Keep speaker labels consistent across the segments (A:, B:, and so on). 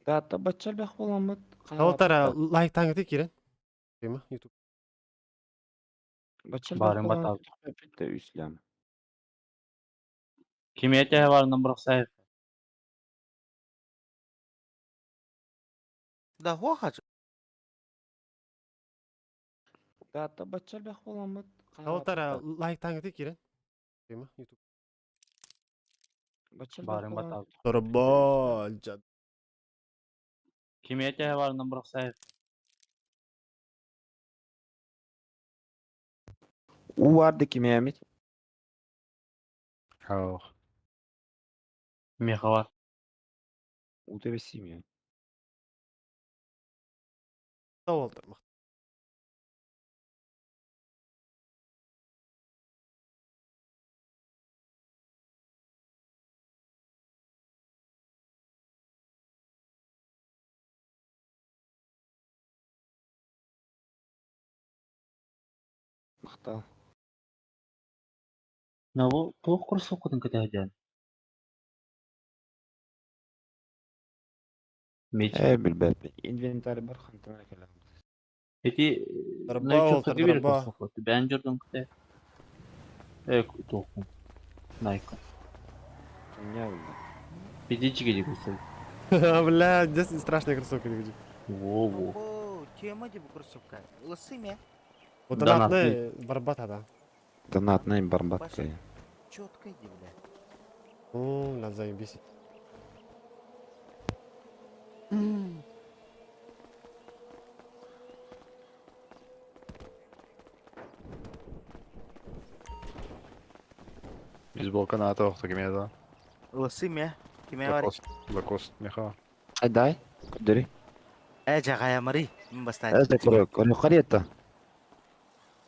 A: Data bachal bek bolamyt.
B: Tawaltara like tangıtık giren. Değil mi? YouTube.
A: Bachal bek
C: Barın bat
A: bolamyt.
C: abi.
A: Bitti üslem.
C: Kimiyete varından bırak sayf.
D: Da hoğaç.
A: Data bachal bek bolamyt.
B: Tawaltara like tangıtık giren. Değil mi? YouTube.
A: Bachal bek
C: Barın bat
A: bolamyt.
C: abi.
B: Torbol.
C: Kimiyete varından bırak sayf.
A: U vardı ki Mehmet.
C: Yok. Miha var.
A: U tebessüm ya.
B: Tawaltara.
A: Maktal.
C: Ne bu kursu okudun kıtacan. Meç.
A: Bilbet. Inventary bar xantana kelam.
C: Peki
B: Darba
C: ne çok
B: oltar,
C: kötü bir
B: darba.
C: kursu okudu. Ben gördüm kıta. Evet tokum. Nike.
A: Ya bilbet.
C: Bidici gece kursu.
B: Бля, здесь страшная кроссовка не видит.
C: Во-во.
D: Ого, тема gibi кроссовка. Лысый я.
B: Вот
C: Донатный.
B: донатный барбат да.
A: Донатный барбат.
D: Паша. Чётко иди, бля.
B: Да заебись.
E: Бейсболка на тоқта кеме да.
D: Лысый я. Kime var?
E: Лакост меха.
A: Айдай. Кудери.
D: Cagaya mari. Min bastaydı.
A: Evet, kuru qariyata.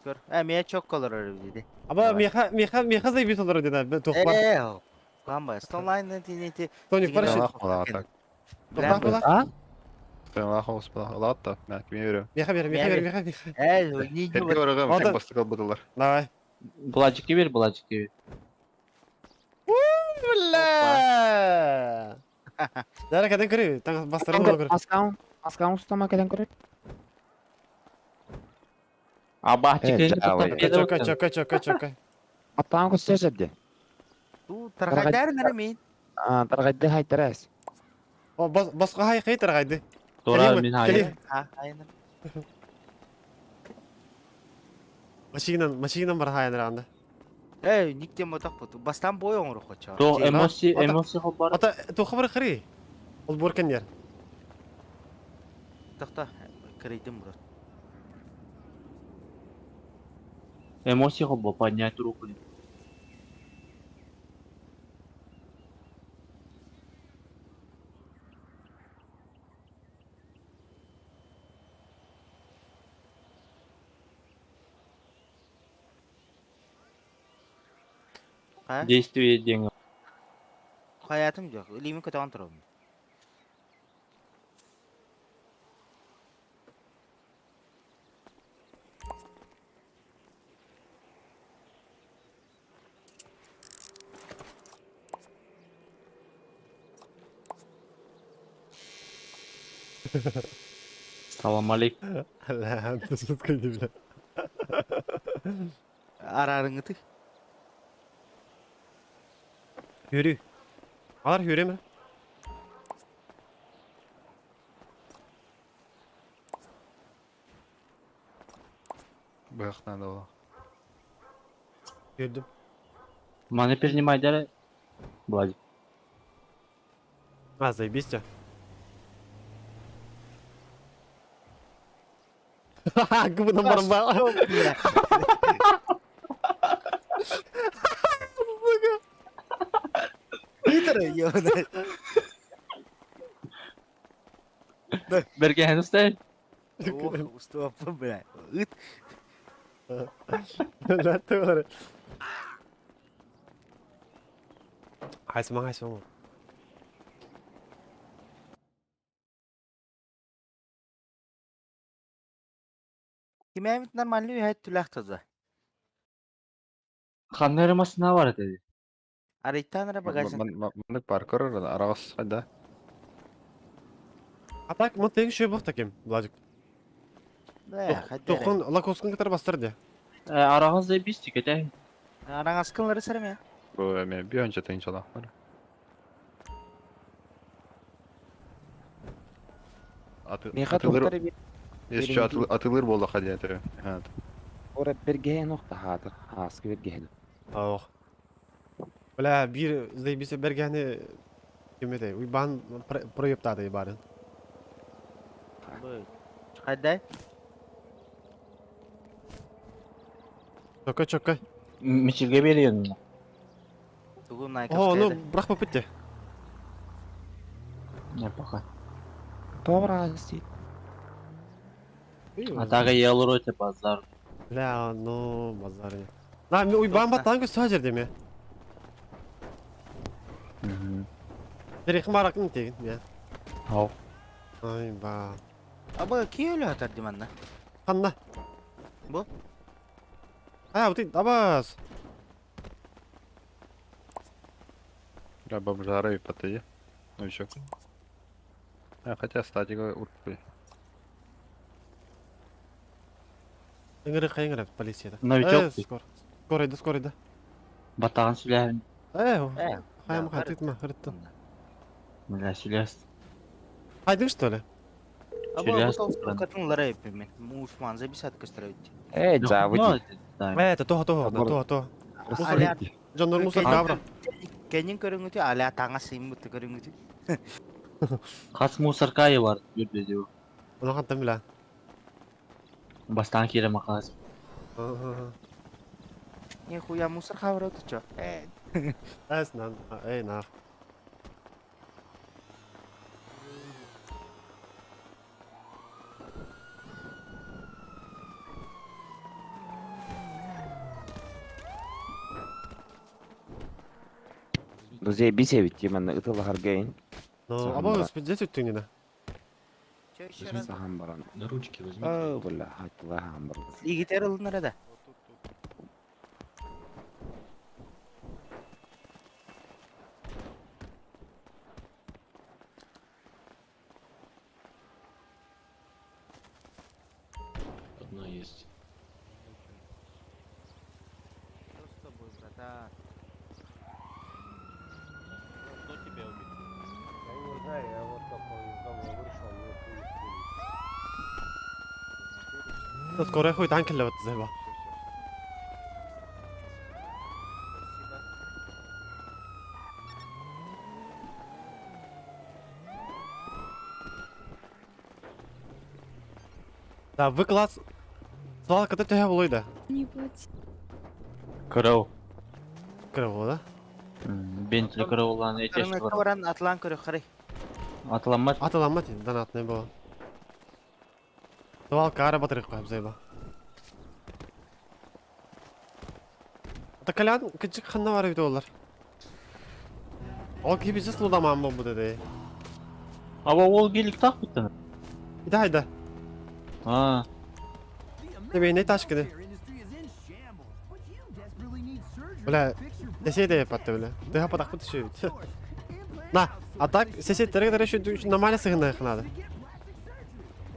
D: Gör. Miye çok kolor öyle dedi.
B: Ama меха заебись olur dedi. Toklar.
D: Kamba. Stonline tiniti.
B: Тони парашют.
E: Лах мала так.
B: Toklar kolak.
A: А?
E: Sen lach olsun. Latta. Ben kime yürüyorum.
B: Меха.
D: Ne
E: Herke
D: diyor?
E: varağım.
B: Orada-
E: Tek bastık albadılar.
B: Давай.
C: Bulacık gibi bulacık gibi.
B: Бля. Дара kadın kırıyor. Tank bastırma olur.
A: Maskam ustama kelen kuru.
C: Abah
A: Evet,
C: çıkınca
A: Java.
C: tutak
B: Çok.
A: Atağın kustajabdi.
D: Tu terkadar naramin.
A: Targayda hay teras.
B: O basqa hay qaytar qaydı.
C: Dolar min hayır.
B: Kelim.
D: Ha, aynen.
B: Maşinan var hayan randa.
D: Nikde motak putu. Bastan boy onu koça.
C: To emosi
B: Ata-
C: emosi hobar.
B: Ata tu xabar khari. Ol borkan yer.
D: Takta. Kırıydım bro.
C: Emosi hobar поднять руку.
D: Ha?
C: Действие денег.
D: Hayatım yok. Limin kötü antrenör.
C: Salam aleykum.
B: La tusut kaydı bile.
D: Ararın gıtı.
B: Yürü. Alar yürü mü?
E: Бэхна да.
B: Gördüm.
C: Mane принимай дали. Bulacık.
B: А, заебись тебя. Ха-ха, губы на барбал.
D: Bitir ya.
C: Berke henüz değil.
D: Oh, usta apa bela. It.
B: لا توري. هاي اسمع.
D: Kime normalde hayat tülak tadı.
C: Kanlarımasına var dedi.
D: Araytan ara bagajın.
E: Мандык паркур арагас кайда.
B: Атак монтеги шөй бок таким, Владик.
D: Да, хай.
B: Тохун лакоскун кытар бастыр де.
C: Arağızda biz tükete.
D: Араң аскынлары сарым я.
E: Bu emeğe bir önce teyin çalakları.
A: Миха
E: Atılır,
A: тухтары бир.
E: eski atılır bolda hadiyeti. Evet.
A: Ора бергеhe нохта хатыр. Аскы бергеhe.
B: Ох. Бля, бир здай бисе бергени кемеде. Уйбан проептады барын.
D: Хайдай.
B: Чока.
C: Мичilge veriyorsun.
D: Тугу найка.
B: О, ну брах по пути.
C: Ne baka.
A: Добра сти.
C: Ataga yalır öte pazar.
B: Бля, ну базар. На, ми уйбан баттан көз сажыр деме. Терих маракын тегин, я.
C: Hau.
B: Ай ба.
D: Аба ки өлө атар диманда.
B: Ханна.
D: Bu?
B: Ha, bu değil. Abaz.
E: Galiba bu zara bir patlayı. Ну еще. Хотя статика урпы.
B: Ingrid полицияда.
C: Новичок.
B: Скоро иди.
C: Batağın silahın.
B: Хайм хатытма, хырытты.
C: Mila silah.
B: Хайдың что ли?
D: Аба
C: Челяс
D: bu
C: tutulan.
D: katınlara yapayım ben. Ушман за 50 кыстырып.
A: Эй, заводи.
B: Это то.
D: Аля
B: Жоннор мусор кабра.
D: кенин көрүңүтү аля таңа сыймыты көрүңүтү.
C: Kas musarkayı var. Yürü diyor.
B: Onu хантам биле.
C: Bastan kere makas.
D: Не хуя мусор хавра ты чё?
B: Эснан, на.
A: Друзей бисевит, именно ытыл харгейн.
B: Ну, абаз здесь үттүң не?
D: Чё ещё раз?
A: Сахан баран.
F: На ручки возьми.
A: О, бля, хатла хамбар.
D: Игитер ылыныр да.
F: Одна есть.
D: Что с тобой, братан? Кто тебя убил?
G: Я не знаю, я вот только из дома вышел, мне хуй.
B: Скоро хуй танкеле вот зеба. Да, выклад. Свалка ты болойда.
H: Не плати.
C: Kırov.
B: Кырыл, да?
C: Bentli kırov olan eteşli
D: Кырыны
C: var.
D: баран атлан көрө карай.
C: Atılanmaz.
B: Аталамат, донатный был. Свалка ара батарейка коюп зеба. Такалян кычык ханна бар бит олар. Ол кибисе слудаман бу деди.
C: Ama ol gelik tak bitti.
B: Hayda.
C: Ha.
B: Тебе не ташкины. Бля, сесе де япатты бля. Ты хапатак бут шүй. На, а так сесе терек шүй нормально сыгына хнады.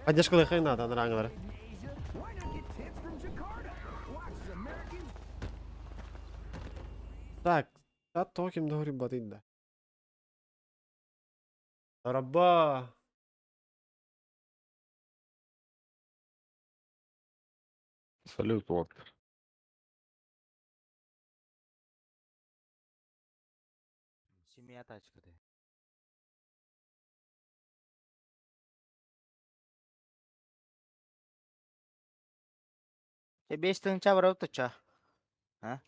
B: Поддержка лыхай надо, нарангылары. Так, да то ким дори батында. Раба.
E: Салют, вот.
D: Семья тачкада. Беш тыңча барып отуча. А?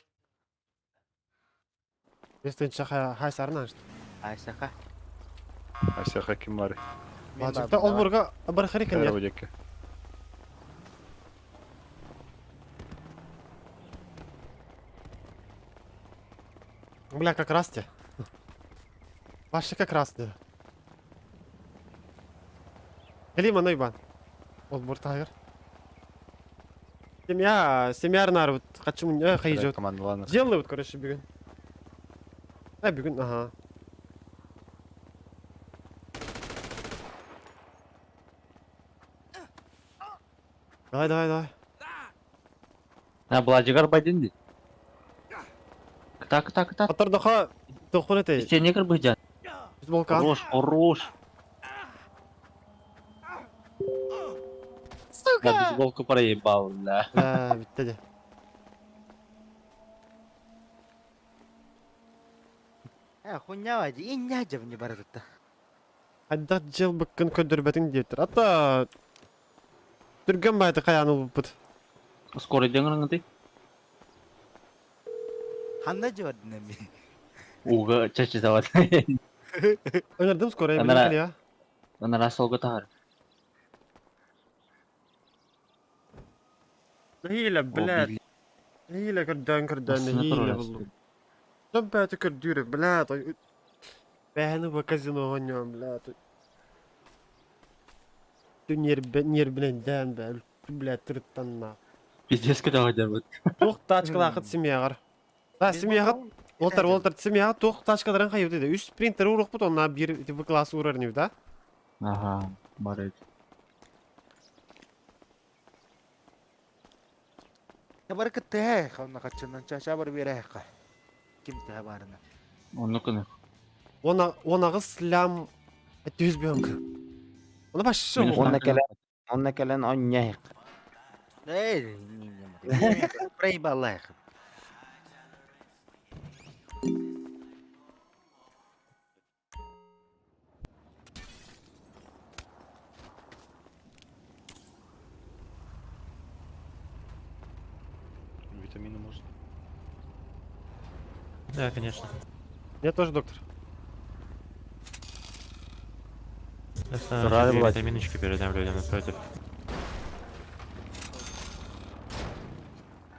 B: Если чаха хай сарнан.
D: Айсаха.
E: Asya hakim var.
B: Бачыкта олбурга бір хәрекет
E: Кара
B: не.
E: ödeki.
B: Бля, как раз те. Вообще как раз те. Элима нойбан. Олбур тагыр. Семьяр вот хочу хайжот.
E: Командаланы.
B: Сделай вот, короче, бүгін. Бүгін, ага. Давай.
C: Ha bulacıklar baydın. Kıta.
B: Atır daha toxun etey.
C: İçe ne kır bıcan?
B: Biz volkan.
C: Хорош. Ya biz volku parayı bağlı.
B: Bitti de.
D: Хуйня вади, и не не баратта.
B: Hadda jıl bıkkın ködürbetin diyettir. Hatta Türgen baydı kayanı buput.
C: Skor ediyorsun nanti.
D: Ханда же вади нами.
C: Uga çeşit var.
B: Önerdim skoraya
C: Ömer-
B: bilin ya.
C: Bana rasol gatar.
B: Hile blad. Hile kırdan hile buldum. Lan bäti kördürük blad. Bähini bu kazino oynuyorum blad. Dünyer bilen den bäl. Blad tırttanma.
C: Biz kadar hocam.
B: Toq taçkılaqıt simyagar. Ha simyagat. Волтер simyagat toq taçkaların kayıp dedi. Üst printer uruq but onna bir bu klası uğrar da.
C: Aha. Barış.
D: Ya barkat teh, kau nak kacun caca berbeda kah. Kim teh barna.
C: Onu kını.
B: Ona gıslam 200 biyonk. Ona başı
C: Minus
B: o.
A: Onna kelen onyah.
D: Ini mati. Pray balai.
E: Витамины можно.
F: Да, конечно.
B: Я тоже доктор.
F: Здравия, витаминочки передаем людям напротив.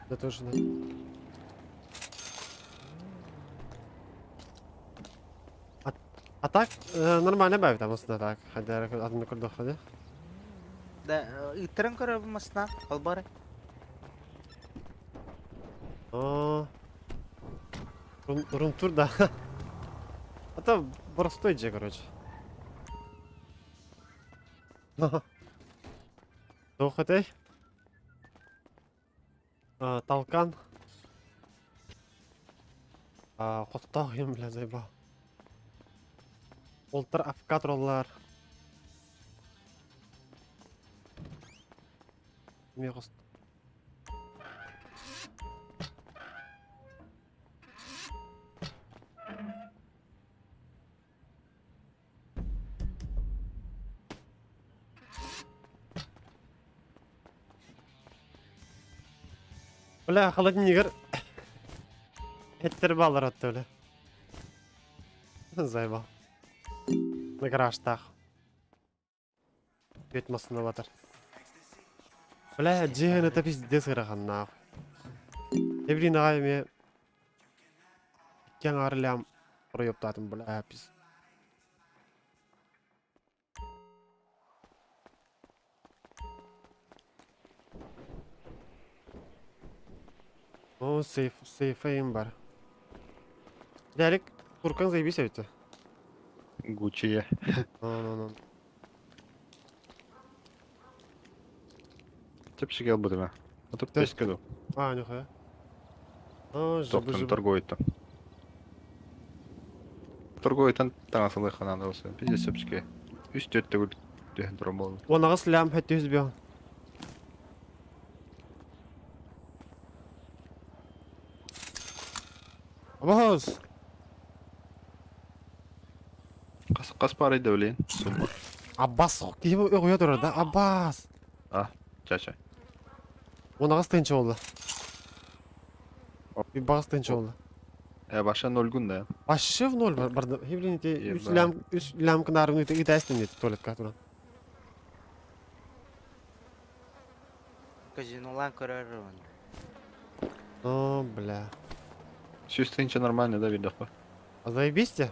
B: Я тоже да. А так нормально бәй там осында так. Хәдә адны күрдек хәдә.
D: Da, iterang kau masna, kalbar.
B: Рум тур да. Это простой же, короче. Дохотей. Талкан. Хоттау ем белән зайба. Олтыр авкатроллар. Мегост. Бля, холодильник. Эттер баллар атты бля. Зайба. На гаражтах. Бет масына батыр. Бля, джиген это пиздец гыраган нахуй. Эбрин агайме. Кен арлям проёптатым, бля, пиз. О, сейфейм бар. Дәрек, Туркан заебись өйті.
E: Гуччи.
B: Ну.
E: Тепші гел будемо. А тут
B: Та-
E: теж киду.
B: Нюхая. О,
E: Тоқтын торгуйты. Торгуйтан таң асылы қанады осы. Бізде сөпшіке. Үст өтті көл дүйін тұрым болды.
B: Онағыз лям хәтті үзбең. Абаз!
E: Қас бар еді өлейін.
B: Аббас кейіп өғыя тұрыр да, Аббас!
E: Чачай.
B: Онағыз тынчы олды. Bir bağız tınçı oldu.
E: Баша ноль гун да.
B: Başı в ноль var. Barda hevlin ite
E: Eba.
B: üst lam kınarın ite ite tuvalet katuran.
D: Казино лан корарон.
B: О, бля.
E: Сюстынча нормально, да, видах ба?
B: А заебись те?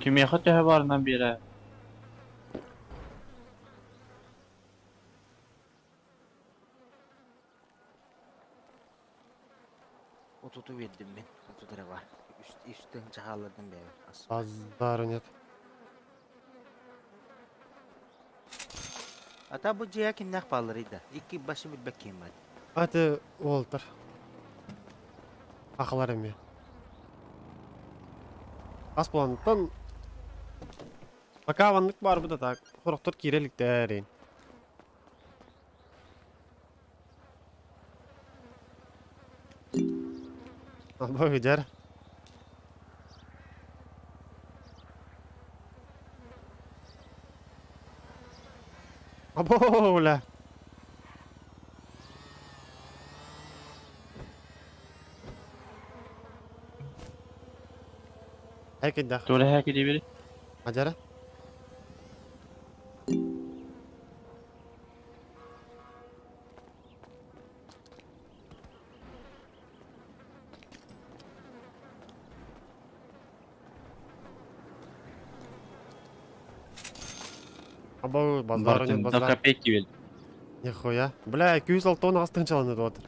C: Kim yakıt ya varından biri.
D: Otutu verdim ben. Otutura var. Üstten çakallardım be.
B: Azdarı net.
D: Ata bu ciğer kimden bağlarıydı? İki başı bilbek kim var?
B: Hadi Walter. Akılar emi. As bulandıktan bakavanlık var bu da tak. Horoktor kirelik derin. Abo gider. Abo la. Herkes de.
C: Dole herkese biri.
B: Acara. Abo bazar oynuyor bazar.
C: Köpek gibi.
B: Нихуя. Бля, 206 тонн астын çalındı otur.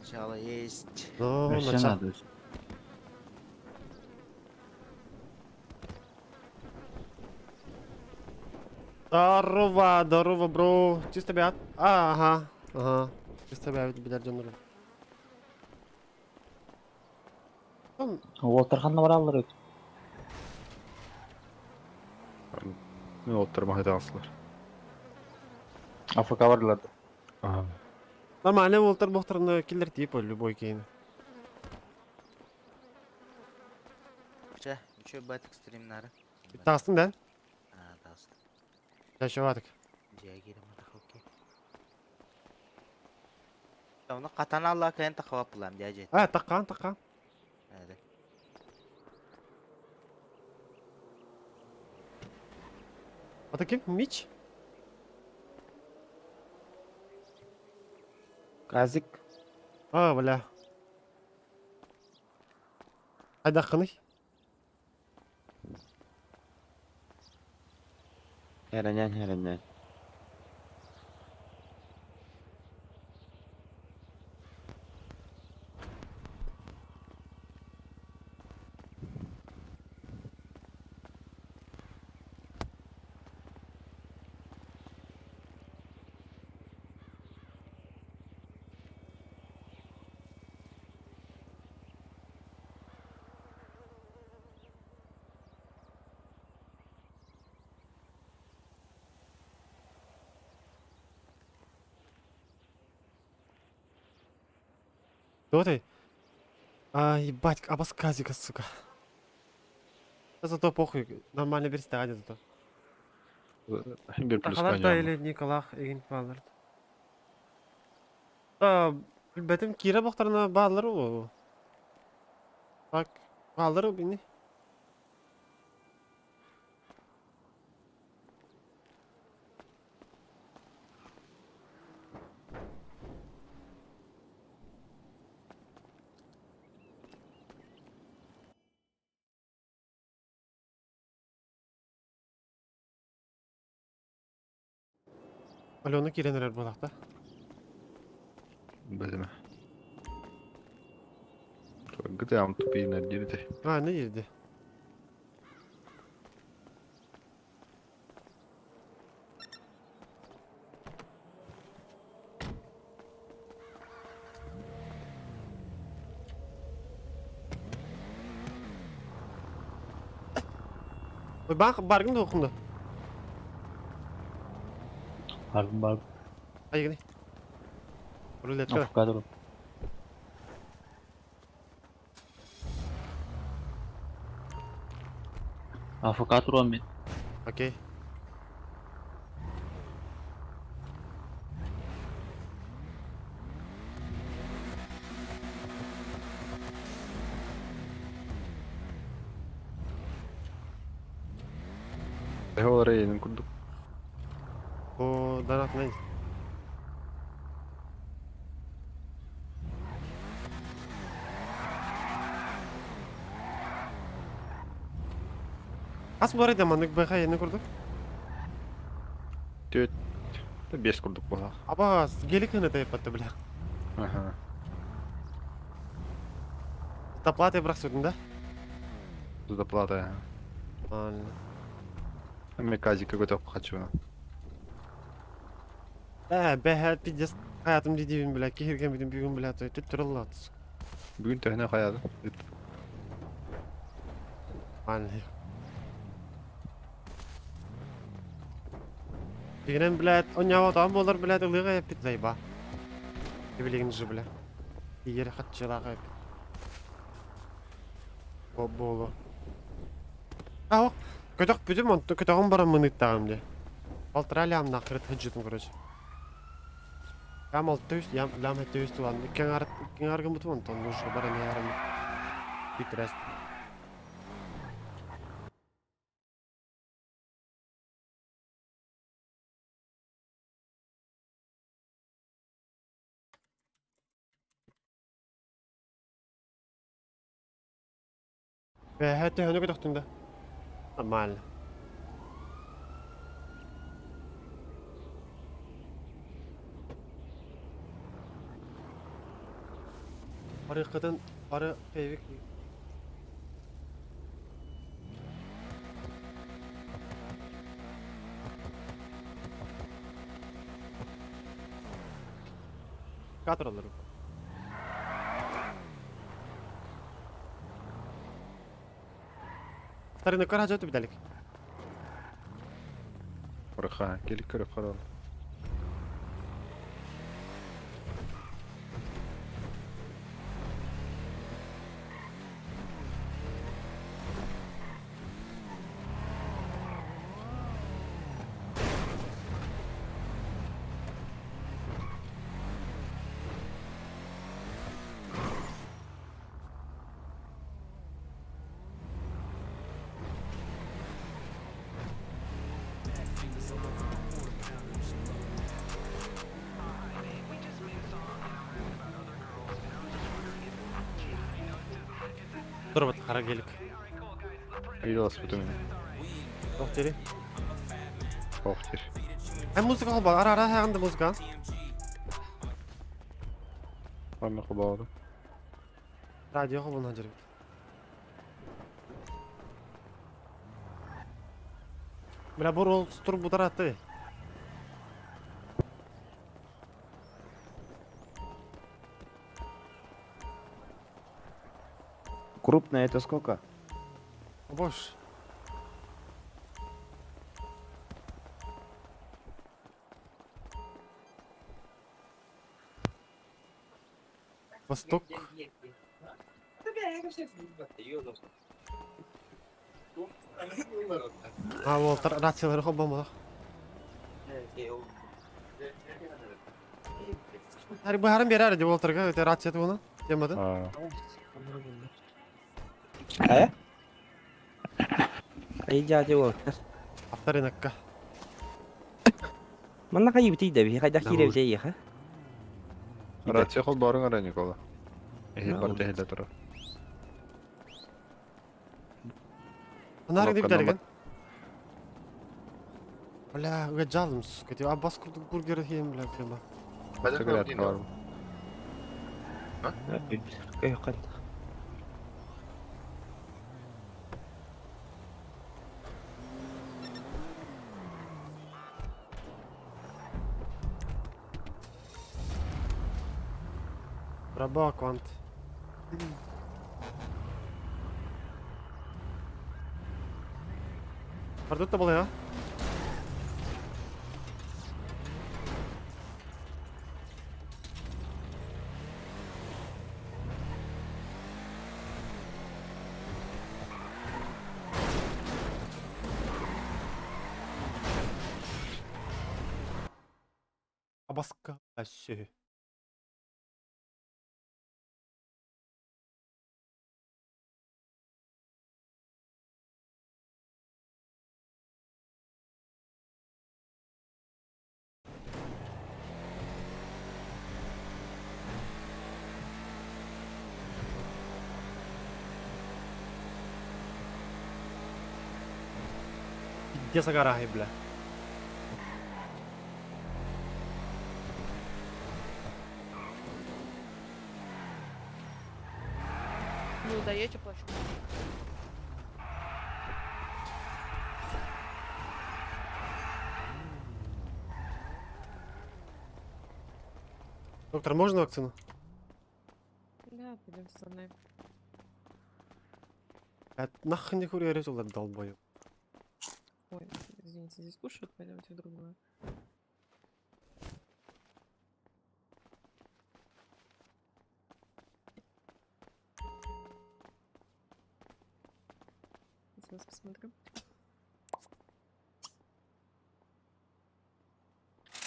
D: İnşallah есть.
B: No,
C: Versen
B: начал.
C: adı.
B: Здорово, здорово, бро. Чисто бят. Ага, ага. Чисто бят bilir canım. Oğlum,
C: Волтарханна бар алыр өт.
E: Ne oturma hadi aslar.
C: АФК барлар.
E: Aha.
B: Нормально Волтер бохтарны киллер тип любой кейн.
D: Çe, üçü batık streamleri.
B: Tastın den.
D: Ha, dağıstı.
B: Yaşavadık.
D: Ciğer girim adı okey. Onu katana Allah kayan takavap bulam diyecek.
B: Ha, takkan, takkan.
D: Hadi.
B: Adı kim? Mitch?
A: Kazik.
B: Ha, bля. Haydi hakkını.
A: Herenen.
B: Кто ты? А, ебать, обос казика, сука. Да зато похуй, нормально перестали зато.
E: Bir plus
B: Тахалар да
E: kanyam.
B: или Николах эгин балар. Да, билбетим кире бохтарына балар о. Бак, балар о бини. Alonu kirenler bolakta.
E: Bezime. Gıdayam tupi ne girdi.
B: Ha, ne girdi? Bak, bargın da okundu.
C: Бар.
B: Hadi gidelim. Rulet kadar.
C: АФК dur. АФК тұрам мен.
B: Okey.
E: Oralara yayının kurduk.
B: O danat ne? As bu arada mandık BH yeni kurduk.
E: Dört. 5 kurduk bu.
B: Ama gelik hını da yapattı bile.
E: Aha.
B: Taplate bırak süründe.
E: Тут доплата.
B: Ладно.
E: Мне казик какой-то хочу.
B: Behet bir just hayatım dediğim bile ki hirgen bir gün bile tutturuldu.
E: Bugün tehne hayadı.
B: Yani. Digenen bile onya adam olur bile ılığı hep bitley ba. Biliginiz bile. Diğer hatçılar hep. Bolu. Ah, kötük bütün montu kötüğün bara mınıttağım diye. Avustralya'm nakırt hıcıtım kırıcı. Yam altı yam lam hette üst ulan. Kenargın bütün montu onu şu bara ne yarım. Bitrest. Ve hette hönü kötüktün de. Amal. Arı kadın, arı peyvik. Katır alırım. Tarını kar hacı bir delik.
E: Kırıkha. Gelik kırıkha ol.
B: Dur bat kara gelik.
E: İyi olsun bütün.
B: Yok deli.
E: Kohtir.
B: Hem müzik al bak ara ara hem de müzik al.
E: Anne kubağı.
B: Radyo al bundan cırık. Bela bu rol tur bu taraftı.
A: Крупное это сколько?
B: Boş. Восток. Ha Walter rasyaları kopamadı. Her bu herın bir aracı Walter'ga öte rasyatı bunu. Demadın.
E: Ha.
H: Hả? Ấy ra chưa rồi.
B: Haftarı nakka.
H: Mana kayu betul dah, kayu dah kira betul ya, ha?
E: Ratsiya kol barın ara Nikola. Ehil
H: Ne
E: bar
H: oldu?
E: tehilde tura.
B: Onlar gidip
E: Bakkaldan
B: derken. Valla uga calmış. Kötü abbas kurduk burger yiyeyim bile kıyma.
E: Sigaret var mı?
H: Kayu kan.
B: Berapa kuant? Pardut da boleh ya? Abaska asyik. Dia sekarang hebla.
I: Ну, даете плачу.
B: Доктор, можно вакцину?
I: Да, пойдем со мной.
B: Нахрен не курю, я резал, долбою.
I: Ой, извините, здесь кушают, пойдемте в другую. Сейчас посмотрю.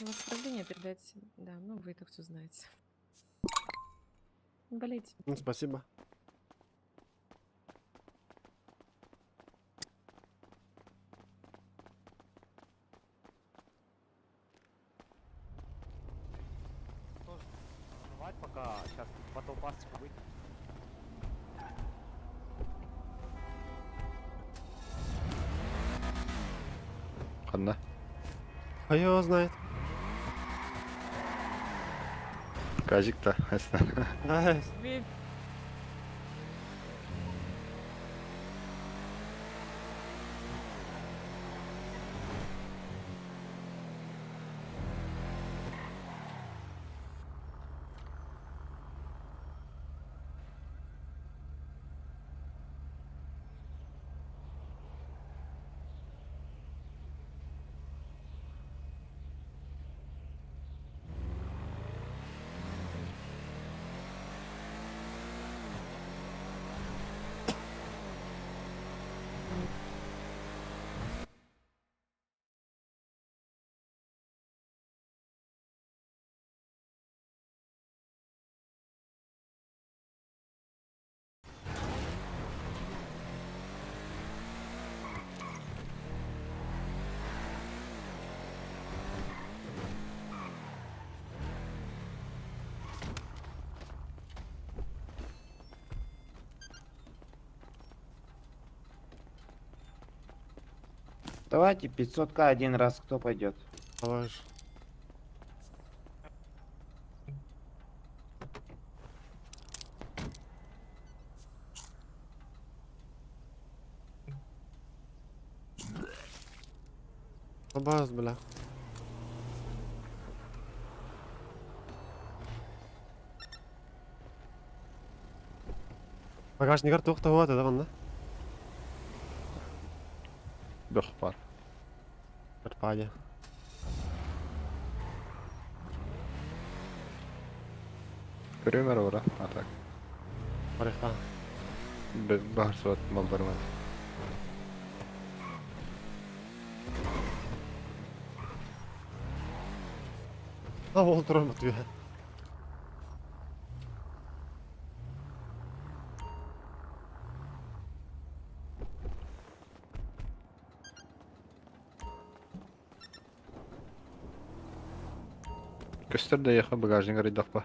I: У вас справление передать. Да, ну вы и так все знаете. Не болейте.
B: Ну, спасибо.
D: Жевать пока, сейчас потом пастика выйдет.
E: Ладно.
B: А его знает.
E: Казик-то, ясно.
B: Да,
A: Давайте 500к один раз, кто пойдет?
B: давай же. Баз, бля. Багажниктер тоқтап болады, да, банда?
E: Бөх бар.
B: Bir payı.
E: Көрөмөр ора. А так.
B: Барыха.
E: Бар суат мал бармады.
B: Ha, olur mu diyor.
E: Көстөр да яха багажник арыдак ба.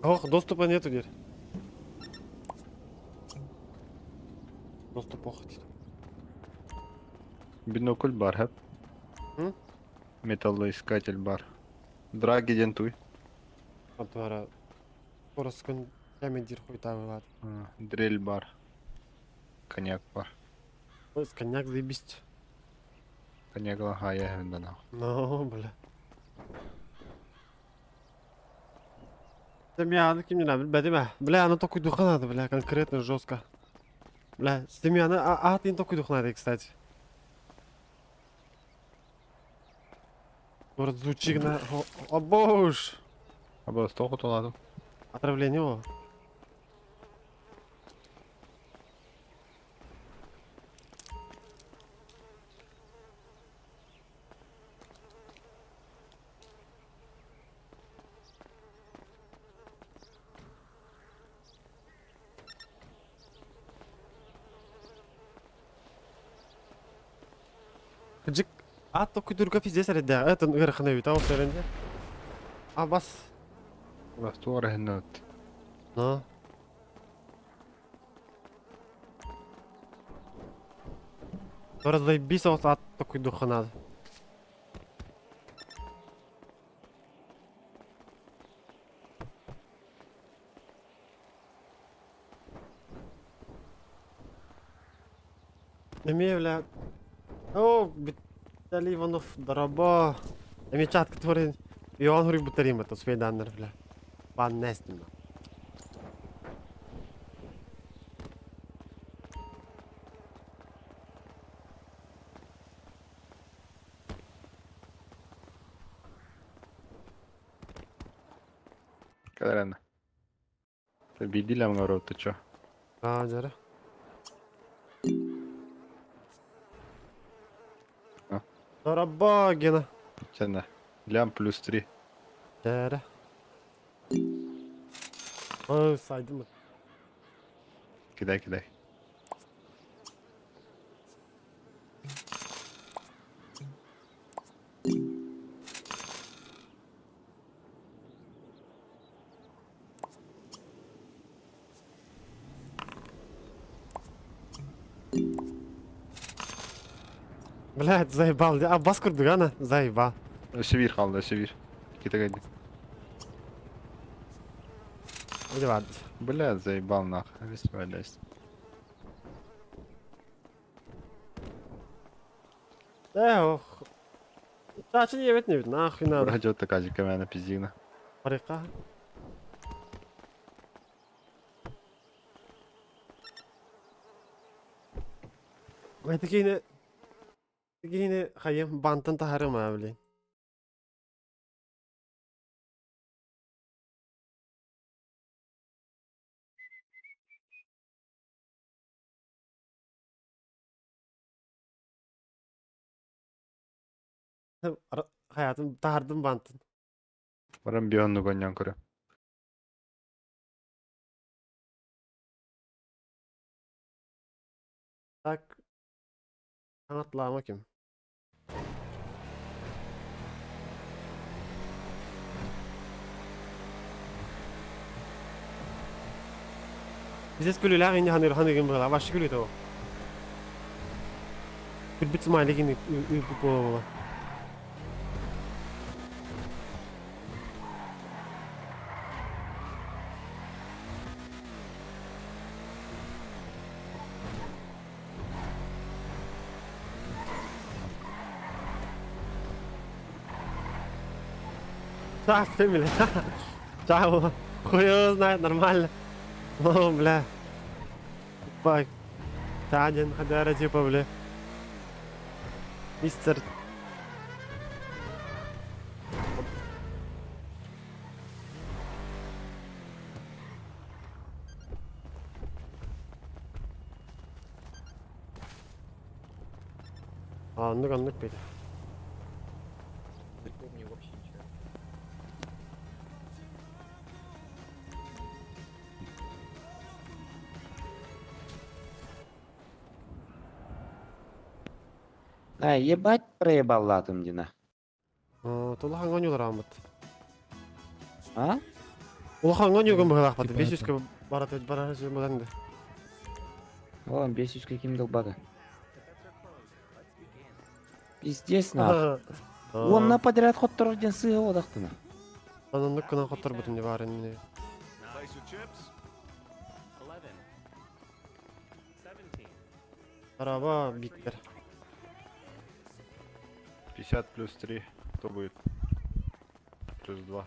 B: Ох, доступа нету, дер. Доступ ох дейді.
E: Бинокль бар хеп. Металлоискатель бар. Драгиден туй.
B: Атвара. Скорость күн жәмен дер қой табы бар.
E: Дрель бар. Коньяк бар.
B: Ой, коньяк заебись.
E: Коньякла хая хендана.
B: Ну, бля. Стемьяны кем не надо, бля, бля, оно только духа надо, бля, конкретно жестко. Бля, стемьяны, ты только дух надо, кстати. Город звучит на... О боже!
E: А было столько то ладно.
B: Отравление его. Кыжык, только дурка пиздец арыда. Это грехневи, там все ренде. А бас.
E: Бас туара хеннат.
B: Ну. Τώρα заебись, вот такой духа надо. Эме, бля. О, Виталий Иванов, дороба. Эме чат, который Yoğun huri butarayım bato. Speydanlar filan. Ben ne istim ben?
E: Kadar anda. Bildiğiyle mi var ço?
B: Aa jara.
E: Ha.
B: Rabba gene.
E: Sen de. Lям плюс 3.
B: Jara. Aa saydım mı?
E: Кидай.
B: Блядь, заебал. А бас курдук ана. Заебал.
E: Öse bir kaldı, öse bir. Kita geldi.
B: Hadi vardı.
E: Бля, заебал нахуй. Респаляйся.
B: Oh. Taçın evet ne bileyim. Ah yine.
E: Радио такая камена пиздина.
B: Harika. Yine hayım bantın taharım abi. Hayatım tahardım bantın.
E: Varım bir onluk onyan kuru.
B: Tak. Kanatlığa kim? Biz kulüler ince hani gün böyle başı kulüde o. Bir bit smile gini bu. Да, фэмили. Чао. Хуй знает, нормально. О, бля. Бак. Таджин, хадара, типа, бля. Мистер. Anlık beni.
A: Ай, ебать, проебалладым, Дина.
B: Тулахан гонюлар амбат.
A: А?
B: Улахан гонюган быгылак баты. 500 барат мыганды.
A: Оğlum 500'ге kim долбады? Пиздец, нахуй. Онна подряд хоттор ден сыга одақтына.
B: Анындык кына хоттор бутун деп барын. Араба биттер.
E: 50 плюс 3. Кто будет? Плюс 2.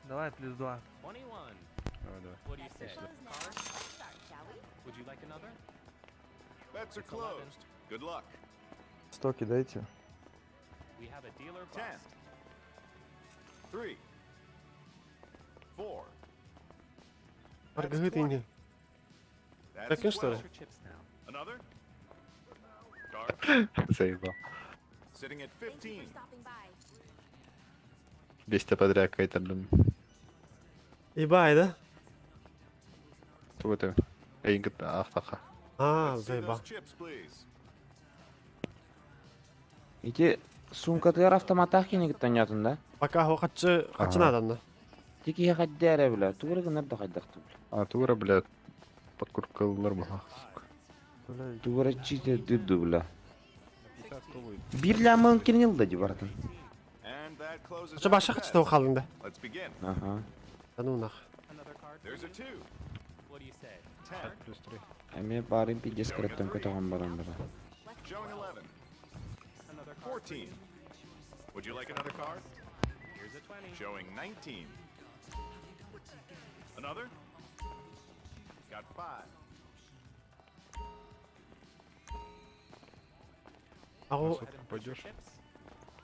G: Давай, плюс 2.
E: Давай.
J: Bets are closed. Good luck.
G: 100 кидайте.
J: 10. 3. 4.
B: Аргагыт инди. Такин что ли?
J: Another? Card.
E: Заебал.
J: Sitting at 15.
E: 200 подряд какая-то, блин.
B: İbay da.
E: Кто это? Ey git ahtaqa.
B: Aa,
J: See
B: zayba.
J: those chips, please.
A: Ити сумкатыгар автоматах кенегиттен ятында.
B: Бака хо качын аданды.
A: Тики хаддәре белә, тугры гына да хайдакты белә.
E: А тура, блядь. Подкуркалылар була.
A: Тугры чите дидду белә. Бирля мөмкин елда ди бардын.
J: And that closes
B: Качы
J: out
B: баша
J: the
B: качты
J: bet.
B: о халында.
J: Let's begin.
A: Ага.
B: Анунах.
J: There's a 2. 10.
E: Плюс 3.
A: Эме барын пидес кырыттан көтөгөн барандыра.
J: Showing 11. 14. Would you like another card? Here's a 20. Showing 19. Another? Got 5.
B: Ау,
E: Пойдешь?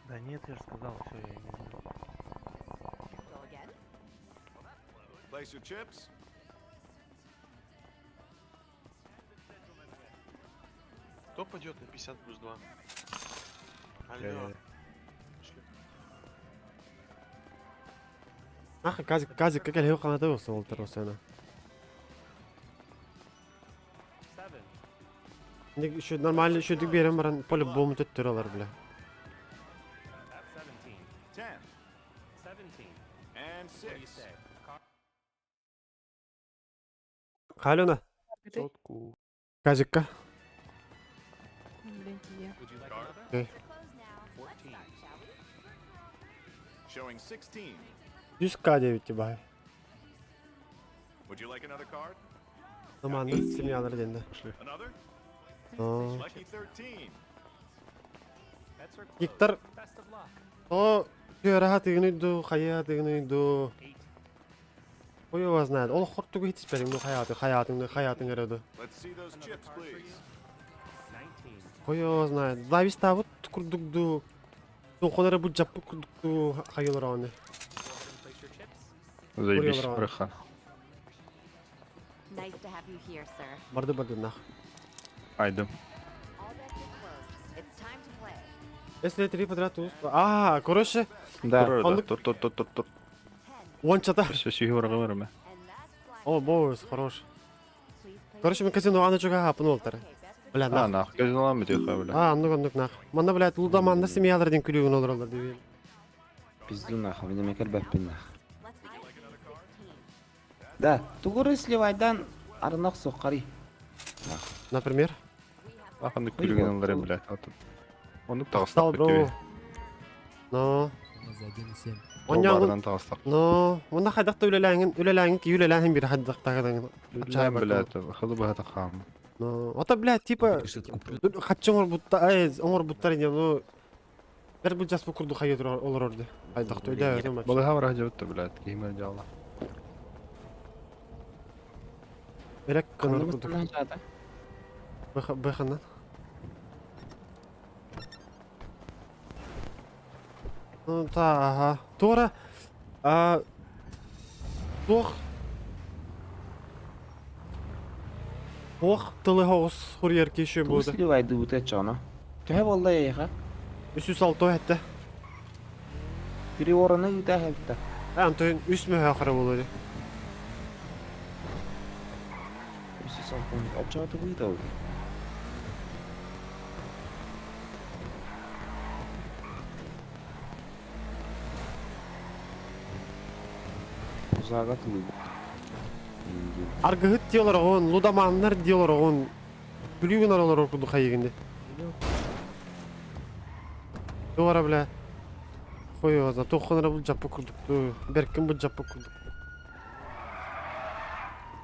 G: Да нет, я же сказал, все, я не знаю.
J: Place your chips.
C: Кто пойдет на 50 плюс 2?
B: ах, газик, как я канада olsa oltar o sene. Şimdi şu normal şu dik bir yerim var, poli bomu tutturuyorlar bile.
J: 10. And 6.
B: Kalona, газикка.
I: Лентие.
B: Okay.
J: Showing 16.
B: 100k diye bitti bay.
J: Would you like another card?
B: Zamanında simyaları dendi.
J: Another?
B: Oo.
J: Lucky 13.
B: Gittar. O rahatını hayatını Koyu vaznad. Ol hortugu hiç isperim hayatını aradı.
J: Let's see those chips, please.
B: Koyu vaznad. Zavis tavut kurdukdu. Donkolara bu capı kurdukdu hayırlar anı.
E: Заебись,
B: Курил
E: браха.
K: Nice to have you here, sir.
B: Bardı nah.
E: Айдем.
K: All bets are closed. It's time to play.
B: Если 3 подряд уст. А, короче,
H: Да.
B: Он-
E: Тур.
B: он чата.
E: Все сигура говорим.
K: And that's flash.
B: О, босс, хорош.
K: Please place
B: Короче, мы казино аны чуга хапын олтар.
K: Okay, best of
B: Бля,
E: А,
B: нах.
E: нах, казиналам тихо, бля.
B: Андык нах. Манда, блядь, лудаманда семьялардын күлүгүн олар олар деп.
H: Пизду нахуй, мне мекер бәппин нахуй.
K: Let's begin with 15.
H: Да, тугуры сливайдан арнақ соққари.
B: Например,
E: Аханды күлген алар, бля. Оны
B: стал,
E: тағыстақ
B: бро.
E: бітті.
B: Но,
E: Ол
B: Оньяңын,
E: барынан тағыстақ.
B: но, мында хайдакта үлеләңин ки үлеләңин бир хайдактагы.
E: Ләм, бля, хылы бахата қам.
B: Но, ата, блядь, типа хатчоңор бутта, оңор буттар ине, ну бер бу жас бу курду хайдыр олар орды. Хайдакта үлеләңин.
E: Балыға бара жабытты, бля. Кеймер жала.
B: Берек кыныр
H: Қандымыз
B: курду.
H: тынан жады.
B: Бэханнан. Ну, ага. Тора, Ох, тылы хоғыз хурьер кеші
H: Тугу
B: болды.
H: сливайды үтә чана. Төһә болда яйха.
B: 306 әтті.
H: Бири орыны үтә хәтта.
B: Әмтөйін 3 мөһә ақыры болды.
H: Үсі салпын. Ача тугу итә ул. Узага тугу.
B: Аргыһыт диyorlar оғын, лудаманнар диyorlar оғын. Бүлігін аралар оқыды қайығынды. Doğru bile. Koyuyoruz da. Toğunlara bu capı kurduktu. Berkin bu capı kurduk.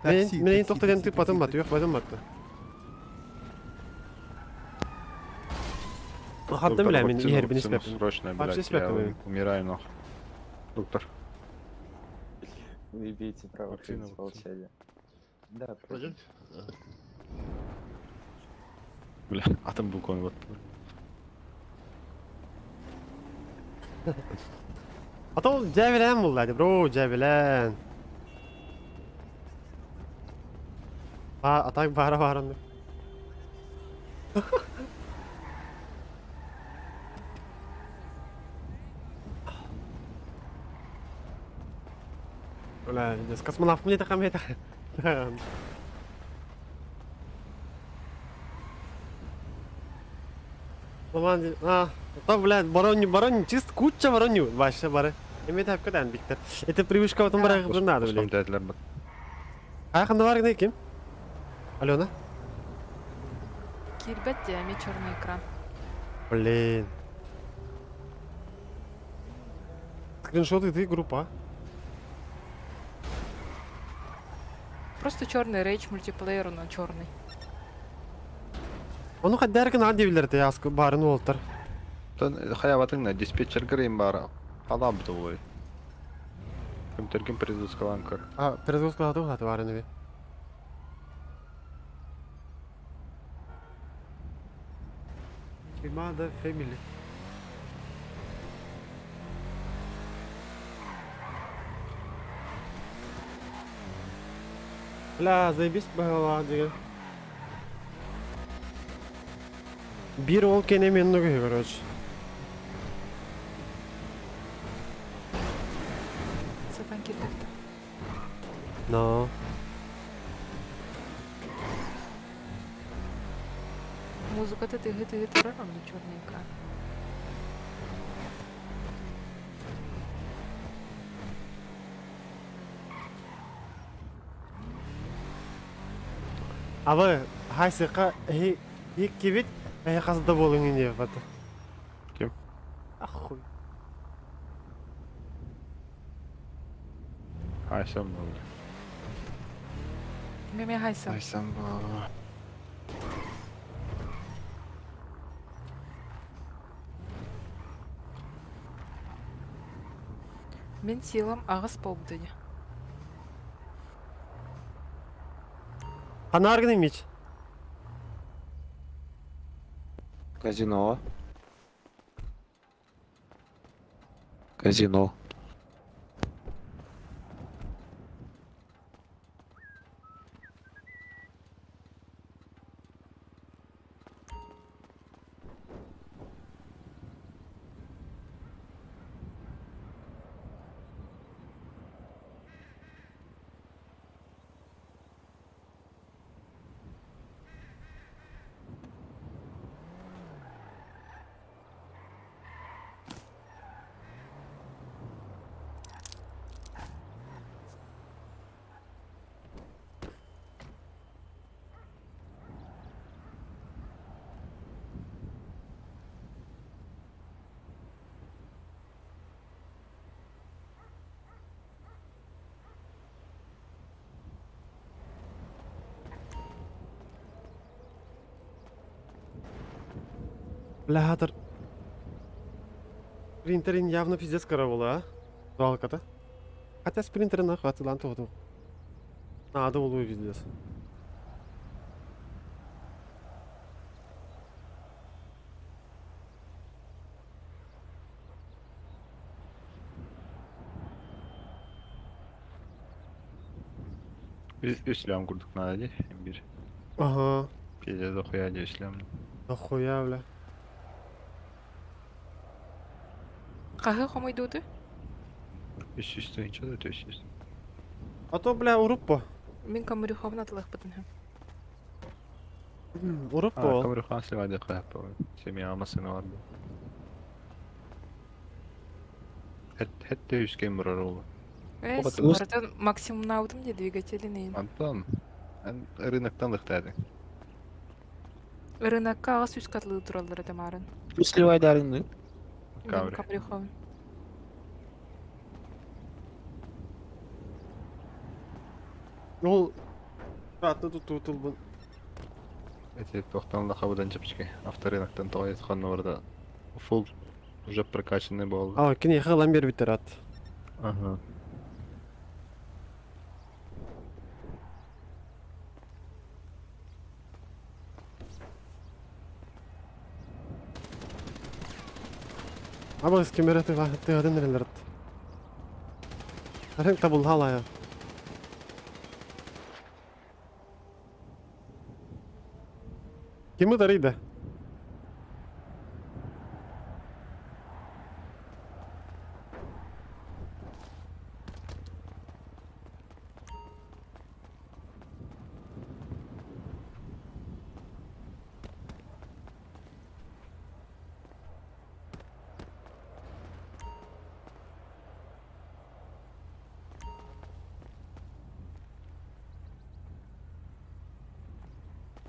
B: Meneyin toxtadan tip batın batı. Yok batın batı. Hatta bile min yer bir nispet.
E: Срочно,
B: Вообще
E: блядь,
B: спят,
E: я
B: по-моему.
E: умираю, нахуй. Доктор.
C: Вы имеете право
E: Вакцина,
C: хранить молчание. Да,
E: Бля, атом был кон вот.
B: Ata ol cevilen bulaydı bro cevilen. Atay bağıra bağırandı. Ulan just kosmonavt mı yedik ama yedik. Aman так, блядь, бароню, чисто куча бароню, вообще бары. Имеет хапка дан биктер. Это привычка в этом барах уже надо, блядь.
E: Дәтләр бит.
B: Аяқында бар гына ким? Алена?
I: Кирбет, я имею черный экран.
B: Блин. Скриншоты ты группа.
I: Просто черный рейдж мультиплеер, но черный.
B: Onu kadar ki nadie bilirdi ya askı barın oltar.
E: Тон хаябатыңна диспетчер грейм бар. Алам бит ой. Кемтерген предыдускалан көр.
B: А, перезагрузка хаты хаты бар эне. Фимада Family. لا заебись бала деген. Бир ол кене менің көй, короче.
I: Сатан келдикти.
B: Но.
I: Музыка-то ты турарам не черный экран.
B: Абы, хайсықа, ек кебет, аяқасында болың не баты.
E: Кем?
B: Ахуй.
E: Айсам бол.
I: Меме хайса.
E: Айсам бол.
I: Мен силам ағыс болду.
B: Қана аргын емеч?
H: Казино. Казино.
B: Бля, хатыр. Принтерин явно пиздец каравола, а? Жалко-то. Хотя с принтера нахуй атылан тоғды. Надо болуы пиздец.
E: Üslem kurduk nadi. Bir
B: Ага.
E: piyade okuyadı üslem.
B: Нахуя, бля.
I: Қағы қомойдуды?
E: Üst üste hiç öyle üst üste.
B: А то, бля, уруп по.
I: Мен камырюховна атылық бұтын.
B: Уруп
E: Ha,
B: по.
E: kamerı kan sevadi kıyap. Semih amasını vardı. Het de üst kemer oldu.
I: Барытын максимум наудым де двигателінен.
E: Антон, ben rınıktan lıktaydı.
I: Рынокка ағыс үз катлығы туралдары тамарын.
H: Üsliwaydarыңны.
I: Мен
E: Каври.
I: камырюховна.
B: Ол атты tutuldu bu.
E: Эти тоқтан лақабыдан чыпчыки. Авторынықтан тоғай етқаны орда. Full уже прокачанный болды.
B: А, кене хылан бер битер ат.
E: Ага.
B: Абы с кемере тыгадын нерелер ат. Арен табыл хала я. Кемі дарыйды?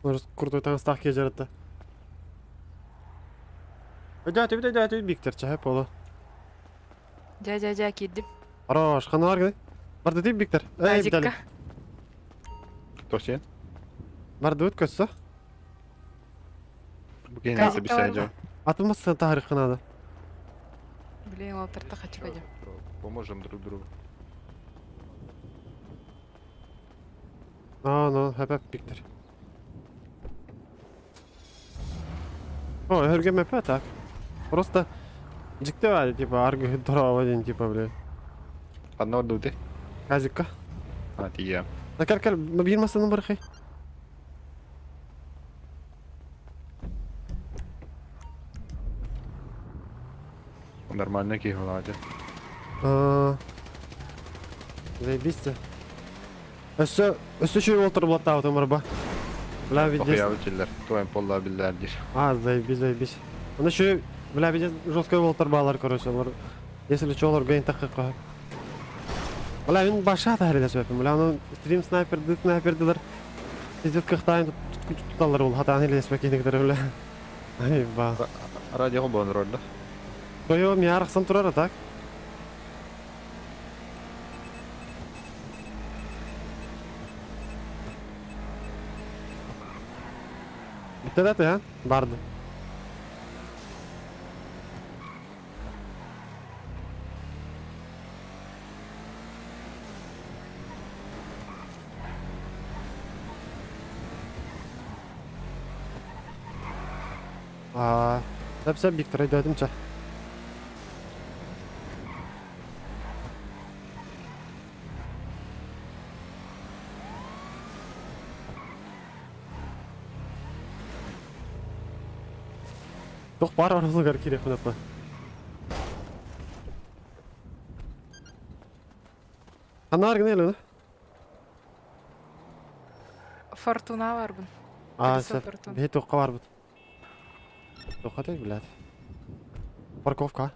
B: Может, крутой танстах кежеретті. Өдәті биктер чахып олы.
I: Жа, келдім.
B: Хорош, қаналар кеді? Барды дейп биктер. Эй, бітәлі.
I: Тазикка.
E: Кто сен?
B: Барды өт көссі.
E: Bu gene
I: Kazık
E: nasıl bir
I: da var
E: sence?
I: mı?
B: Atılmasın tarihine da.
I: Блин, алтарта хочу пойдем.
E: Поможем друг другу.
B: No, hep biktir. О, Эргем опять так. Просто диктовали, типа, арги дрова один, типа, бля.
E: Одно дути.
B: Казика.
E: А, тия.
B: Кал, bir masanın barıkı.
E: Нормально ки влади.
B: Заебись. Өсі шүйі олтыр бұлатта аутым арба. Бля, видес.
E: Окуявчылар. Тоем полла биллердир.
B: Заебись. Оны шүйі, бля, видес, жесткой олтыр bağlar, короче, олар. Если что, олар гайын таққа қойып. Бля, мен баша тәрелес өпім. Бля, оны стрим снайперділер. Сіздер қықтайын тұталар ол. Хатан елес бәкенігдер, бля. Ай, ба.
E: Радио бон ролда.
B: Қойы, мен арықсан тұрар, так? Bitti de ya, vardı. Hepsi Victor'a döndüm ça. Çok var orası gar kirek yapma. Anar ne lan?
I: Фортуна var bun.
B: Sef. Bir toka var bu. Toka değil bilad. Parkovka.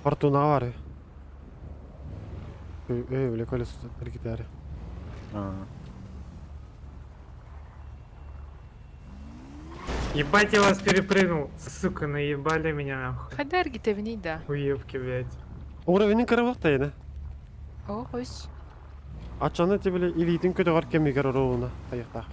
B: Fortuna var ya. Öyle колесо gider.
L: Ебать, я вас перепрыгнул, сука, наебали меня нахуй.
I: Hadi git evine de.
L: Уебки, блядь.
B: Uğra kırıvık da yine.
I: O hoş.
B: Açanı tebile ilitin kötü var kemiğer oğluna. Ayakta.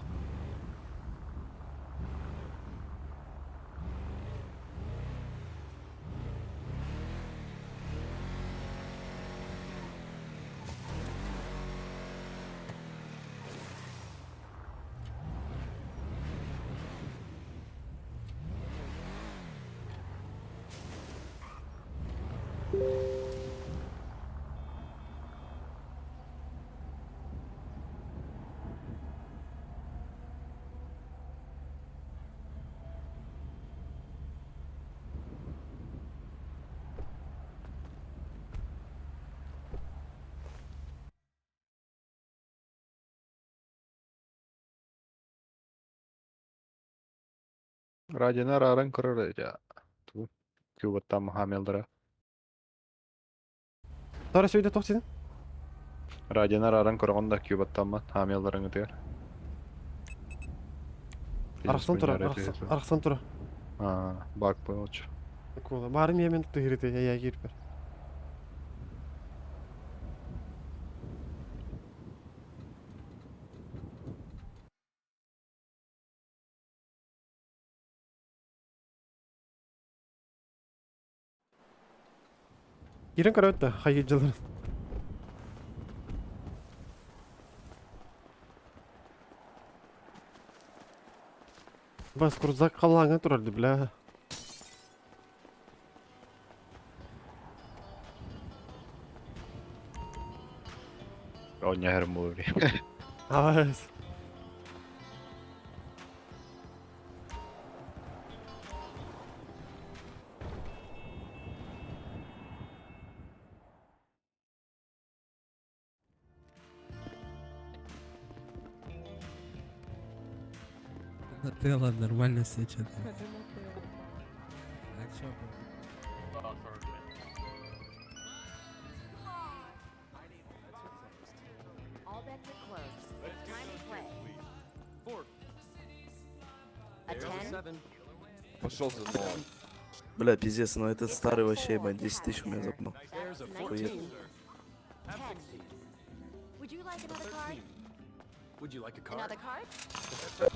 E: Радина раран кырыр ja. Ту. Kübattan hamildara.
B: Sonra söyle toksinin.
E: Радина раран кырганда Kübattan hamildarın ötüyor.
B: Arasın tura.
E: Ha, bak bu uç.
B: Kola. Barım yemen tuttu hirite ya girip. Girin karavutta hayırcıların. Bas kuruzak kalağına durardı bile.
E: Onya her muri.
B: Evet.
A: Ты ладно, нормально все что-то.
K: All
J: Пошел за мной.
C: Бля, пиздец, ну этот старый вообще, ебать, 10 тысяч у меня запнул.
K: That's
C: Охуеть.
K: 19. 10. Would you like another card?
J: Would you like a card?
K: Another card?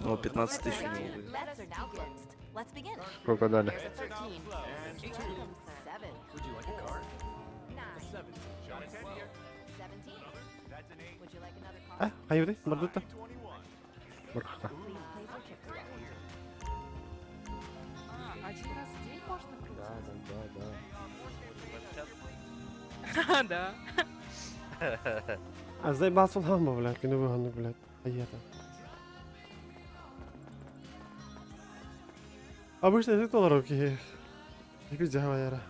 C: Ну, 15 тысяч у него будет.
K: Bets are now closed. Let's begin.
E: Сколько дали?
K: There's a 13. Here comes 7.
J: Would you like a card?
K: 9.
J: Seven. Shot a 10 here.
K: 17.
J: That's an 8.
K: Would you like another card?
B: Hayırdır? Bardutta.
J: 21.
E: Бұрққа.
K: Please place your chip here.
I: А, один раз в день можно
A: Да,
I: крутить?
A: да, да.
I: Да.
B: А заебался он хамба, блядь, кино выгону, блядь. Поеду. Обычно это доллар, окей. И где хавайера?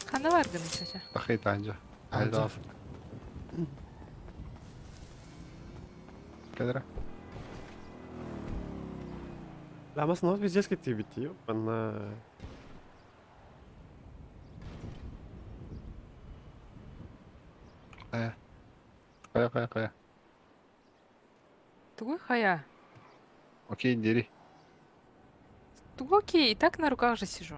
I: Қандай бардың чача?
E: Тахит анжа. Айда алсын. Кедір?
B: La mas no пиздец как тебе, tío. Она...
E: Қая.
I: Тугой хая.
E: Окей, дери.
I: Тугой окей, и так на руках же сижу.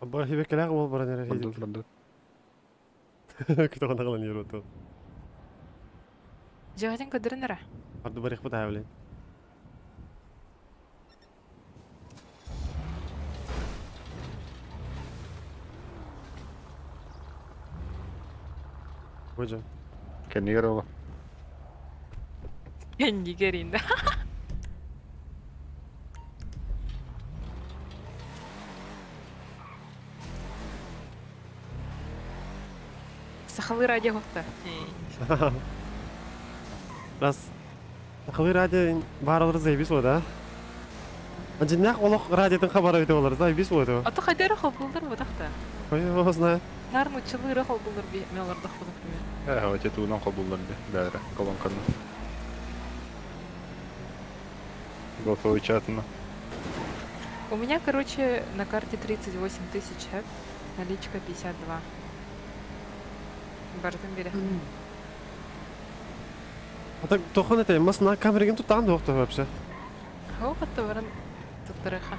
B: Абба хибе келег бол бара нere
E: Бұрдут,
B: хидит.
E: бұрдут.
B: Кто он наглан еру то.
I: Жегатен көдірін ара.
B: Арду барих бу тавлин. Вожа.
E: Кеннигер ола.
I: Нигеринда. Сахалы ради гоқта.
B: Раз. Ахви ради баралар заебис вода. Анжинак олох радиотын хабары өтө болар. Заебис вода.
I: Аты қайдары қол бұлдар бұдақта.
B: Ой, его знает.
I: Нарын учылы қол бұлдар мелардық бұдақ.
E: Өте туынан қобылдарды. Бәдірі. Колонканы. Голосовой чатына.
I: У меня, короче, на карте 38 тысяч, наличка 52. Бардым бере.
B: А так тохон это, мас на камере тутан доқты вообще.
I: Хоқатты барын тұттырыға.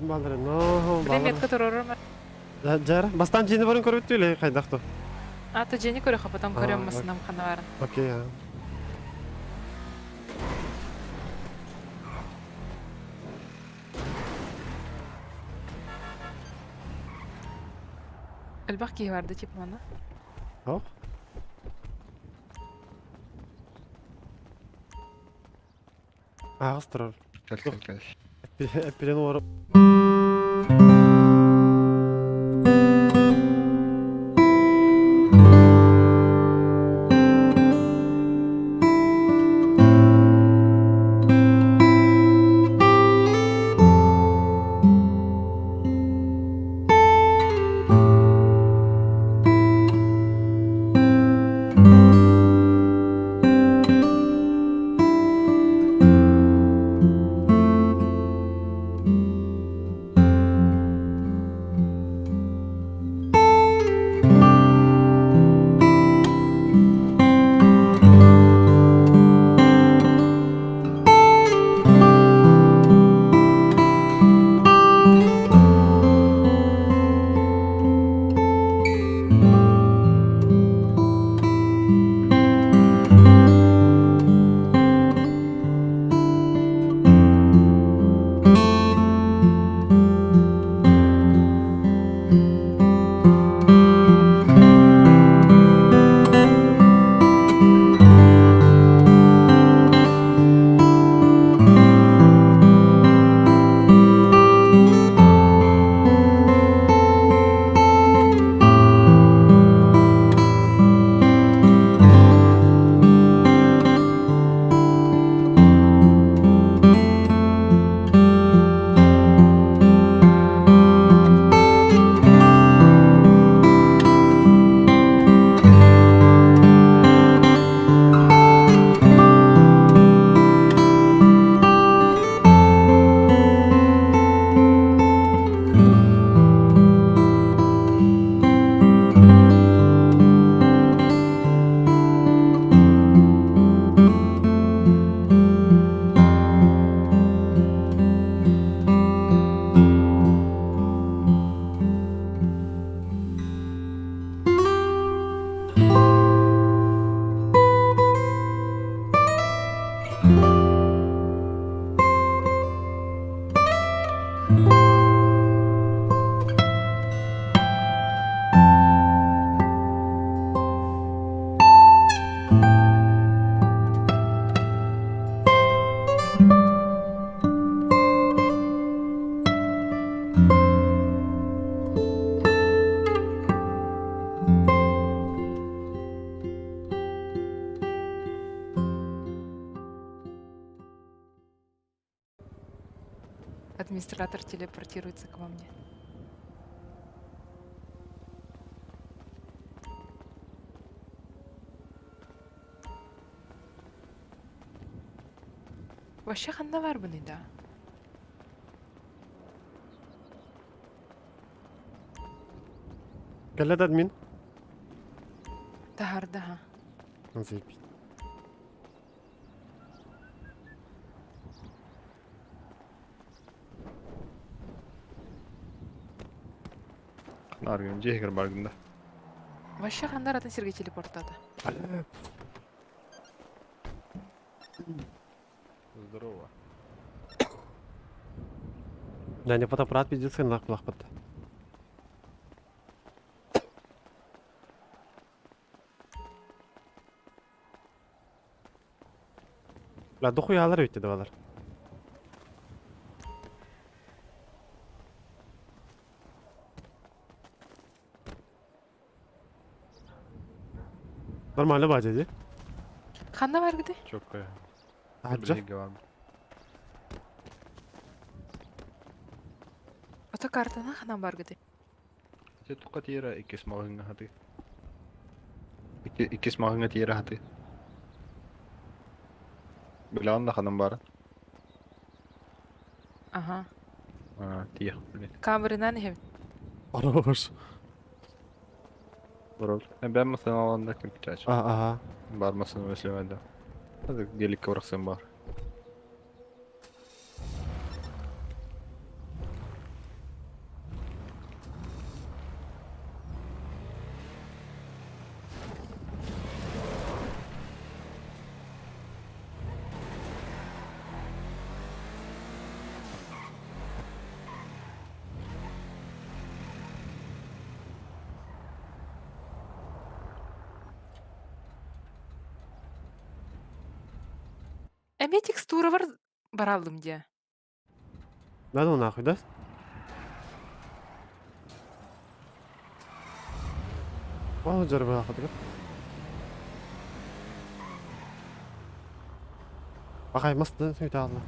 B: Балдыр, но
I: Білемет который орырма.
B: Жара, бастан жені барын көрөттү эле кайдакты.
I: Аты жені көріға, потом
B: А,
I: көрем
B: ок.
I: масынам қана барын.
B: Окей, я.
I: Әлбақ кейі барды, типа мана.
B: Ох. Ağız durur.
E: Кәл.
B: Эппелен орып.
I: Администратор телепортируется к мне. Вообще ханда var bunu da.
B: Келет админ.
I: Тагардаha.
B: Заебись.
E: Аргын жегер баргында.
I: Вообще ханда ратын Сергей телепортады.
E: Здорово.
B: Да, не фотоаппарат пиздец, сын нахуй лахпатта. La дохуялар өйтті балар. Нормально бачади.
I: Ханда var gidi.
E: Çok kaya.
B: Аджа.
E: Bilgi var mı?
I: Otokартана хана var gidi.
E: Se tukat yere ikis mahınga hati. İkis mahınga yere hati. Bilan da hanım var.
I: Aha.
E: Ha, tiyah bilet.
I: Kamerina ne hev?
B: Хорош.
E: Burası. Ben mesela alanda kimmiş?
B: Aha.
E: Barmasını mesela. Hadi gelik kıvraksın bar.
I: Эме текстура var baraldım diye.
B: Надо нахуй, да? О, жарбы ахады. Бақай масты сөйте алды.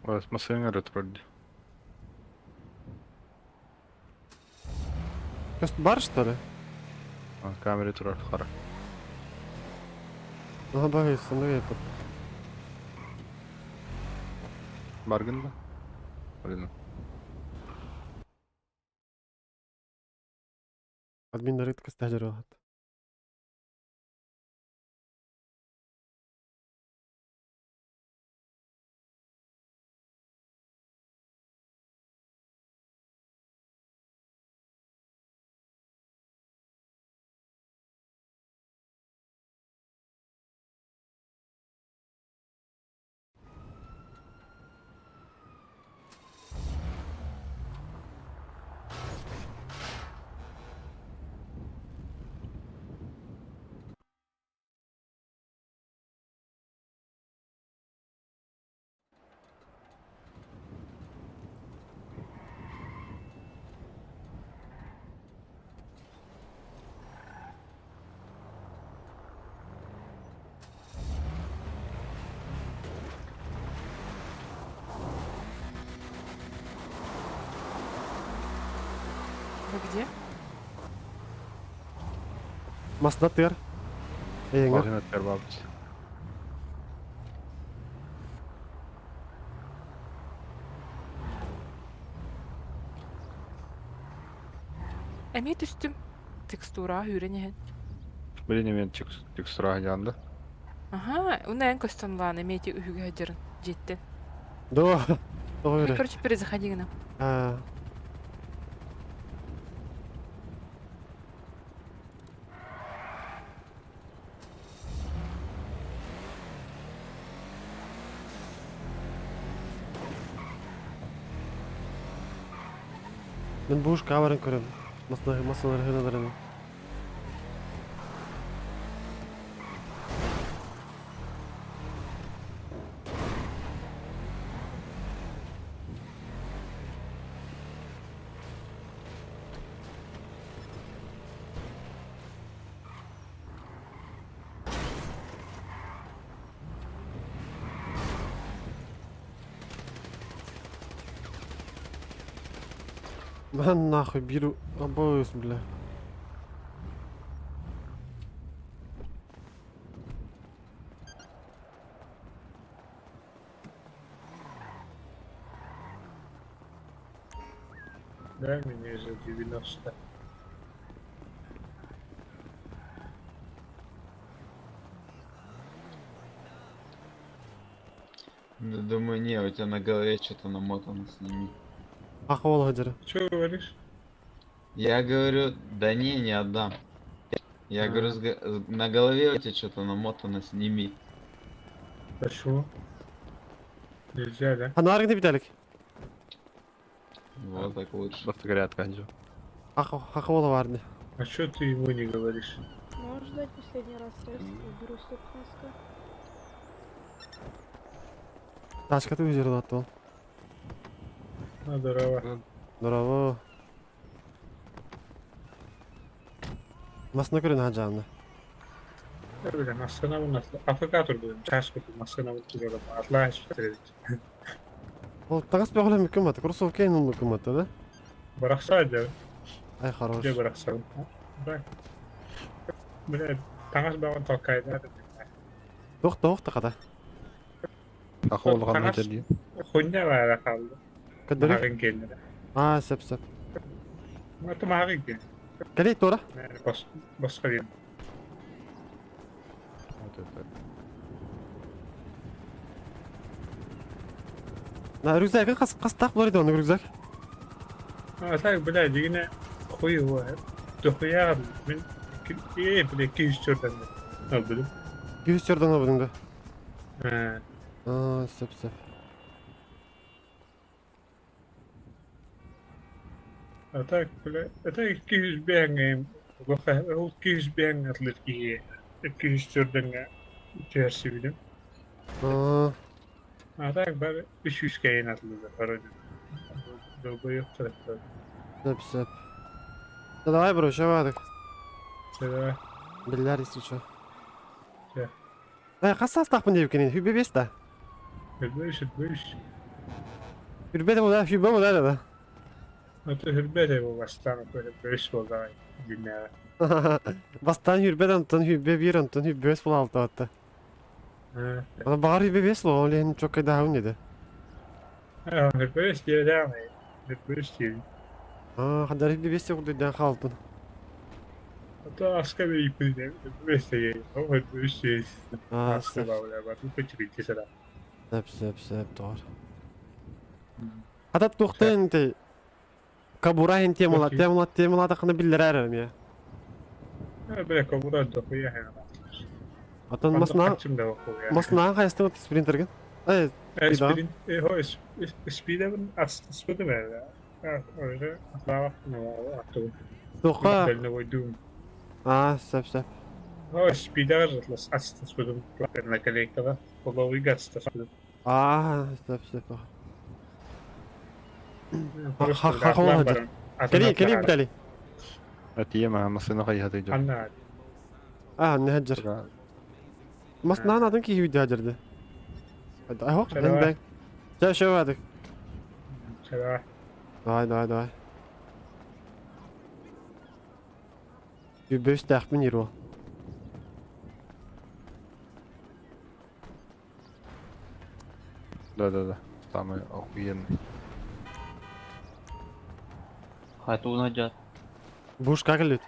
E: Orası masaya rötrolde.
B: Просто бар, что ли?
E: Камеры турар хара.
B: Ага, боюсь, ну это.
E: Bargın da. Öyle.
B: Админ рынка стажировал.
I: Вы где?
B: Масда тер. Эйңер.
E: Bargın etler babız.
I: Эме түстүм. Текстура үйренеген.
E: Bilin men tüksüra yandı.
I: Aha, уна эн көстөн лаан эмети үһүгө жырын. жетти.
B: Да. Ой.
I: Короче, перезаходи к нам.
B: А. Мен буш кабарын көрөм. Масалар хыналарын. Man нахуй беру обоюсь, бля.
L: Дай мне за 90.
C: Думаю, не, у тебя на голове что-то намотано, сними.
B: Ахвал хаджара.
L: Что говоришь?
C: Я говорю, да не отдам. Я говорю, на голове у тебя что-то намотано, сними.
L: Почему? Нельзя, да?
B: Анарыгны биталик.
C: Вот так лучше.
E: Просто горят канджу.
B: Ахвал варды.
L: А что ты ему не говоришь?
K: Можешь дать последний раз средства? Беру 100 каска.
B: Тачка ты üzerine attı.
L: Ну, здорово.
B: Bravo. Masına görün hacağımda.
L: Я говорю, на останову нас. Африкатор будем. Чашку тут на останову туда. Отлаешь,
B: Ол тагас бөгөлө мүмкүн бат. Кроссовка ин мүмкүн бат, да?
L: Барахса, да?
B: Ай хорош.
L: Где барахса? Да. Блядь, таңаш бағын толкай, да?
B: Тоқта када.
E: Ахол гана
L: Таңаш
E: жер.
L: хуйня бара қалды.
B: Кадыры?
L: Мағын келді.
B: А, сеп.
L: Это мағын келді.
B: Калей тора.
L: Босқа деймін.
B: На рюкзак кастак бар иде, onun рюкзак.
L: А так, блядь, дегене хуй его. Дохуя, мен блядь, 200 чердан. Ну, білім.
B: 200 жерден абудыңда.
L: А,
B: А, сеп.
L: а так, блядь, это 200 бәңгем. Ол 200 бәңг атлетки 200 черданға жерси білім.
B: А,
L: А так, бар 300 кәйін атылды. Пародия. Долбоёб трэптер.
B: сеп. Да давай, бро, шавадык.
L: Давай.
B: Билер исичо.
L: Че?
B: Кассас тақпын деп кенен, хүбе бес да.
L: Hürbüş.
B: Хүбе де bu да.
L: Это hürbüş bu baştan hürbüş oldu ay dinle.
B: Бастан хүрбеден тон хүбе бир антон хүбе бес бол алты атты. Ана багар хүбе бес ло, олен чок кайда хаун еді.
L: Hürbüş diye devam et. Hürbüş diye.
B: А, хадар хүбе бес деп ден халпын.
L: Hatta aska bir ipi de hürbüş diye. O hürbüş diye.
B: А,
L: Aska bağlı bak. Bu küçük bir sıra.
B: сеп, doğru. Hatta toxtayın te. Kabura hen temala takını biller ararım ya.
L: Böyle kabura dokuyor hemen.
B: Atan masna hayastın sprintergen. Evet.
L: Sprint, speed'in aslında böyle. Öyle atlamak ne var? Atlamak.
B: Toqa.
L: Ben de koydum.
B: А, сеп.
L: O speed'e aslında ben de kalekte var. O da gatsız.
B: А, сеп. Кели бдали.
E: Атия ма масына хайхаты жер.
L: Anlar.
B: А, не хаджар. Масна надын ки видео хаджарды. Ай хок,
L: Давай.
B: бек. Ja, шавадык.
L: Selam.
B: Давай. Хүбе стахпын иру.
E: Да. Самый охуенный.
C: Хату найдет.
B: Буш как лет?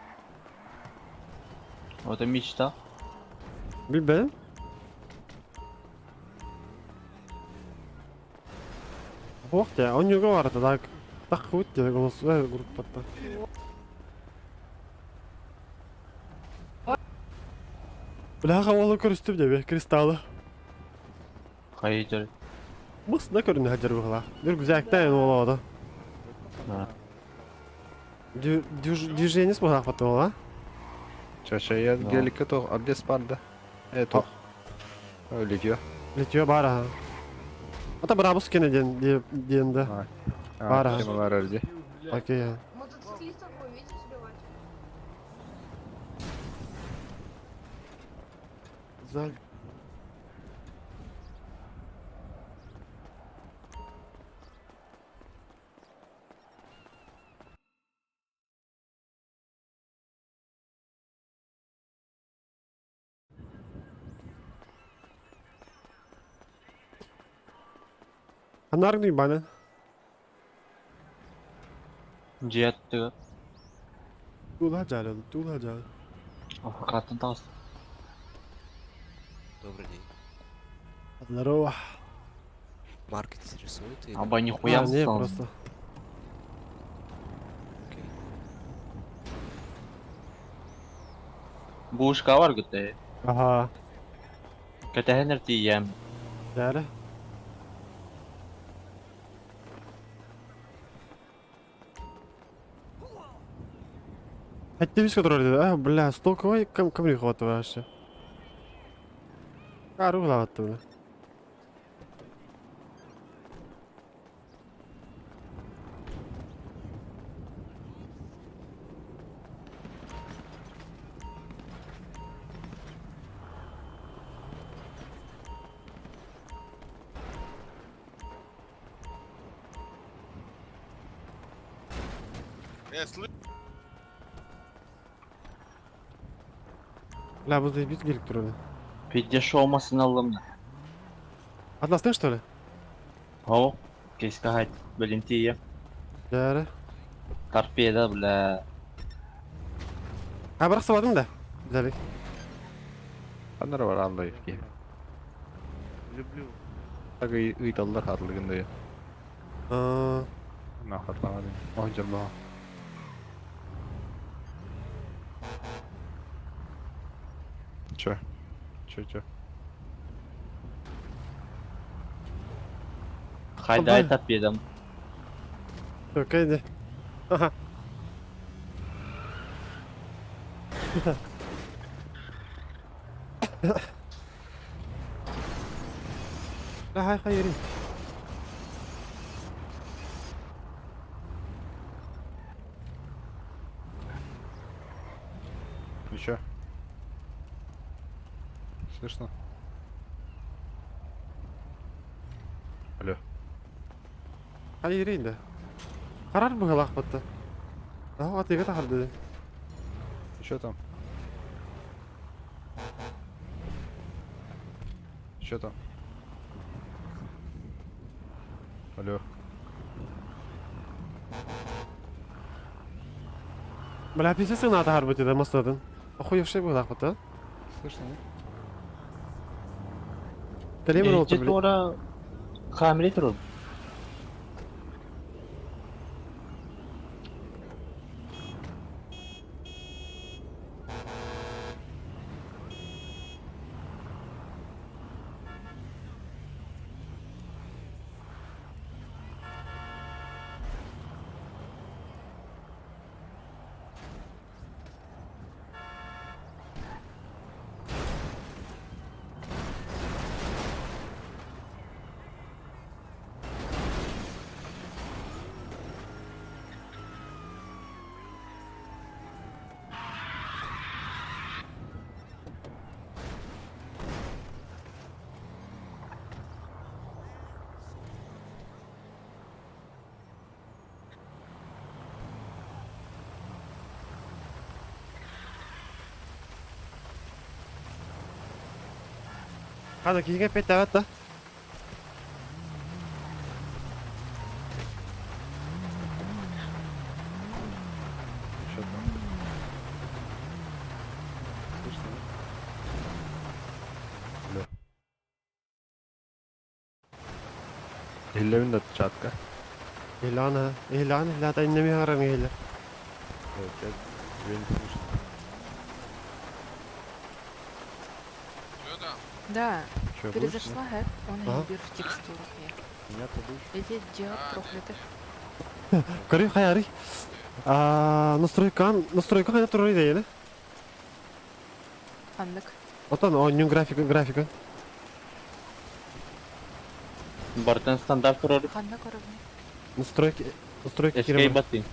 C: Вот это мечта.
B: Билбедим. Ох я, он не говорит, так хоть я голос группа-то. Бляха, ол көрістіп деп, кристаллы.
F: Хайдер.
B: Мұсына көрінді хәдер бұғыла. Бір күзәктәйін ол оды. Движение смогла хватало,
E: Чача, я гелика то, а где спарда? Это. Литье.
B: Литье бара. Ата брабус кене денді. Бара.
E: Темалар әлде.
B: Окей.
K: Мотоциклистов вы умеете сбивать?
B: Заль. Анарный банан.
F: Жетті.
B: Тула жаль, тула жаль.
F: Африкаттан тағыз.
H: Добрый день.
B: Здорово.
H: Марка интересует или...
F: Аба нихуя
B: Не,
F: стал.
B: просто.
H: Окей.
F: Бушка var gütte.
B: Ага.
F: Кетехенер тием.
B: Дәрі. Әтті бес көтір деді, бля, столковой кімрей қуаты вообще. Қару ғылаватты бля. Бля, бұздай бит келіп тұр өлі.
F: Пидде шоумасын алым.
B: Атнастың, что ли?
F: О, кейска хайт. Білін тием.
B: Дәрі.
F: Торпеда, бля.
B: Бірақ сабадың да? Дәлік.
E: Қандар бар андай ки.
D: Люблю.
E: Так и ыйталдар хатлыгында. Нахатлана. Ой, жамба. Чё? Чё?
F: Хайда
B: Абай.
F: айтап едім.
B: Кәйде. Ага. Хай, ерін.
E: Ты чё? Слышно? Алло.
B: Хай ерін де. Қарар бұғыл ақпатты. Атыға тақыр деді.
E: Ты чё там? Чё там? Алло.
B: Бля, пиздецің аты қарбы деді, мастадың. Охуевший бұғыл ақпатты.
E: Слышно?
B: Телемін
F: Ежде
B: отыр, бля.
F: тура хамиле тұрып.
B: Hadi ki gel pet evet da.
E: Чё там? Слышно? Алло. Hillevin de çatka.
B: Ilana, illa ta inne mi haran illa.
E: Evet, evet.
I: Да,
E: Что,
I: перезашла хэк, он
B: Ага.
I: имбирь в текстурах я.
E: Понятно, будешь?
I: Эти делать проклятых.
B: Кори хаяри. Настройка кайда турар иде яна.
I: Аннык.
B: Отан ойнун графика.
F: Бартын стандарт турар.
I: Ханна коробни.
B: Настройки
F: Эскей
B: кирем.
F: баттын.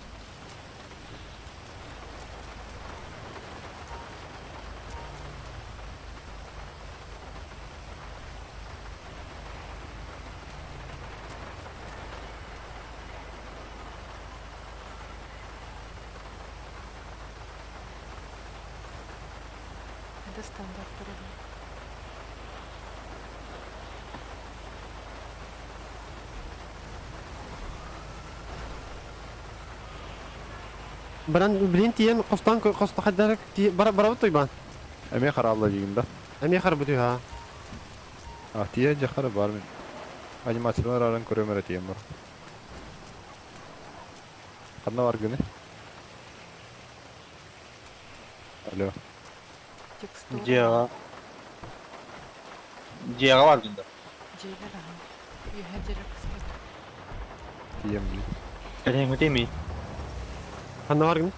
I: Это стандарт коробни.
B: Баран билин тиен коста хадарак ти бара тойбан.
E: Emeğe kararlı liginde.
B: Ами харбуту ha.
E: Ah diye jakarı var mı? Animasyonlar aran körömere diyeyim var. Kadına var günü. Alo.
I: Текстура.
F: Жега бар күндө.
I: Джейлер ага. Юхеджерек кыстат.
E: Diyeyim bileyim.
F: Элеңи теми.
B: Ханна баргын.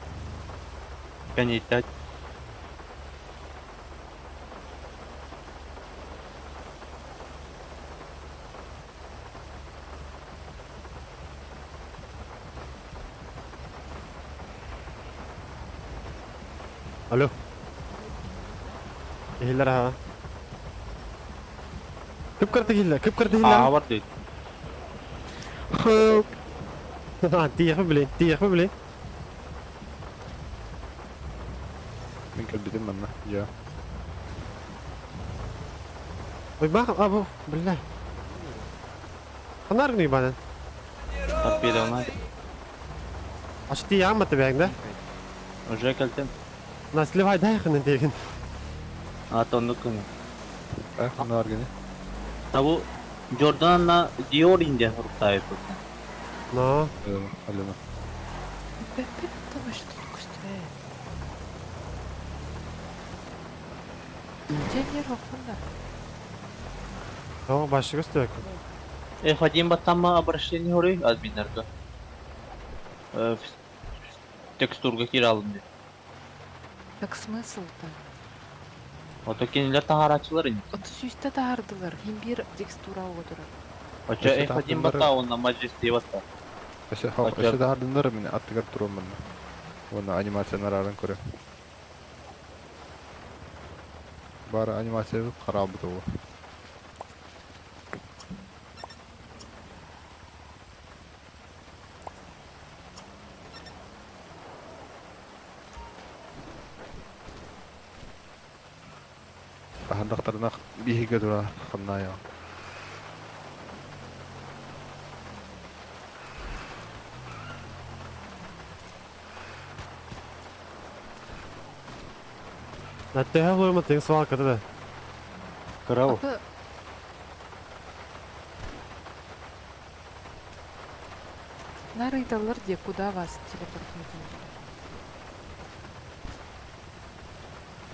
F: Канита.
B: Alo. Ehiller ha. Kıpkırtı hiller.
F: Аа бар дейт.
B: Tiyek mi bilin?
E: Ben kalbidim ben ya.
B: Oy bak abu billah. Kanar gını banan.
F: Торпеда она.
B: Açtı ya mı tabiğinde?
F: Уже калтем.
B: Nasıl var da yakının tegin.
F: А тондук күнү.
E: Kadına var günü.
F: Табу Жорданна Диор инде руктайып.
B: No.
E: Alena.
I: Пепе, давай что тут кустуе. Джейлер окунда.
B: No başka gösterek.
F: F1 баттамма обращение хорой админлерге. Текстурга кире алын деп.
I: Так смысл-то?
F: Ото кенелер тахарачылар инде.
I: 33'te dağırdılar. Himbir tekstura odur.
F: Очо
E: Ese
F: F1
E: tahminleri-
F: батта онна маджес деп атта.
E: Aşağı da hardınlar mı? Attıkar durum ben. Onu animasyonlar aran körö. Bari animasyon karabı da o. Handaklarına bir hige dura kanna ya.
B: Nätte här var man tänkt svaka det där.
F: Крау.
I: Апа, нарыйдалар де куда вас телепортнуть?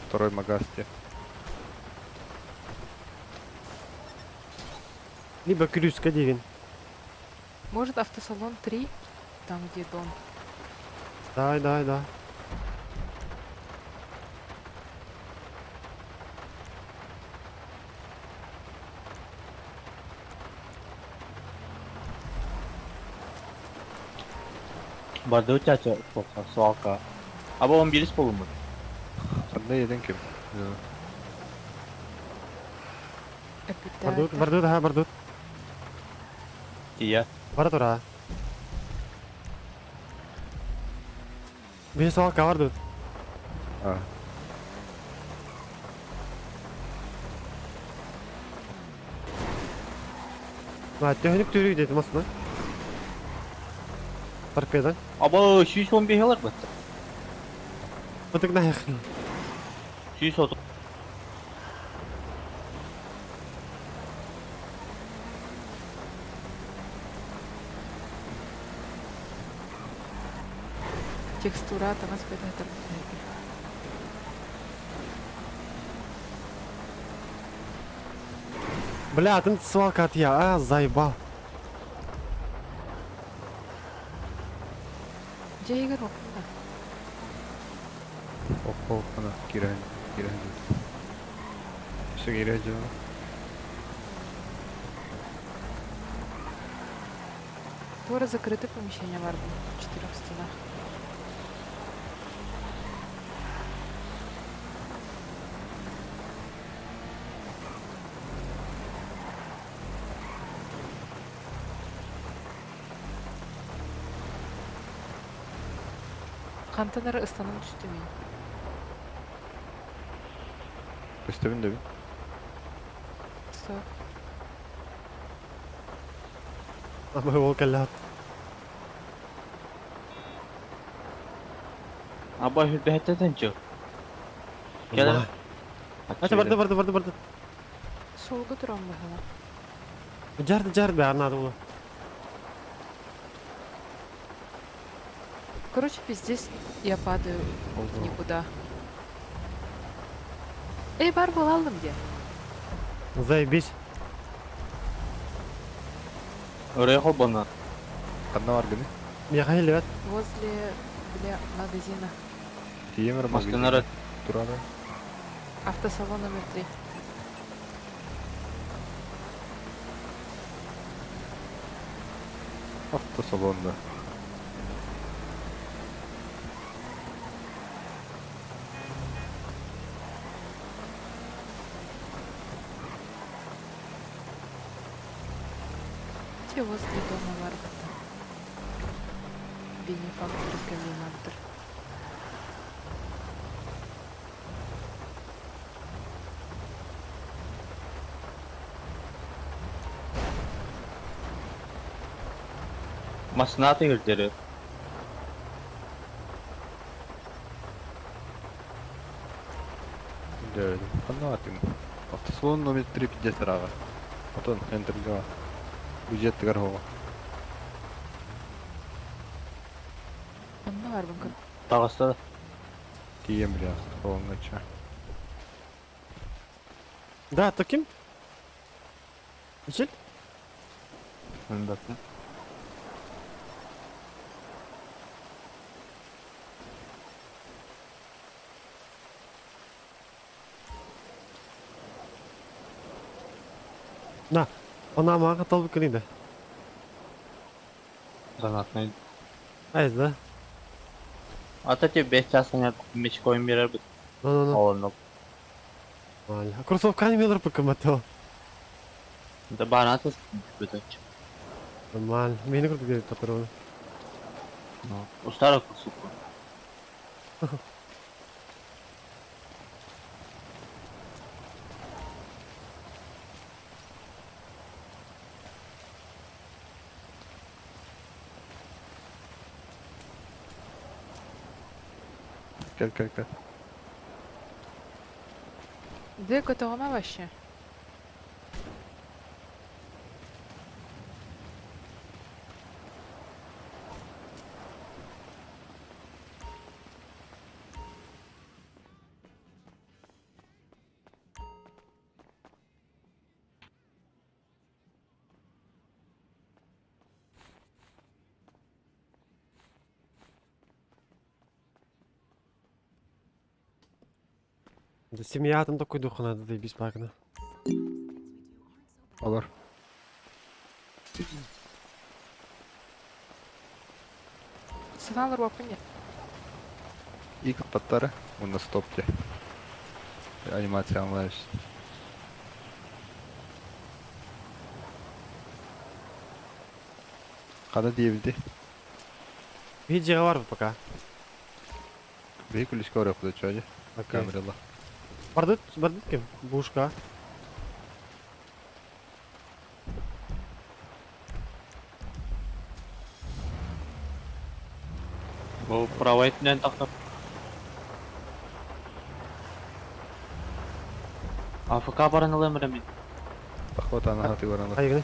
E: Второй магазин.
B: Либо крюска деген.
I: Может автосалон 3? Там где дом.
B: Да.
F: Барды учача суалка. Аба он билис болуму.
E: Kanna yedin kim?
B: Бардут.
F: Тия.
B: Бара тура. Bir svaka bardut.
E: Ha.
B: Tehnik törüyü dedim aslında. Torpedan.
F: Аба 115 алар батта.
B: Fıtık ne yakın.
F: 130.
I: текстура таңас бетатыр.
B: Бля, ты свалка от я, заебал.
I: Где Игорь?
E: Оп, ана, кирен. Все кирен.
I: Твора закрытое помещение в арбу. В 4 стенах. Кантанары ыстанын түстү мен.
E: Көстөбүн деби.
I: Стоп.
B: Ama o kallat.
F: Аба хүлбэхэтэтэн чö. Келер.
B: Ача барды.
I: Солга турам бахана.
B: Жарды бе надо было.
I: Короче, пиздец, я падаю в никуда. Эй, барбу алдым где?
B: Заебись.
F: Өрөй холбона.
E: Кандай бар гыны?
B: Михаил, evet.
I: Возле, магазина.
E: Тиемер
F: Масканары.
E: турады.
I: Автосалон номер 3.
E: Автосалонда.
I: Где возле дома Варгата? Бенефактор комбинатор.
F: Маснаты үрдері.
E: Дөрөдү. Кандай атын? Автосалон номер 3 пидесарага. Отон энтерга. Бюджеттик архова.
I: Онда бар мүмкін.
F: Тағыста.
E: Тием бля, автосалонгача.
B: Да, таким. Ишел?
F: Үндәтін.
B: На. Она мага толбы кырында.
F: Занатный.
B: Айз, да?
F: Ата тебе 5 часына меч коин берер бит.
B: Ну.
F: Олынып.
B: Нормально. А кроссовканы мелер покыматыл.
F: Да банаты бітөч.
B: Нормально. Мені круто говорит, который.
F: Устара кусуку.
E: Кел.
I: Где готова вообще?
B: Да семья там такой дух надо, заебись пакна.
E: Алар.
I: Сыналар бапын
E: Ик паттары. Оны стопте. Анимация аңлайбыз. Када диебилди?
B: Видео бар пока.
E: Бей кулишка орап да чаҗи.
B: Окей.
E: Камерала.
B: Барды кем? Бушка.
F: Бұл правайтынан тақтап. АФК баранылы өмірі мен.
E: Тахват ана хаты баранлар.
B: Айгыны.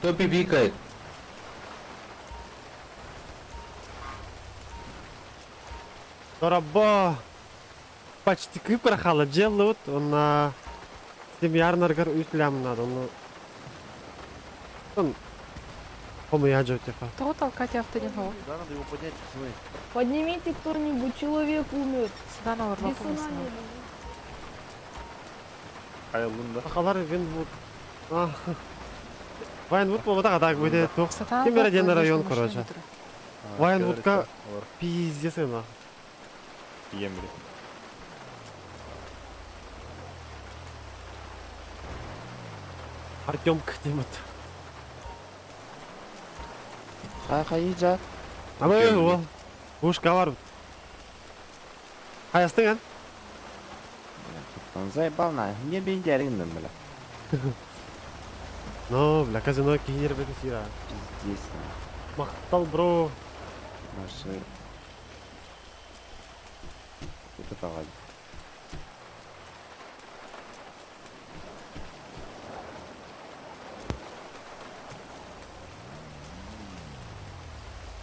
E: Кто пипикает?
B: Дорабо. Почти кыпрахала делают, он на семьярнаргар үслям надо, он кому я типа.
I: Кто толкать автодинго?
D: Да, надо его поднять, пацаны.
K: Поднимите кто-нибудь, человек умер.
I: Сюда на
K: Без сознания.
E: Айылында.
B: Ахалар Винвуд. Вайнвуд bu da так будет.
I: Сатана
B: Кемерден
I: платный,
B: район,
I: машина
B: короче.
I: турат.
B: Вайнвудка пиздец ена.
E: Емли.
B: Артем Кдимат.
A: Хайжа.
B: А мы его. Уж ковар. Hayasın
A: Он заебал на. Не бендерин бля.
B: No, бля, казино киер бетисира.
A: Здесь.
B: Мактал, бро.
A: Наши. Это погоди.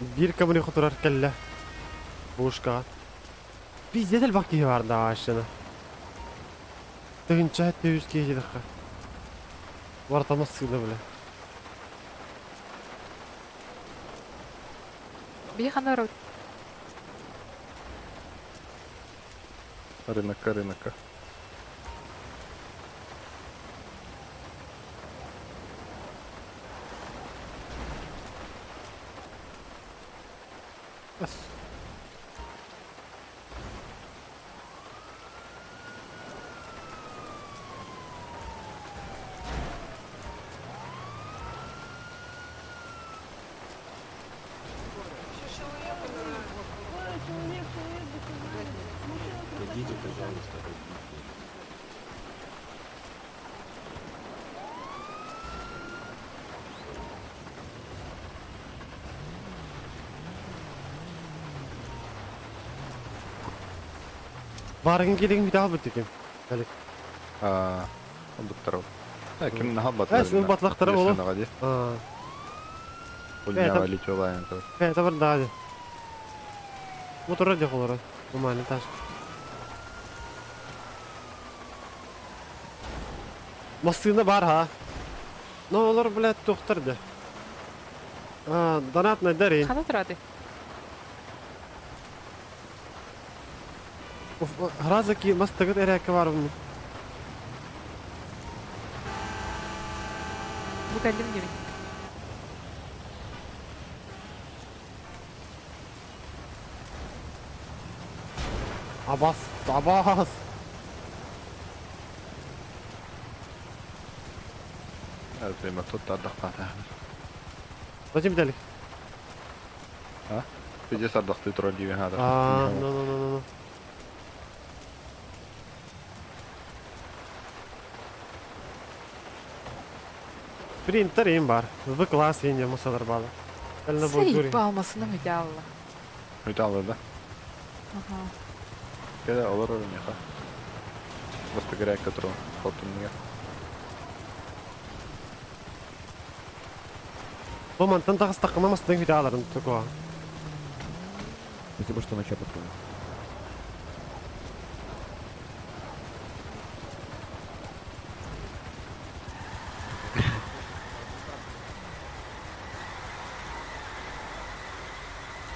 B: Bir kamını kuturar kelle. Boşka. Bizde de bakıyor var daha aşağıda. Tığınca hatta 100 kişi dakika. Vartamaz sığdı bile.
I: Бега народ.
E: Рынок.
B: Bas. Vargın gelin bir daha bitireyim. Hadi.
E: Ондуктаров. Ким нахабат.
B: Мен батлақтары болу.
E: Гади.
B: Там-
E: Пульняга лечилаем.
B: Это var daha hadi. Motora da olur. Нормально taş. Masında var ha. Ne olur блядь, doktor de. Donat ne derin?
I: Хана траты.
B: Hrazaki mastıgıt erek var mı?
I: Bu geldim gibi.
B: Abbas, Abbas.
E: زي ما تطلع دقة.
B: Zачем delik?
E: تجي صدق تترجي هذا.
B: No. Sprinter'im var. V класс yenge masalar bağlı. Eline boy durayım.
I: Sayıp almasını mı yalla?
E: Металлы, да?
I: Ага.
E: كده olur oğlum ya. Просто горяк, который хлопнул меня.
B: Bu mantan tağız takılmamasından vidalarını tutuğa.
A: Спасибо, что начал потом.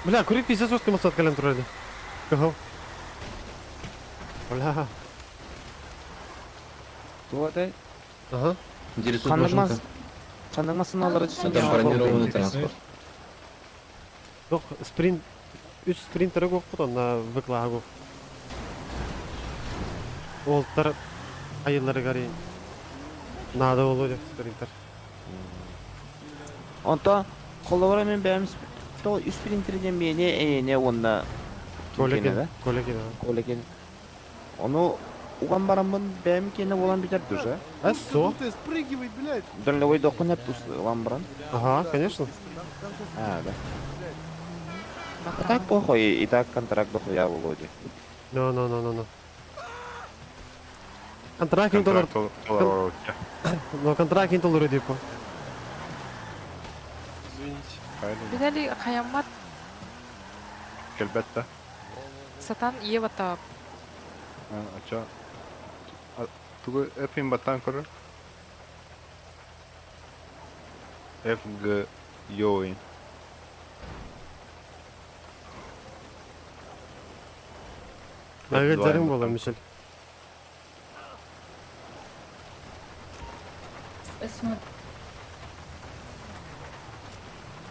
B: Бля, курить пиздец жестко масат кален турайды. Кого? Бля.
A: Кто это?
B: Ага.
A: Қандырмасын алар
C: Бронированный транспорт.
B: Жоқ, спринт. 3 спринтері көп қой на V-клаға көп. Олттар айылları қарайын. Надо болу деп спринтер.
A: Онта қолавара мен бәріміз то спринтерден бейне не онда
B: Колекен.
A: Колекен. Оны уған барамын бәрім кені олан битер дүрсе.
B: Со?
D: Ты спрыгивай, блядь.
A: Дұрлевой доқын әп ұлан баран.
B: Ага, конечно.
A: Да. Так похуй, и так контракт дохуя Володи.
B: No. Контракт доллар.
E: Контракт.
B: Но контракт доллар типа.
I: Битали хаямат
E: Келбетте.
I: сатан Ева
E: Ача. Тугу F-ин баттан көрі. F-G Йоин.
B: Ага жарым бола Мишель.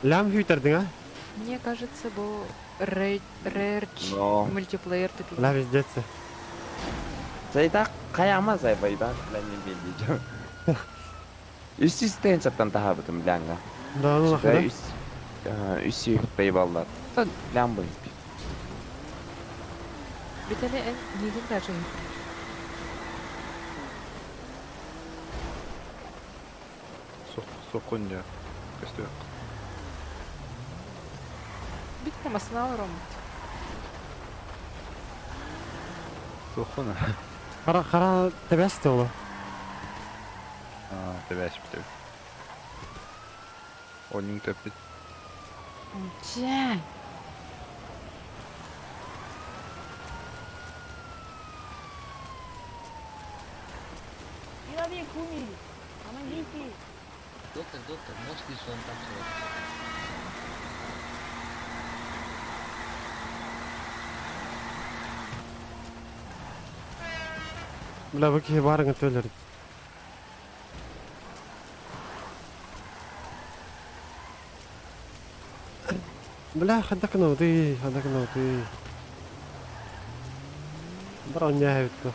B: Лям хүйтердің, а?
I: Мне кажется, был рейдж
A: Но.
I: мультиплеер тупик.
B: Ла вездеться.
A: Зайда каяма зайбайда lan ne diyeceğim. Üst üste en çaptan daha bıdım langa.
B: Да, ну нахуй,
A: Üst üst yıkıtmayı ballar. Da lan bu.
I: Битали нигин даже.
E: Соққын я. Көсті.
I: Бит хамасына ором.
E: Соққын.
B: Қара тәбәсті олы.
E: Тәбәс бітеу. Оның төпіт.
I: Чай.
H: Доктор, может ли он там
B: Бля, бұл кей барыңа төлер. Бля, хадак ноуды. Бір оня әвітті.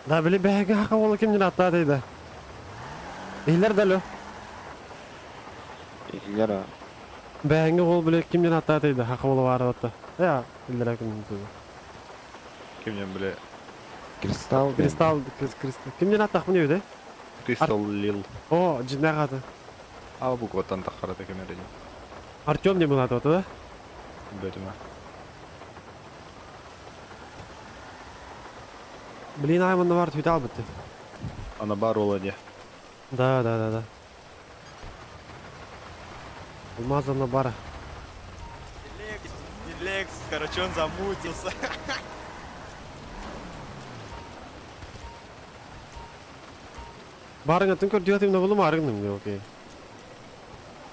B: Да, білі бәйгі хақа олы кемден атта дейді. Ейлер дәлі.
A: Yara.
B: Бәйгі ол білі кемден атта дейді. Хақа олы бары атта. Я, ейлер әкімден дейді.
E: Кемнен біле.
A: Kristal.
B: Кристалл. Кемден аттақ мұне өйді?
E: Кристал Лил.
B: О, жинна қады.
E: Ал бұл көттен таққарады кемер дейін.
B: Артем не бұл аты да?
E: Бөтіме.
B: Блин, аймында бар түйті албытты.
E: Ана бар ола де.
B: Да. Алмазана бара.
J: Лекс, короче, он замутился.
B: Барыңа түн көр дүйатымда болу марыңдым, окей.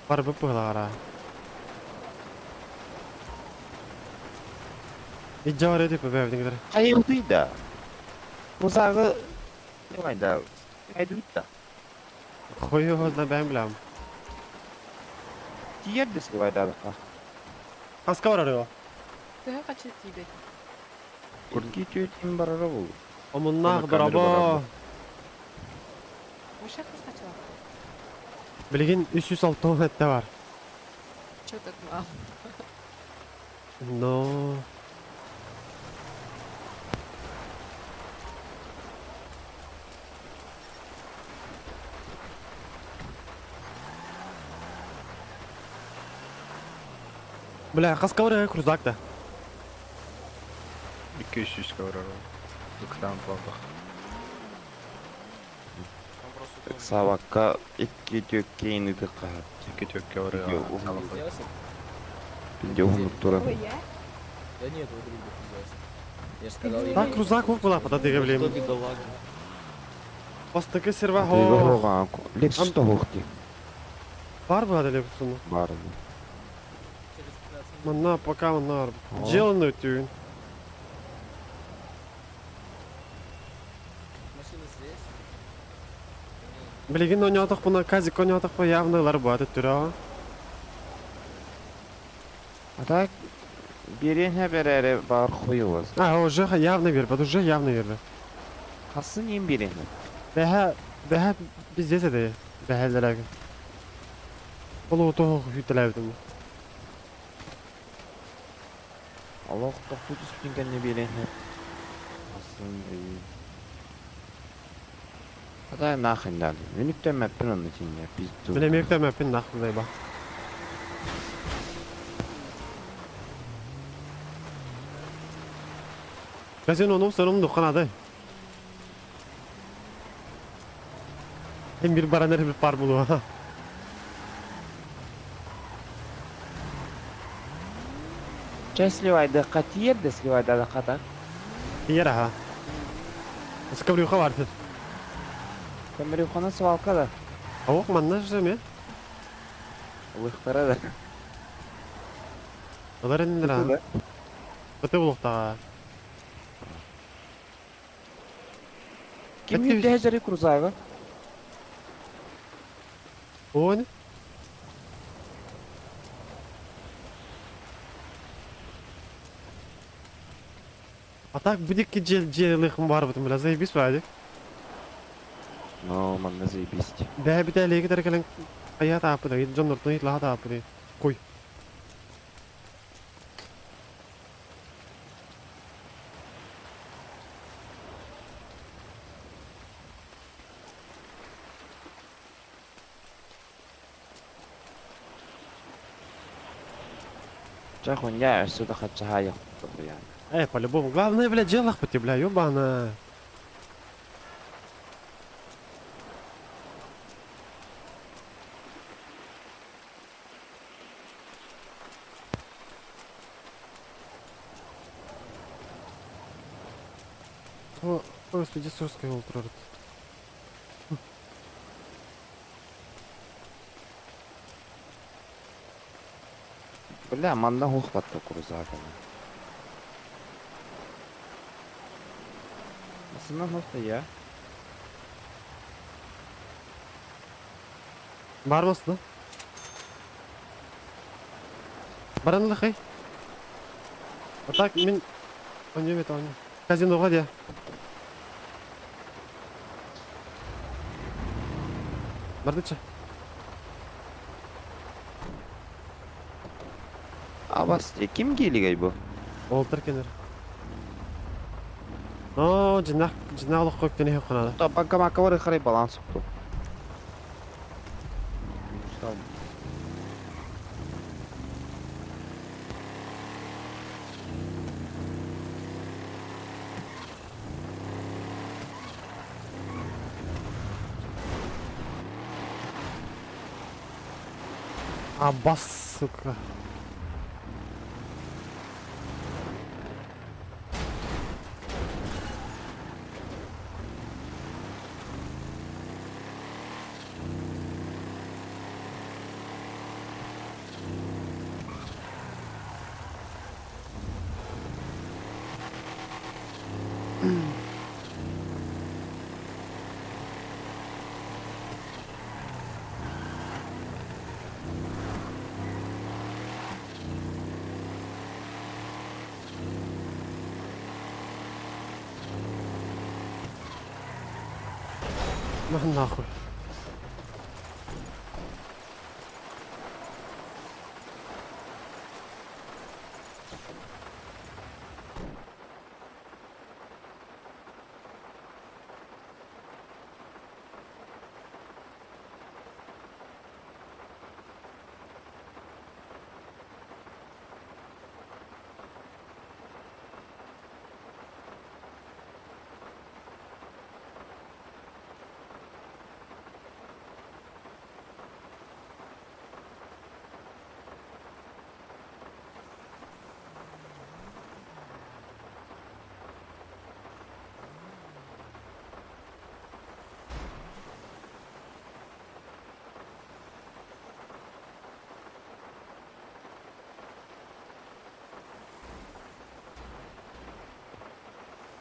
B: Бар бұп бұғылағара. İcca var edip be evden gider.
A: Hayırdıydı. Muzağı ne vardı? Hayırdıydı.
B: Koyu hozda ben bilem.
A: Diğer de vardı abi.
B: Kaska var arıyor.
I: Ты хочу тебе.
A: Kurki tüytüm barara bu.
B: Omunna
E: Ona
B: kadar
E: kamera var
B: aba.
E: abla.
I: Ушак скачала.
B: Bilgin 306 metre var.
I: Чё так мало?
B: No. Бля, kaska var ya крузакта.
E: 200 каврар. Түркістан қалды.
A: Savakka iki tökke inidi qahat.
E: 2 төкке бар.
A: Bilge unutturam.
H: Да нет, вот я же сказал,
B: Так, крузак вот была, пода дига билем.
H: бедолага.
B: Постаки серва
A: Teyve
B: ho.
A: hoğan. Lexus da hoğdi.
B: Бар была да лекусunu.
A: Bardı.
B: Манна пока манна. Желанный тюн.
H: Машина здесь.
B: Билгин ойнатық бұна казик ойнатық па явныйлар бар түра.
A: А так берене берере бар хуюбуз.
B: А, уже явно вербі, уже явно вербі.
A: Хасын ем берене.
B: Бәһә бізде сәді, бәһәлдерәгі. Бұл отоғы хүйтіләбдің.
A: Allah 900 bin ne берене. Хасын үй. Адай нахын дады. Минуттен мәппін оны тен я пизду.
B: Мен Америкта мәппен нақындай ба. Газин оның сұрым дұққан ады. Hem bir baranır bir par bulu ha.
A: Чай сливайды қатиерді сливайды да қата.
B: Yer ha. Скаврюха var.
A: Көмірюхана свалка да.
B: Авок манна жеме.
A: Лыхтара да.
B: Олар endira. Бөтө булукта.
A: Ким юлде жары крузайга?
B: O ne? Atak budikki jelliğim var butun biraz zaybis var.
A: Ну, man не заебись.
B: Бәбі дәлеге дәркелен ая тапы да, Джон Нортон итлаға тапы да. Қой.
A: Чахун я сюда хочу хая.
B: По-любому. Главное, блядь, jelлах пути, бля, ёбана. О, господи, сорская ултра.
A: Бля, манда хухлатты крузайга. Асына хухта я.
B: Бар мısın? Baranlı xey. Atak min oynuyor oynuyor. Kazinoga diye. Bardıça.
A: Абас, kim geliyor bu?
B: Oldur kenara. Oo, cinahlık kökteni yok kanada.
A: Da banka maka var xaray balans tuttu.
B: Abbas suka. Нахуй.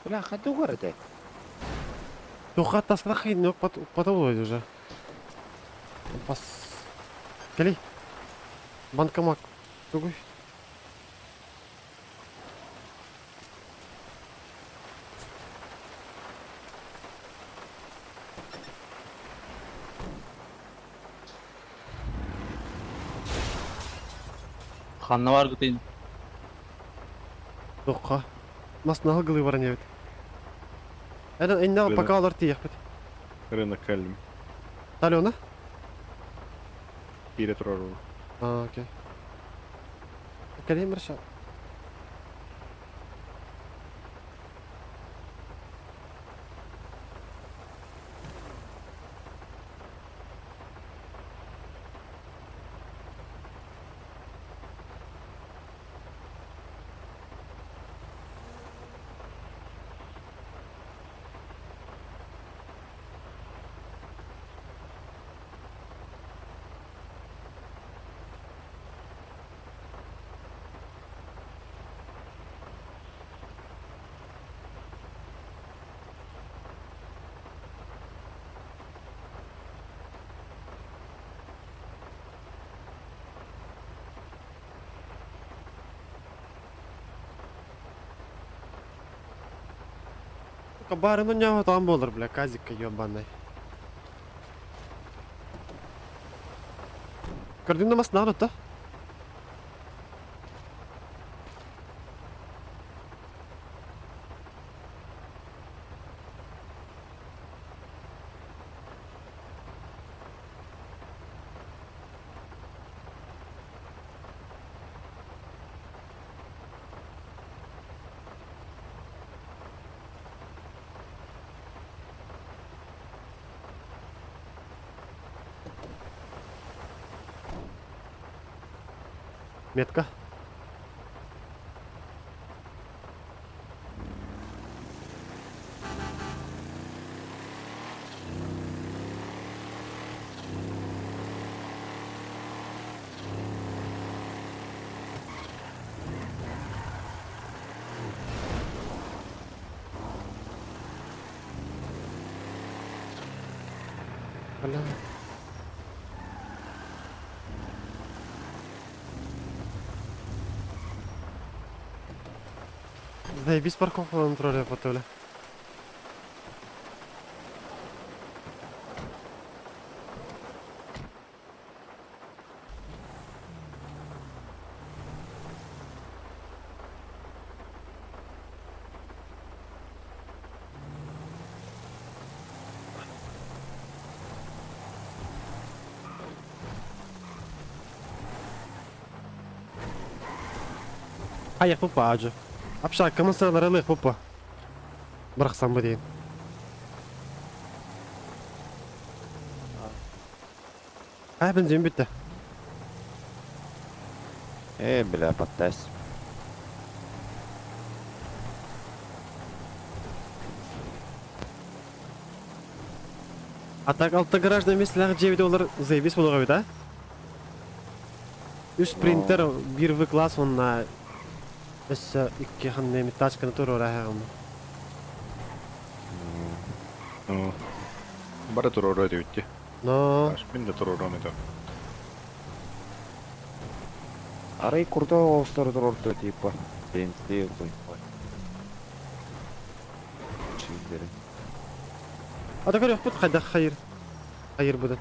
A: Бля, ходу городе.
B: Туха тасках и нёк потолой уже. Пас. Кели. Банкомат. Тугуй.
F: Ханна var gıtayın.
B: Докка. Маснал гылы баран ебет. Эден эннега
E: Рынок.
B: пока алар тиек бит.
E: Рынок кәлім.
B: Талёна?
E: Кире тұрар ол.
B: Окей. Келейм бір шал. Кабарын у него там болыр, бля, казик ёбаный. Көрдің намас нағын өтті? Метка. Бля. Заебись парковку на контроле потоля. Аяқ пупа ажы. Апша, комиссарлар алайық пупа. Бырақсам ба дейін. Бензин бітті.
A: Бля, подтась.
B: А так алты гаражда емеслағы жебеді олар заебес болуға бет, а? Үш принтер, бір В класс, онна өссі үкке қанды емет тачканы тұр ора әғым.
E: Бары тұрар өте өтті.
B: Но...
E: Мен де тұрар өте.
A: Арай курда остар тұрорды, типа. Бензде қой. Чиздері.
B: Ада көрек бұд, қайда қайыр. Қайыр бұды.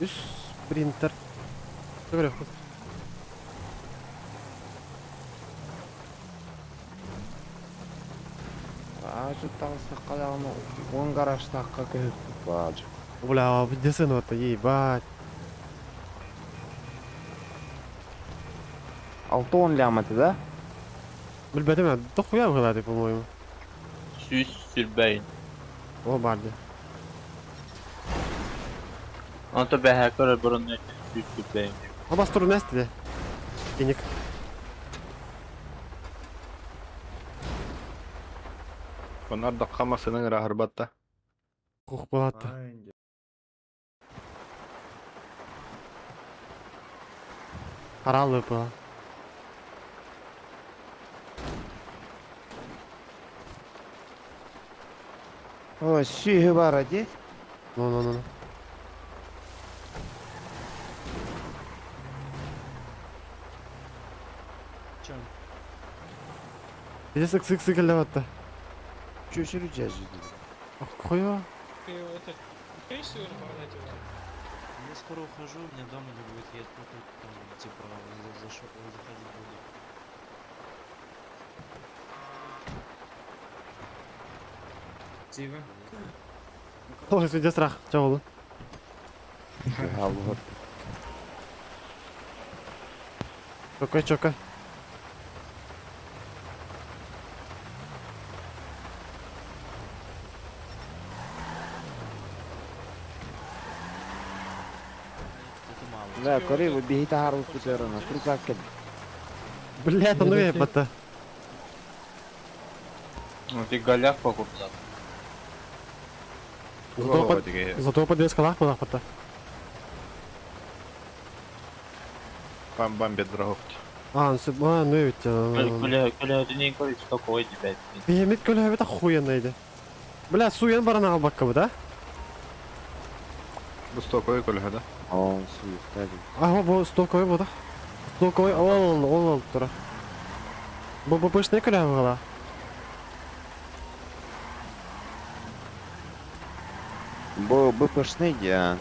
B: Үш принтер. Көрек бұд.
A: Ажы тағысы қалағыны он гараж таққа көхіп бажы.
B: Бля, бұдесін оты, ебать.
A: 6-10 ляматы, да?
B: Білбәдім, я дохуя бұғылады, по-моему.
F: Süs sürbeyin.
B: О, барды.
F: Anta behekar burun süs sürbeyin.
B: А бастыру нәсті де. Кенек.
E: Onlar da kamasının rahırbatta.
B: Құқ болады. Қаралы бұла.
A: О, сүйі бар, аде?
B: Ну. Bize sık elle battı.
A: Çöşüreceğiz.
B: Koyuyor.
H: Я скоро ухожу, мне дома не будет, я тут типа заходить буду. Тихо.
B: Ой, виде страх. Чого було?
A: Алгот.
B: Чокай, чокай.
H: Это мало.
A: Да, кори, ви бігайте гару кутеру на крузак.
B: Бля, та ну ебата.
F: Ну ты голяк покупал.
B: Зато подвеска лах пата.
E: Бомбит врагов.
B: Ну ведь.
F: Коля, ты не говоришь, что такое тебя.
B: Бемит көle это охуенно иде. Бля, суян барана албакка бу да?
E: Bu stokoy kölhe da.
A: О, суюк, таби.
B: Ага, бу стоковый бу да. Стоковый ол тура. Бу пышный көle була.
A: Бу пышный, я.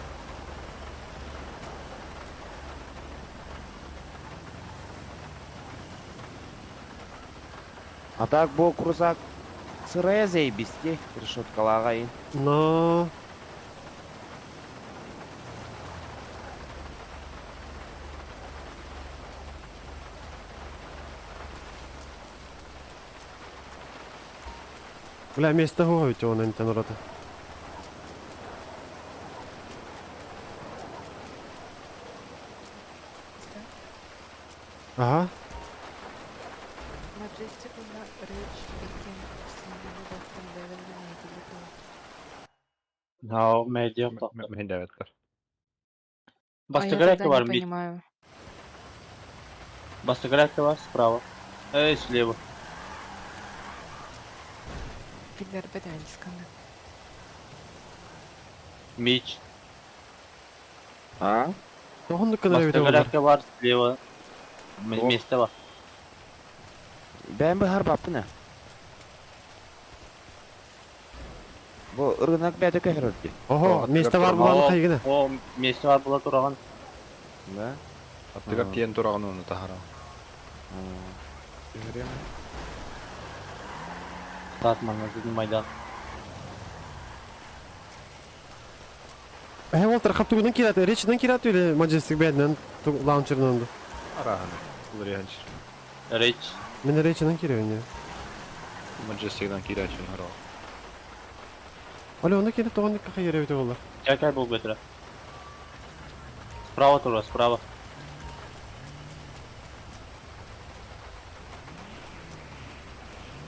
A: А так бу крузак сырая заебисти, решеткалага ин.
B: Но Бля, место гують он ентен рота. Ага.
I: Majestic на Rage Weekend Sling'de from Devil United.
F: Да, медиа.
E: Mihin davetler?
I: А я
F: Бастыгряка
I: тогда
F: var
I: не
F: мид.
I: понимаю.
F: Бастыгряка var справа. Слева.
I: Фидлер Бедвельскана.
F: Мич.
A: А?
B: Он кадar бите olur.
F: Бастыгряка var слева. Месте var.
A: Ben bir harp ne? Bu ırgınak bir adı köhür öldü.
B: Ого, место var bulan kaygına.
F: О, месте var була тураган.
A: Da?
E: Attыгап тиен тураган onu tahara.
F: Стат магазин майдан.
B: Волтер хатугунан кират, речинен кират или Majestic Bed'den launcher'dan oldu.
E: Arahan. Olur yanç.
F: Рейч.
B: Мен речинен кирен ya.
E: Majestic'dan kiraçın haro.
B: Али оны келіп тоған декка хайыр өте олар.
F: Чакай был бетра. Справа тура, справа.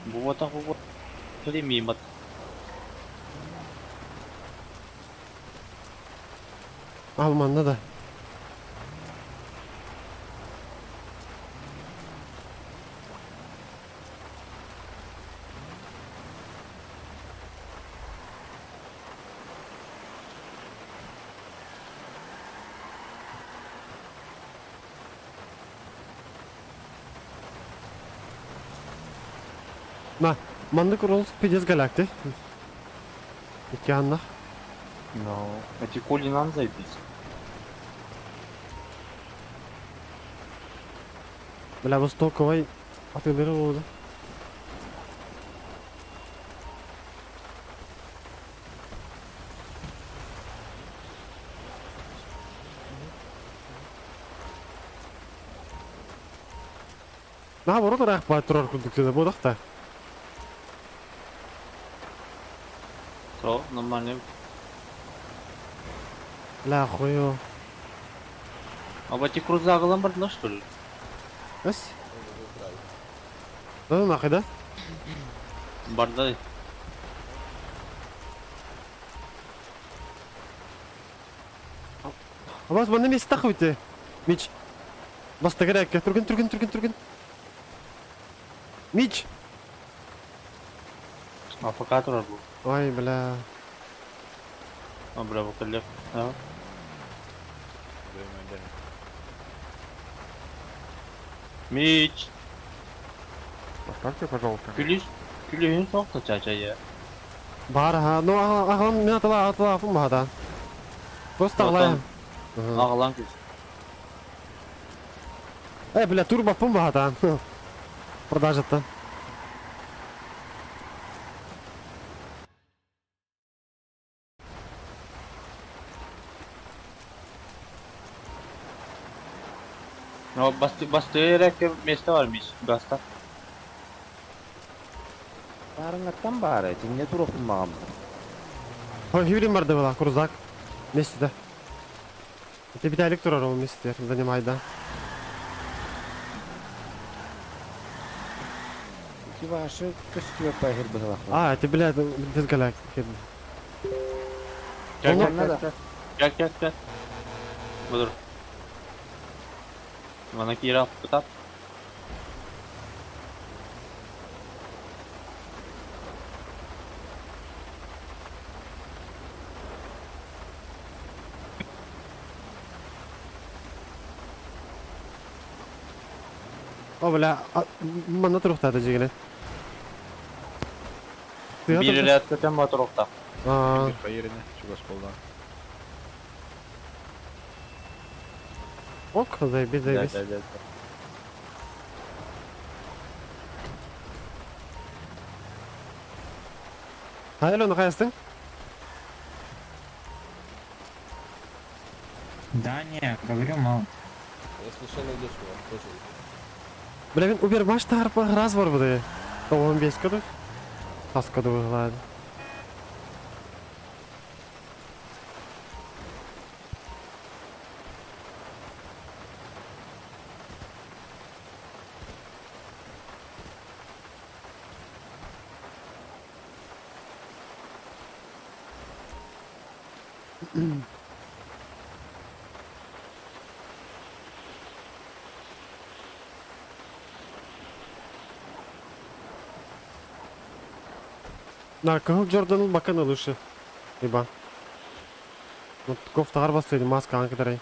F: Bu botak bu botak. Şöyle miyim at.
B: Almanda da. Na, mandık Rolls Pediz Galacti. İki anda.
F: No. Эти кули нам заебись.
B: Бля, bu stokovay atılları oldu. Наоборот, рахпа турар кудуксыда бодак та.
F: Что, нормально.
B: Ла хойо.
F: А вот эти крузаглам бардна что ли?
B: Эс. Да нахуй да?
F: Барда.
B: Абас бана месте тахуйте. Мич. Баста керек. Түрген. Мич.
F: АФК турар бу.
B: Ой, бля.
F: А бля, bu коллег. А? Мич.
L: Поставьте, пожалуйста.
F: Külüğün soktu çaça ya.
B: Бар, ага. Ну, ага, мен атыла, фум бада. Просто
F: Вот
B: алайын.
F: он. Ağlan kız.
B: Бля, тур баппын бағатан. Продажаттан.
F: O bastığı mesle varmış. Gasta.
A: Barыңаттан бары, теңге тұрықпын маған.
B: Хибрин барды была, крузак. Местеде. Это биталик турар ол местер, занимайда.
A: Кивашы көстүбек байхыр бұғылақ.
B: А, это, бля, дизгаляк.
F: Gel. Budur. Bana kira tutar.
B: О, бля, мана турухтады жегеле.
F: Bir riyad köten batırokta.
B: Aa,
E: Bir yerine şu gospoda.
B: ok, zajebiz.
F: Gel.
B: Hayır onu kayastın?
H: Да не, говорю, мало.
G: Если что найдешь меня, тоже.
B: Бля, мен Убермашта раз var bu da. 15 kadar. Tas kadar var. Наркотик Джордан'ın bakın oluşu. Ибо. Вот кофталар бассайdı маска анкадай.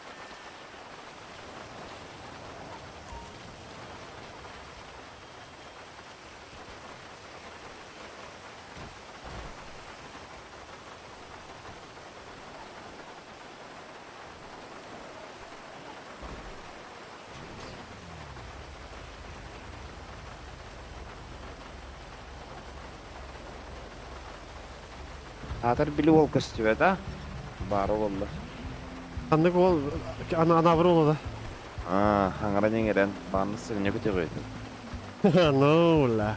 A: Атыр білі ол көстүбе да? Бары олды.
B: Anlık ol ana avır oldu.
A: Хаңара неңерен баны сырыне көте қойды.
B: No la.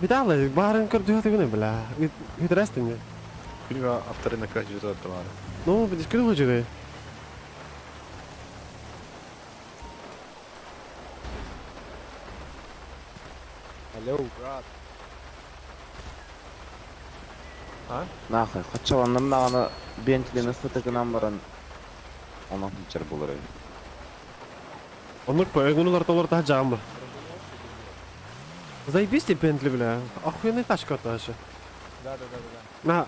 B: Bir daha la, barın gördüğü ne bla. Hidrestin ya.
E: Bir авторынок жүзіп var.
B: No, bir diskut hocadı.
G: Алло, брат.
A: Нахай, қатшаландым нағаны Бентліні фотогынан баран онан хынчар болыр еді.
B: Onluk bu, öngünüler dolar daha cağım var. Заебись ты, Бентли, бля. Охуенный тачка тоже.
G: Да.
B: На,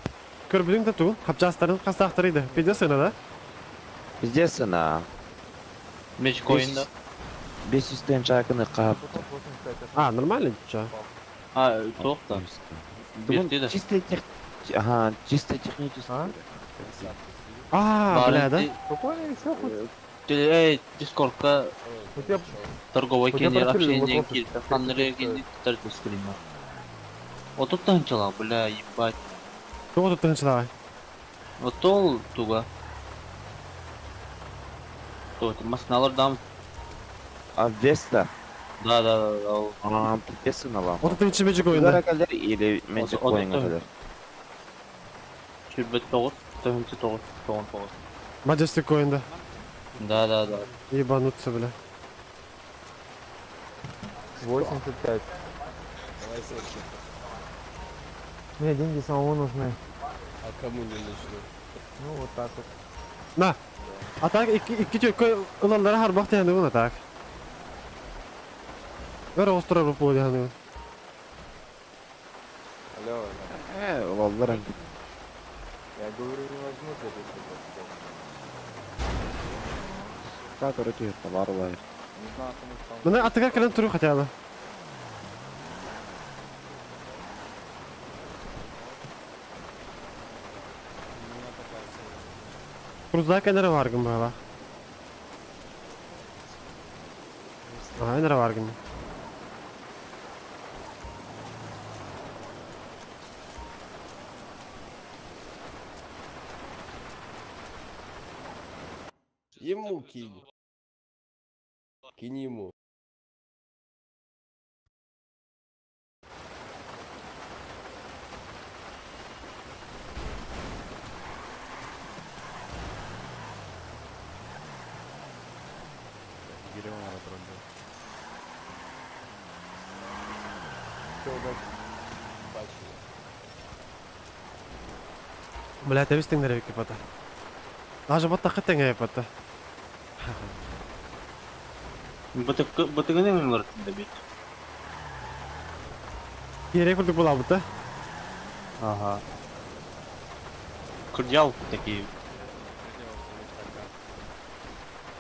B: көрбүлүң да ту, капчастарын кастактырыйды. Пидесына да?
A: Біздесі на
F: Meç koyunda.
A: 500'den çakını қап.
B: А, нормально, чё?
F: Ha, soğuk da.
A: Бүгін
F: Бесте de.
A: чисто технически.
B: А, бля, да?
G: Спокойно, все хоть.
F: Дискордка
G: У тебя
F: торговой
G: У тебя
F: кенер
G: портфель
F: общение
G: вот
F: килька. Фаннеры кенер тарту скрима. Вот тут танчала, бля, ебать.
B: Кого тут тынчы давай?
F: Вот тол туга. То, масыналардан.
A: А Веста?
F: Да.
A: Підписын алам.
B: Ото тынчы бежик
A: Кудара
B: oyunda.
A: калер или менчик
F: О,
A: коюңа
F: да.
A: калер?
F: Чүрбет 9, 9.
B: Majestic oyunda.
F: Да.
B: Ебануться, бля.
G: 85.
J: Давай сессию.
G: Мне деньги самому нужны.
J: А кому не нужны?
G: Ну, вот так вот.
B: Na. Atak iki tükü ılanlara harbak dayandı bunu atak. Ver ostura bu poli hani.
G: Алло,
A: Vallahi
G: я говорю, не возьмут это сюда.
A: Катор ötüyor da var var.
G: Не знаю, кому там.
B: Bana atakar kalan turu хотя бы. Cruzlar kenara vargın baba. Aha nere vargın?
G: Ему кинь. Кинь ему.
E: Girelim ona durumda.
B: Бля, ты вистинг нere википата. Даже вот так это не пата.
F: Бытыгының ыңғыртында бит.
B: Керек күрдік бола бұта.
F: Ага. Кырдял такие.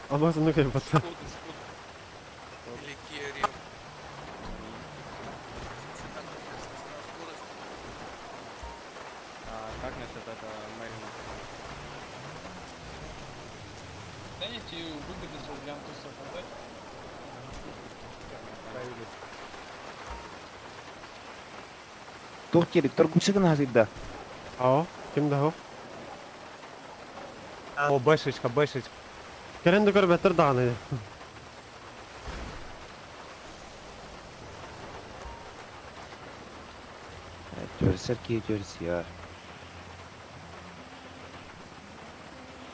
B: Ama sen ne kadar pata.
H: Как насчет этого Мэрина? Знаете, выгоды с рублям тусов отдать?
A: Tuh kiri, turgumsugun hasibda.
B: Aa, kimde o?
G: О, бэшечка, бэшечка.
B: Kerem de gör beter dağını.
A: Görser ki görüyor.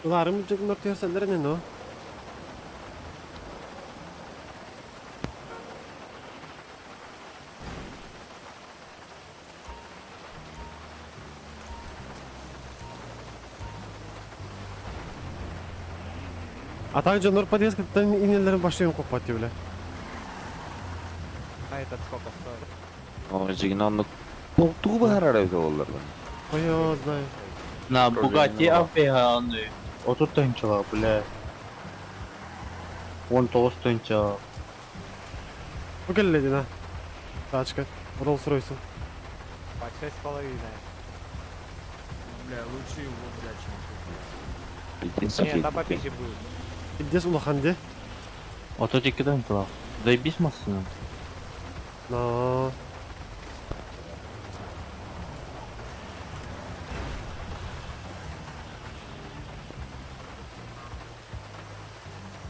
B: Ularım çok mutlu yersenler ne no? Атак жанр подъездтан инелерин баштайын коппатты биле.
G: А этот сколько стоит?
A: O jignan tuğ bahar araydı olurdu.
B: Ой, я знаю.
F: На Бугатти Авега аны. 30 тонча, бля. 19 тонча.
B: Bu geldi ha. Тачка. Rolls Royce.
G: По 6,5. Бля, лучше его, бля, чем... Нет, там попизже будет.
B: İddes ulakhan de.
F: 32 тонча. Заебись машина.
B: Na.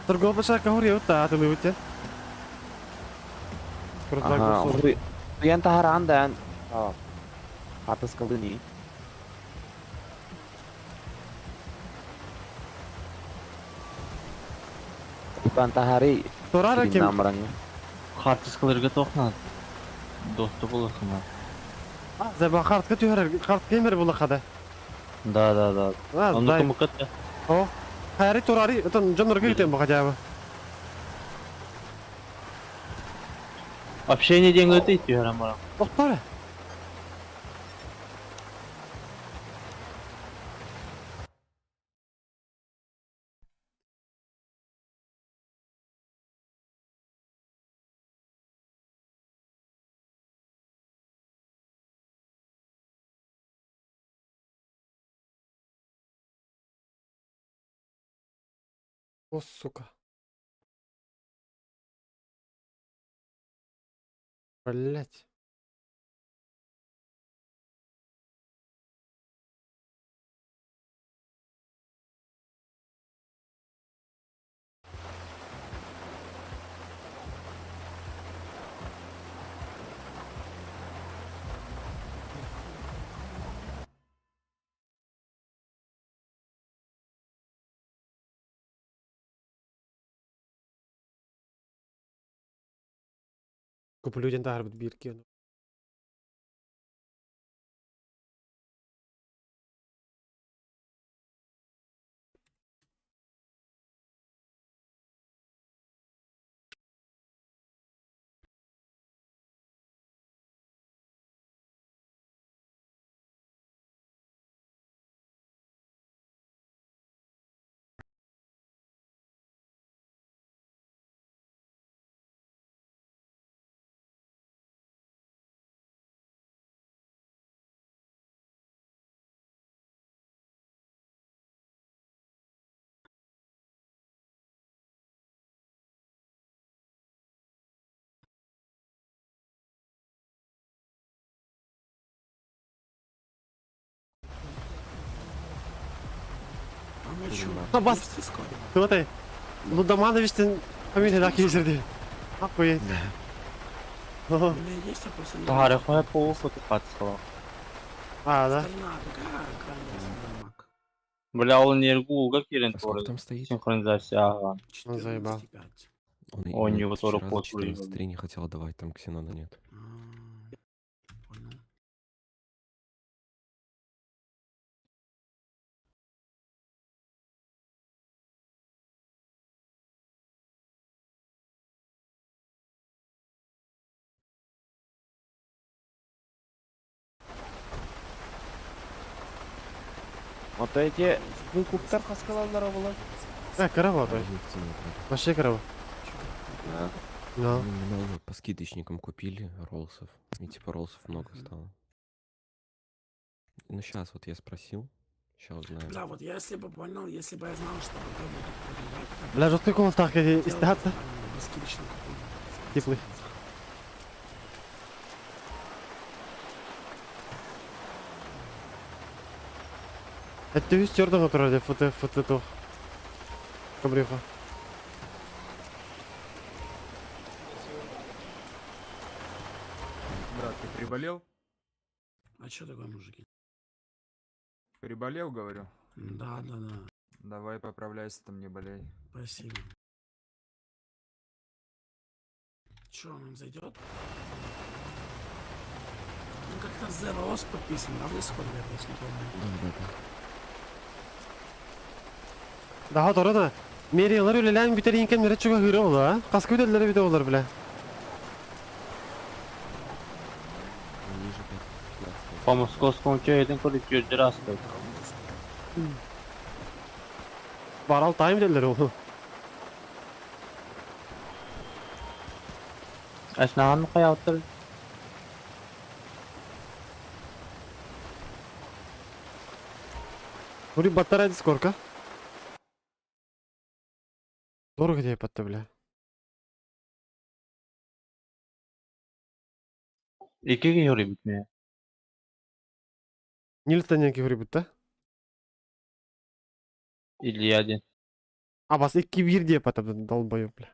B: Торгов баша кахур та ты лывыте.
A: Aha, bu yan tahar andan. Aa. Atas kaldı ni. Ipan tahari.
B: Торара ким?
A: Namrang.
F: Хартискаларга тохнат. Досту буласына.
B: Зеба картка түйер, карт кемер була хада.
F: Да.
B: А,
F: Он
B: дай.
F: кому катта.
B: О. Хари торари, это жанр гейтем бахадяба.
F: Общение деньги ты тиграм.
B: Охтара. О, сука. Блять. Куплю дентар бирки. Ha bas. Тыватай. Лудомановичтен фамилия кешірді. Ақ қойын.
F: Тарихы по опыту қатысқан.
B: А, да.
F: Бля, ол нергулга керен торы.
E: Там стоит.
F: Синхронизация аған.
B: Он заебал.
F: Он его тоже код выиграл.
E: не хотел давать, там ксенона нет.
A: Вот эти клубтар хаскалалар болот.
B: Кіріп отой. Вообще кіріп. Ну.
E: Номиналы по скидочникам купили роллсов. И типа роллсов много стало. Ну сейчас вот я спросил. Сейчас узнаю.
G: Да, вот если бы понял, если бы я знал, что потом будут продавать,
B: Бля, жорсткий кол так істігатта.
G: бесконечно купил.
B: Теплый. Это ты стердың отырады, фото тух. Кабриха.
J: Брат, ты приболел?
G: А что такое, мужики?
J: Приболел, говорю?
G: Да.
J: Давай поправляйся, там не болей.
G: Спасибо. Че, нам зайдет? Ну как-то Zero Os подписан, да, в Discord, я просто не помню.
B: Daha doğru da. Meriyalar öyle biter inken meret çok hırı olur ha. Kaskı ödeleri bir de olur bile.
E: Ниже 5-15.
F: По московскому чайдың көріп жерді расты.
B: Baral time derler onu.
F: Әснаған қая отыр?
B: Бурик батарая сколько? Дорого тебе подта, бля.
F: Екеге йори бітме.
B: Нилтанен ки бурик бутта?
F: Или один.
B: А бас 2-1 diye patladı dalbayım bile.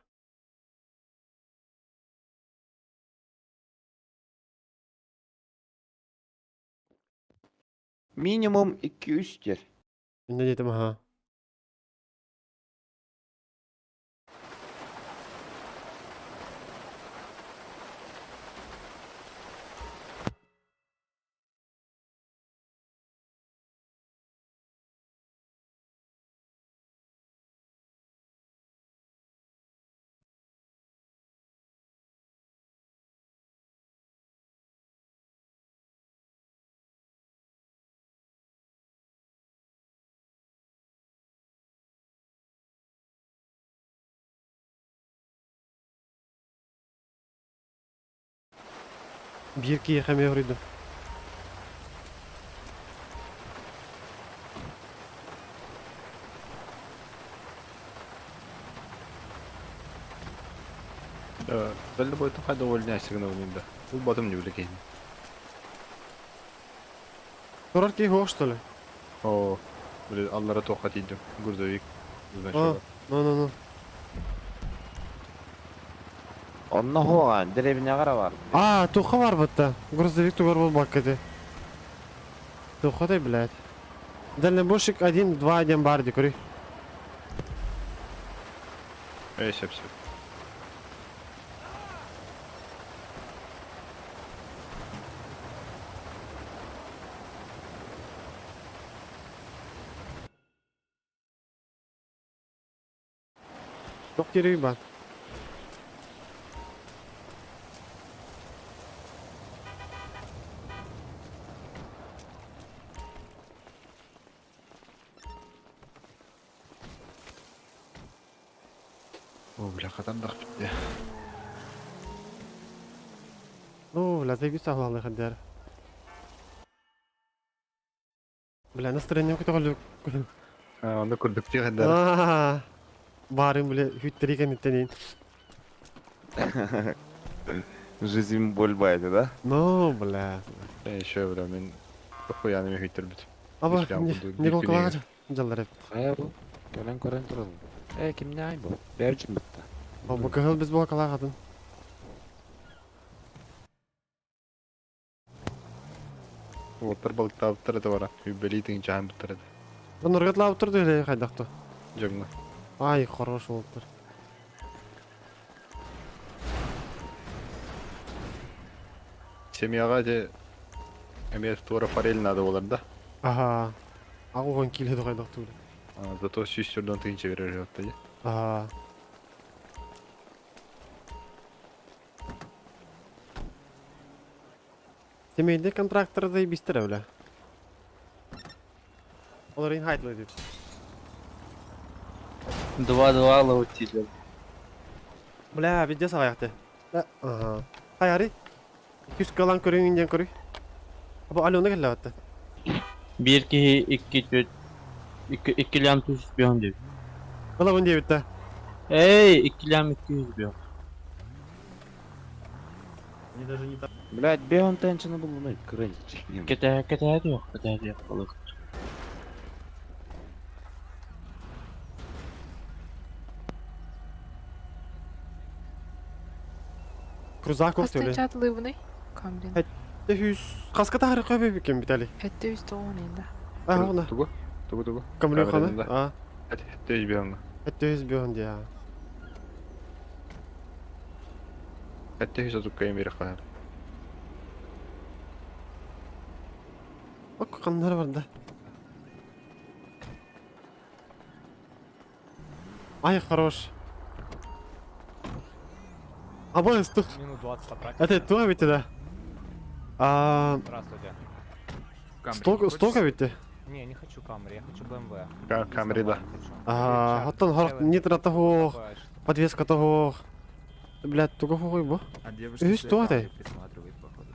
A: Минимум 200 тер.
B: Ne dedim ha? Bir ki yıkamıyor idim.
E: Дальний бой тухай довольно сигнал да. Бұл батым не білек екен.
B: Sorar ki hoş что ли?
E: О, блин, аллара тоқат едім. Грузовик.
B: No.
A: Онна хоған, деревіне қара бар.
B: А, туха var бутта. Грузовик тугар был баккати. Туха дай, блядь. Дальнобойщик 1-2-1 барди, кури.
E: Все.
B: Çok geri bak.
E: О, бля, қатандақ бітті.
B: Ну, бля, заебись ағлалы қаддар. Бля, настроение көте қолы.
E: Оны көрдік те қаддар.
B: Барым, бля, хүттер екен еттенейін.
A: Жизнь боль байды, да?
B: Ну, бля.
E: Еще, бля, мен... Құяны мен хүйтір біт.
B: Аба, не қолқалағач. Жалар hep.
A: Kaya bu. Gören gören duralım. Kim ne ay bu? Bercim bitti.
B: Bu kıhıl biz bu kala kadın.
E: Оттар балыктап турады бара. Үбелитин жаан турады.
B: Ben oraya tlap turdu öyle kaydakta.
E: Жогна.
B: Ay хорош oldu.
E: Семьяга же эмес тура форель надо боларда.
B: Aha. Ağuğun kilidi kaydakta öyle.
E: Зато сүйстерден тыйынча берер жатты.
B: Aha. Semeyde kontraktörü da bistir öyle. Onlar in haytlı ediyor.
F: 2-2 лаутили.
B: Бля, видео саяхты. Ага. Hayari. 200 kalan körüyün inden körüy. Bu alonda gel lavatta.
F: 1-2 2 лям 200 бьем деп.
B: Bala bunu diye bitti.
F: Эй, 2 лям 200 бьем.
A: Блядь, бегом тенчину был мной. Крынчик.
F: Кетеді жоқ, кетеді жоқ балык.
B: Крузак oldu öyle.
I: Кастын жатылыбыны. Камрин.
B: 100 kaska tahri koyup bikin bitali.
I: 700 тоғын енді.
B: Ah ona.
E: Тугу. Тугу.
B: Kamrın
E: Kamerayla.
B: kana. Ah.
E: Hadi tez bir anda.
B: 700 bir diye.
E: Hatta hiç azıcık kayın biri kadar.
B: Bak kanlar vardı. Ay хорош. Аба стук.
H: Минут 20 потратил.
B: Это то ведь да. А
H: Здравствуйте.
B: столько ведь.
H: Не, не хочу Камри, я хочу BMW.
E: Камери, да.
B: А хаттан харт нитро того, подвеска того. Блядь, туго хуй бо.
J: А девушка
B: И что это?
J: присматривает, походу.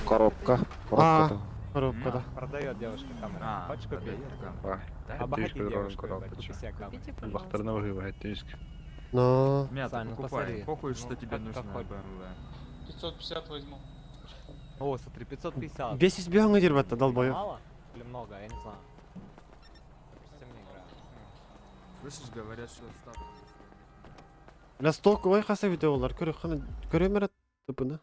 A: Коробка.
B: А.
A: Коробка.
B: Коробка, да.
H: Продает девушка Камри. Хочешь купить?
E: Бak.
H: Обогати
E: Тысяч
H: девушку,
E: долларов
H: купи себе Камри.
I: Купите, пожалуйста.
E: Бахтарına bakıyor bak тысяч.
B: Но.
J: Мята,
H: Сань, ну
J: покупай.
H: посмотри.
J: Похуй, что
H: Ну,
J: тебе
H: как
J: нужно
H: какой?
J: BMW.
H: 550 возьму. О, смотри, 550.
B: Без избегания дербата долбою.
H: Мало или много, я не знаю. Совсем не играю.
J: Слышишь, говорят, что ставка.
B: Бля сток ой хаса видеолар көрө хана көрө мерет тупуна.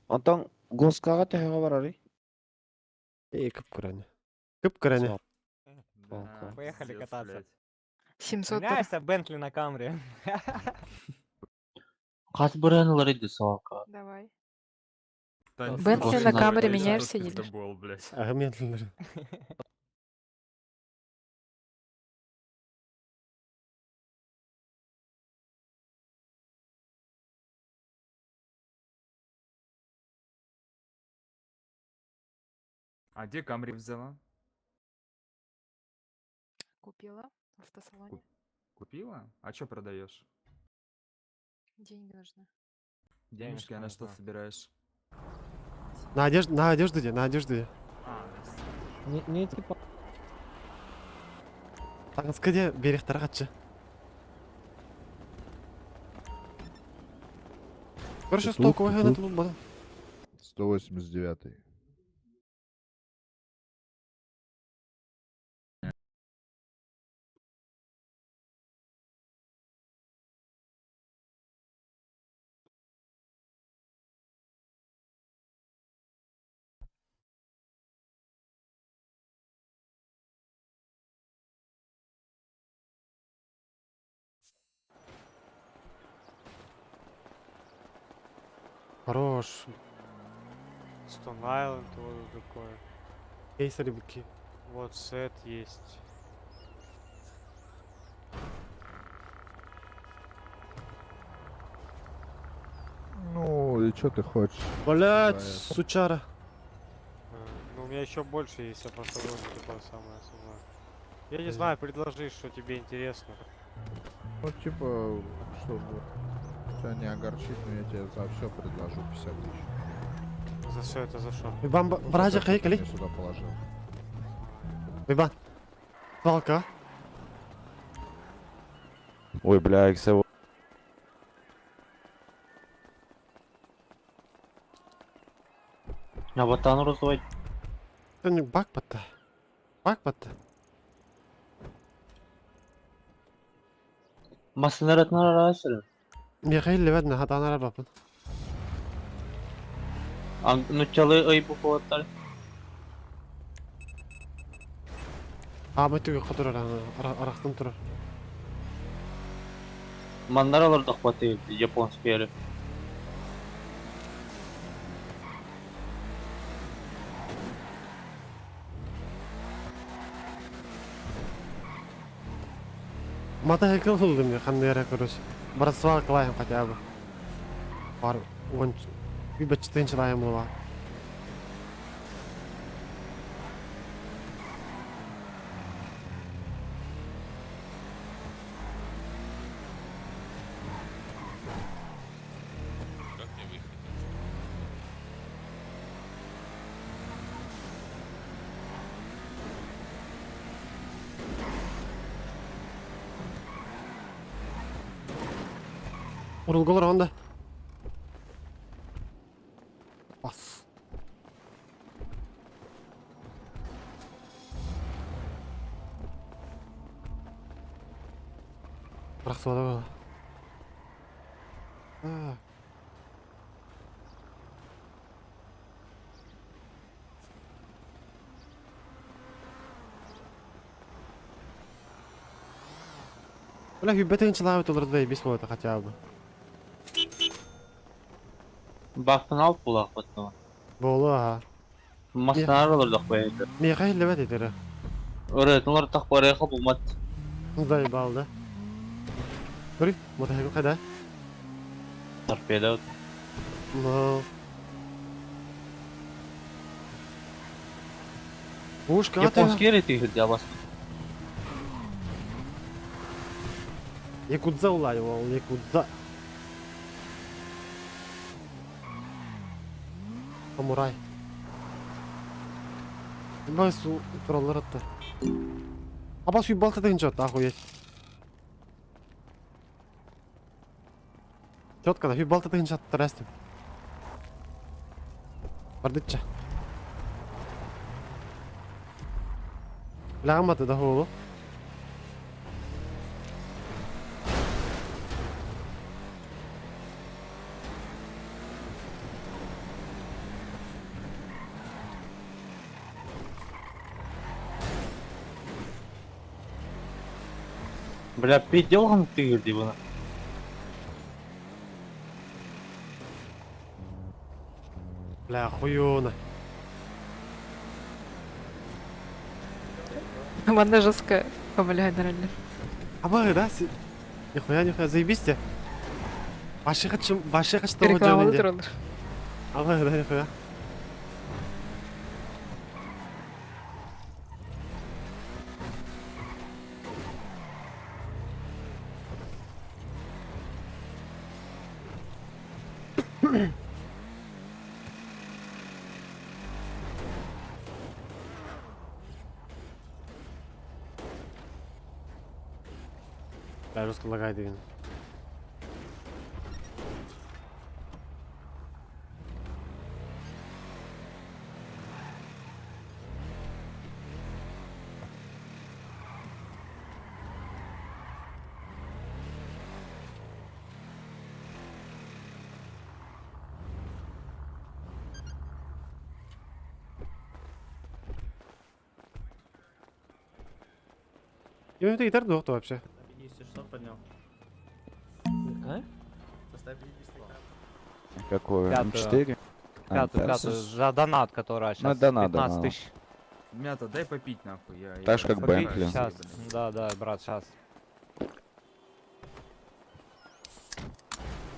A: Антон Госкага тәһәгә барар.
B: Көп көрәне. Көп көрәне.
H: Поехали кататься.
I: 700
H: Меняешься Бентли на Камри.
F: Қас бұрынылар еді соғақа.
I: Давай.
J: Тань,
I: Бентли
J: слушай,
I: на
J: ну,
I: камере
J: я
I: меняешься,
J: тут
I: едешь?
J: пиздобол, блядь.
B: Ага медленнер.
J: А где Камри взяла?
I: Купила в автосалоне.
J: Купила? А что продаешь?
I: Деньги нужны.
J: Денежки, а на что
H: нужна.
J: собираешь?
B: На одежду де, на одежду де.
J: А,
H: Не типа.
B: Таңызға де беректер қатшы. Короче, сток ой хана тут было.
E: 189.
B: Хорош.
H: Stone Island вот такое.
B: Кейсери буки.
H: Вот сет есть.
E: Ну, и что ты хочешь?
B: Блять,
E: Да,
B: сучара.
H: Ну у меня еще больше есть, я просто вроде такое самое основное. Я не знаю, предложи, что тебе интересно.
E: Ну, типа, чтобы тебя не огорчить, но я тебе за все предложу 50 тысяч.
H: За все это за что?
B: Вибан бража
E: Я
B: кайкали.
E: сюда положил.
B: Вибан. Палка.
A: Ой, бля, Excel.
F: А ботан розводь.
B: Та не бак батта. Бак батта.
F: Масынаратын арасыры.
B: Михаил леведна хатан арабапын.
F: Нучалы ой bu kovotlar.
B: Абы түгү кадыр арактан турар.
F: Мандар алырдық баты японский әлі.
B: Мотоцикл кылдым я кандай ара көрөс. Барасва кылайым хотя бы. Бар он бибе 4 жылайым була. Урулголор анда. Бас. Бірақ суада бол. Бля, хибетен чылабыт оларды бес болады хотя бы.
F: Бақтын алып бұлақ баттыма.
B: Болу аға.
F: Масынар алырдық бәйді.
B: Меға елебет етері.
F: Өретін ұртақ барайқы бұлмат.
B: Мұздай балды. Көрі, мотоцикл қайда?
F: Торпеда өт.
B: Ну. Ушка
F: Японский реті егілді абасын.
B: Якудза улай ол, якудза. Самурай. Бай су туралар атты. Аба су балта деген жат, охуеть. Четко, на балта деген жат тарастым. Бардыча. Ляматы да холу.
F: Бля, пиделган ты егілді бұны.
B: Бля, хуёно.
I: Ванна жесткая. Бля, нормально.
B: Аба, да? Нихуя, заебись тебе. Ваши хочу того
I: Реклама
B: делать.
I: троллер.
B: Аба, да, нихуя. Бля, жестко лагай деген. И это гитар дохто вообще.
A: Какой?
H: Пятую.
A: М4?
H: Пятую, за донат, которая сейчас
A: Ну, донат,
H: 15
A: донат.
H: тысяч.
J: Мята, дай попить нахуй.
A: Так же, как Бентли.
H: Сейчас, да, брат, сейчас.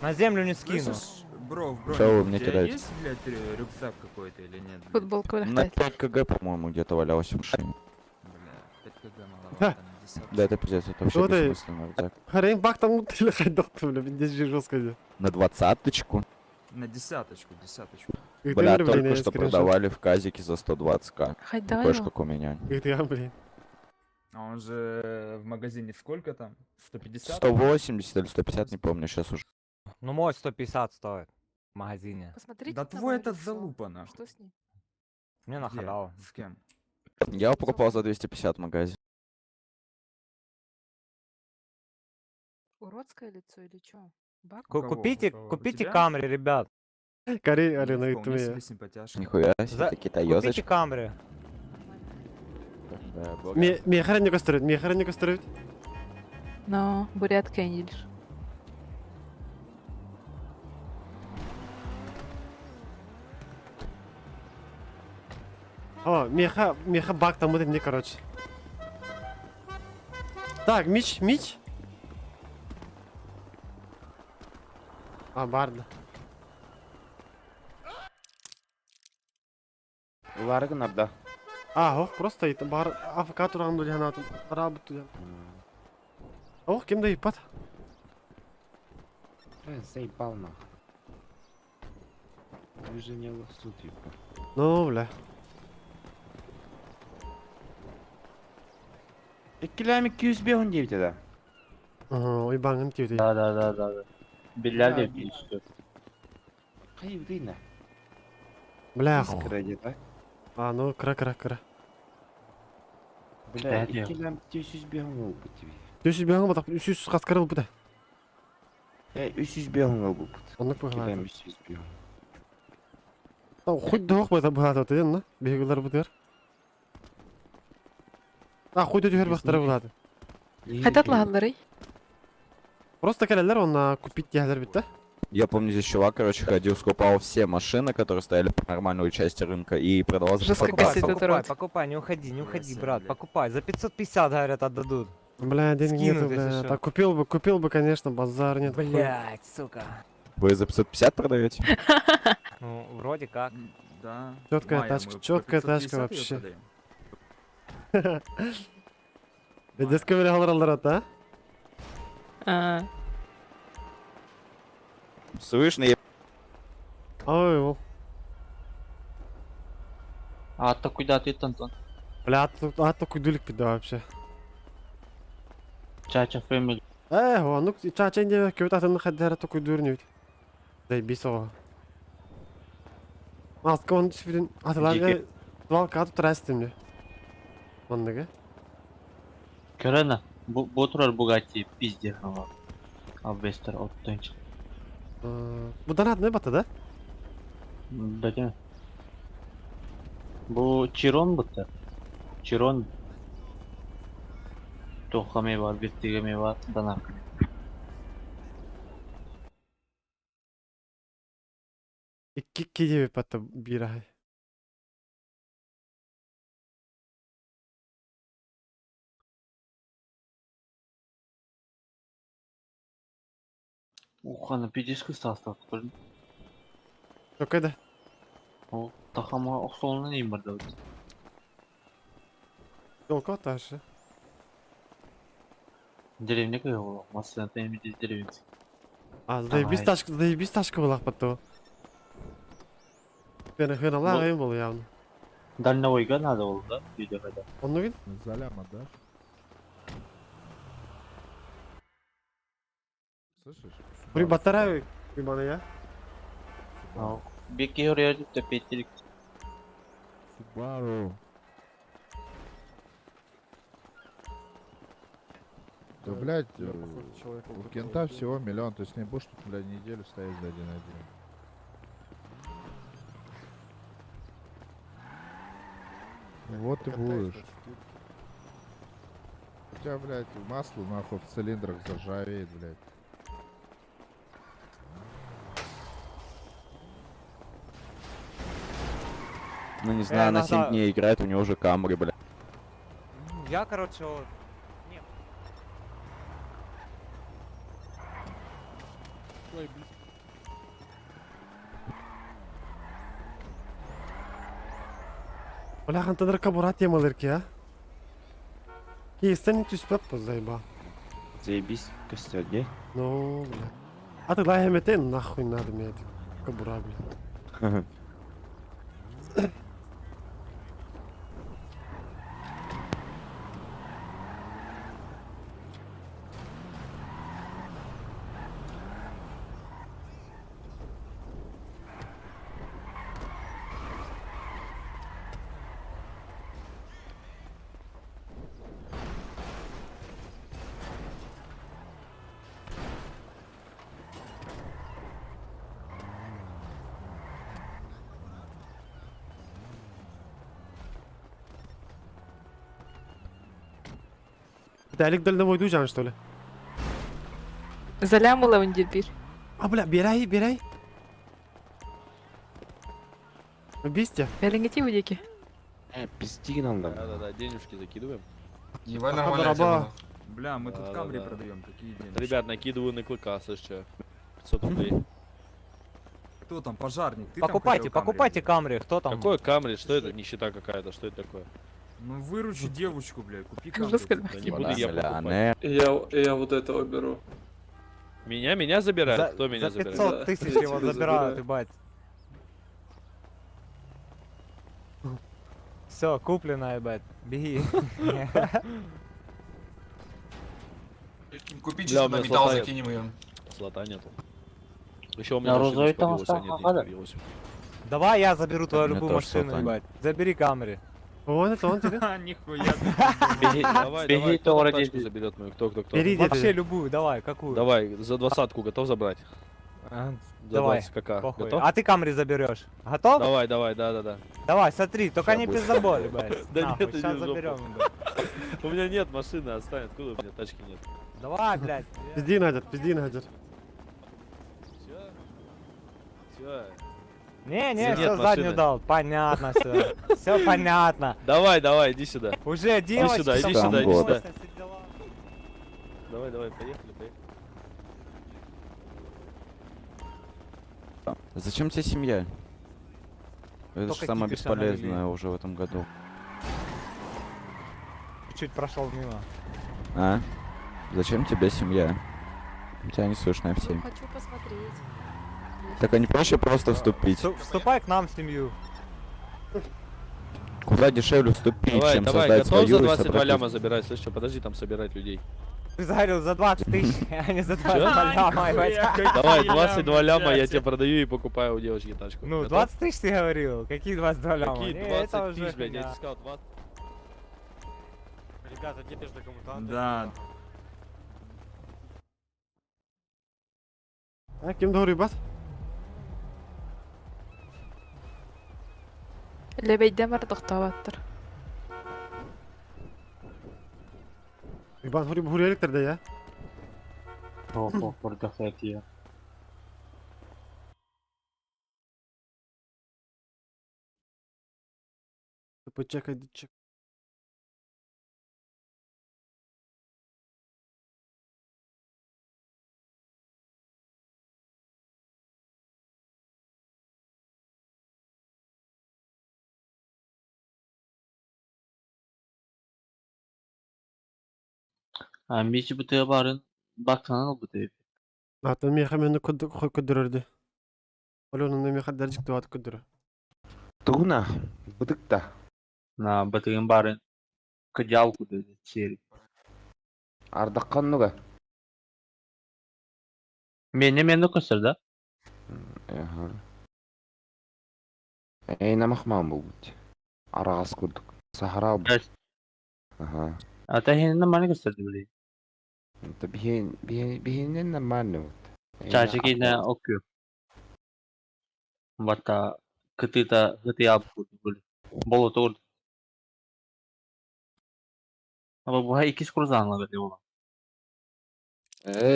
H: На землю не скину.
J: Бро, в броне.
A: Что вы мне
J: у тебя
A: кидаете?
J: есть, блядь, рюкзак какой-то или нет? блядь?
I: Футболку
A: На
I: нахтать.
A: 5 кг, по-моему, где-то валялся в машине.
J: Бля, 5 кг маловато,
B: Ха.
J: на десятку.
A: Да, это пиздец, это вообще
B: Что ты?
A: бессмысленно. рюкзак.
B: Харин бак там или хай дохто, бля, здесь же жестко идет.
A: На 20-очку.
J: На десяточку.
B: И ты,
A: Бля,
B: блин,
A: только
B: я
A: что
B: скриншот.
A: продавали в казике за 120к.
I: Хай дай
A: Такой же,
I: его.
A: как у меня.
B: И ты, блин.
J: А он же в магазине сколько там? 150?
A: 180 или 150, не помню, сейчас уже.
H: Ну, мой 150 стоит в магазине.
I: Посмотрите.
J: Да
I: там
J: твой
I: на
J: этот
I: лицо.
J: залупа, нахуй.
I: Что с ней?
H: Мне на
J: Где?
H: халяву.
J: С кем?
M: Я пропал за 250 в магазе.
I: Уродское лицо или чё? Бак?
J: кого?
H: Купите,
J: У кого? У
H: купите
J: тебя?
H: Камри, ребят.
B: Кари,
J: Ну,
B: Алина, и
J: вполне
B: твоя.
J: себе симпатяшка.
M: Нихуя себе,
H: За...
M: такие
H: Купите
M: таёзочки.
H: Камри.
A: Да, бога.
B: Мия не костырит, Мия не костырит.
I: Но бурятка Эниль.
B: О, Меха бак там вот не, короче. Так, Мич. А, барды.
A: Улары гынарда.
B: Ох, просто это бар АФК турган дул жана барабыт дул. Ох, кимде ипат?
A: Заебал нахуй. Движение в суд, ебать.
B: Ну, бля.
A: Километр 209 да.
B: Ага, ойбаңын тиуде.
F: Да. Билляр
A: Да,
F: деп дейсіз.
A: Кайып дейін.
B: Бля,
A: Кредит, а?
B: а, ну, кра.
A: Бля,
F: Кредит.
A: километр 200 ол бұт тебе.
B: 300 беган батап 300 каскарыл буда.
A: 300 ол бұт.
B: Онлық беган.
A: Километр 200.
B: Там хоть дох бата бухата отеден, на? Бегулар бутер. А, хоть өтер бақтары болады.
I: Хотят лагалары?
B: Просто келелер, он купить тяглер битта.
M: Я помню, здесь чувак, короче, ходил, скупал все машины, которые стояли по нормальной части рынка, и продавал за
I: Жестко
M: 500
I: косит
M: баксов.
I: этот рот.
H: Покупай, не уходи,
J: Красиво,
H: брат,
J: блядь.
H: покупай. За 550, говорят, отдадут.
B: Бля, денег нету,
H: Скинут, если
B: бля.
H: что.
B: Так купил бы, конечно, базар нет.
H: Блять, сука.
M: Вы за 550 продаете?
H: Ну, вроде как.
J: Да.
B: Чёткая
J: Майя,
B: тачка,
J: мы по
B: чёткая
J: 550
B: тачка
J: её
B: вообще.
J: продаем.
B: Детский бля алар а?
I: А,
M: Слышно, я...
B: Ой, ол.
F: Атта куйда ты, Антон.
B: Бля, ато куйдулик пида вообще.
F: Чача фэмили.
B: О, ну, чачен де көт атын хаддара то куйдур не бит. Дай бисо. Астка он сфирин аталар вал кату трастым не. Мандага.
F: Көрәна, бу турар Бугатти пизде хава. Абвестер оттойнча.
B: Будан ат не бата да?
F: Бәдеме. Бу Чирон бұтты. Чирон. Тоқаме бар, беттегеме бар, данақ.
B: Икки киде бата бирай.
F: Ухана пидешкі састав.
B: Көкөдө.
F: Ол тахама оқсолына нейм бар да.
B: Жолко ташы.
F: Деревня кая ол, массына тайми деревня.
B: А, заебись тачка была потом. Хына лагай был явно.
F: Дальнобойга надо ол да, үйде қайда.
B: Он ну вид?
E: Заляма, да? Слышишь?
B: При батарею, ебаный я.
F: Беки орядик та петелик.
E: Subaru. Да, блядь, у кента всего 1 миллион, то есть не будешь тут, блядь, неделю стоять за 1-1. Вот и будешь. У тебя, блядь, масло, нахуй, в цилиндрах заржавеет, блядь.
M: Ну не знаю, на 7
H: иногда-
M: дней играет, у него уже Камри, бля.
H: Я, короче, вот... Не,
B: Бля, хантадыр кабурат емалыр ки, а? Кейстен түспеп по заеба.
A: Заебись костёрге.
B: Ну, бля. А ты лагеметен нахуй надо мне это. Кабура, бля. Дәлік дальнобойды жан, что ли?
I: Залямала он бир.
B: А, бля, берай. Убийстве?
I: Беленгети удеки.
A: Пиздигин алды.
M: Да-да-да, денежки закидываем.
C: Ебать,
B: нормальная
C: нормально.
J: Бля, мы тут
M: Да,
J: камри
M: да, да.
J: продаем, какие деньги.
M: Ребят, накидываю на клыка, слышите? 500 рублей.
J: Кто там, пожарник? Ты там
H: Покупайте,
J: хотел камри?
H: покупайте камри, кто там?
M: Какой Камри? Что это? Нищета какая-то, что это такое?
J: Ну выручи девочку, блядь, купи
I: Жестко.
J: камри.
M: Да не буду я покупать.
G: Я вот этого беру.
M: Меня забирают? Кто меня
H: За 500
M: забирает?
H: тысяч
G: Я
H: его
G: тебя
H: забирают,
G: забираю.
H: ебать. Все, куплено, ебать. Беги.
C: Купите
M: Бля, у меня
C: металл,
M: слота нет.
C: закинем ее.
M: Слота нету. Еще у меня
F: На
M: машина
F: розовый там
M: испарилась, а нет, не
F: осталось,
M: испарилась.
H: Давай я заберу твою
M: Мне
H: любую
M: тоже
H: машину,
M: сотань.
H: ебать. Забери камри.
B: Он тебе?
J: Нихуя.
M: Давай,
F: Беги,
M: кто
F: вроде
M: тачку заберет мою? Кто?
B: Бери,
H: Вообще любую, давай, какую?
M: Давай, за 20-ку готов забрать?
H: А,
M: За
H: Давай,
M: 20 кака.
H: похуй.
M: Готов?
H: А ты камри заберешь. Готов?
M: Давай, да.
H: Давай, смотри, только
M: Ща
H: не
M: будет.
H: пиздобол, ебать.
M: Да
H: Нахуй,
M: нет, иди
H: сейчас
M: в жопу.
H: заберем, ебать.
M: У меня нет машины, отстань, откуда у меня тачки нет?
H: Давай, блядь.
B: Пизди, Надя.
M: Все.
H: Не,
M: Нет
H: все
M: машины.
H: заднюю дал. Понятно все. Все понятно.
M: Давай, иди сюда.
H: Уже девочки.
M: сюда, иди
H: там
M: сюда, иди
H: просто
M: сюда.
H: сидела.
M: Давай, поехали. Зачем тебе семья? Это же
H: Только
M: самое
H: кипиша
M: бесполезное
H: навели.
M: уже в этом году.
H: Чуть прошел мимо.
M: А? Зачем тебе семья? Тебя не слышно всем.
I: Хочу посмотреть.
M: Так а не проще просто вступить?
H: Вступай к нам в семью.
M: Куда дешевле вступить, чем создать
A: готов
M: свою
A: за
M: и
A: 22
M: собрать
A: ляма забирать? Слышь, что, подожди, там собирать людей.
H: Ты говорил за 20 тысяч, а не за 22 ляма, ебать.
A: Давай, 22 ляма я тебе продаю и покупаю у девочки тачку.
H: Ну,
A: Готов?
H: 20 тысяч ты говорил. Какие 22 ляма?
A: Какие
H: Не,
A: 20
H: это уже
A: тысяч, блядь, я
H: хуйня.
A: тебе сказал 20.
H: Ребята, денежда кому-то отдать.
J: Да.
B: Кем doğru bas?
I: Лебейден бар тоқтаваттыр.
B: İban huriyeliktir de ya.
F: Burada Fethiye.
B: Почекай, чек.
F: Мичи бутыга барын баксана бутыга.
B: Атын меха мені көддірірді. Олонын меха дәржік туат көддірі.
A: Тугна, быдыкта.
F: На бутыгын барын кыжал бутыга сери.
A: Ардаққаннуға.
F: Мені көсір да?
A: Ага. Намақман бұл бұд. Арағас көрдік. Сахара бұл. Ага.
F: Ата хенина маны көсірді білей.
A: Бихинен нормальный вот.
F: Чачыки на окю. Бата кытыта кытыяб бүлі. Болу тоғырды. Аба бұға икис құрзанла бәді ола.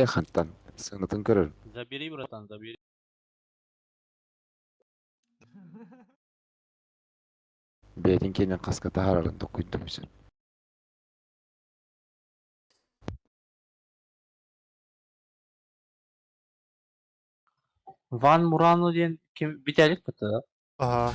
A: Хантан. Сыңытын көрір.
F: Забери, братан, забери.
A: Бәйтін келмен қасқа тағарарын тоққойды мүсін.
F: Ван Мурано деген кем битәлік бұты да?
B: Aha.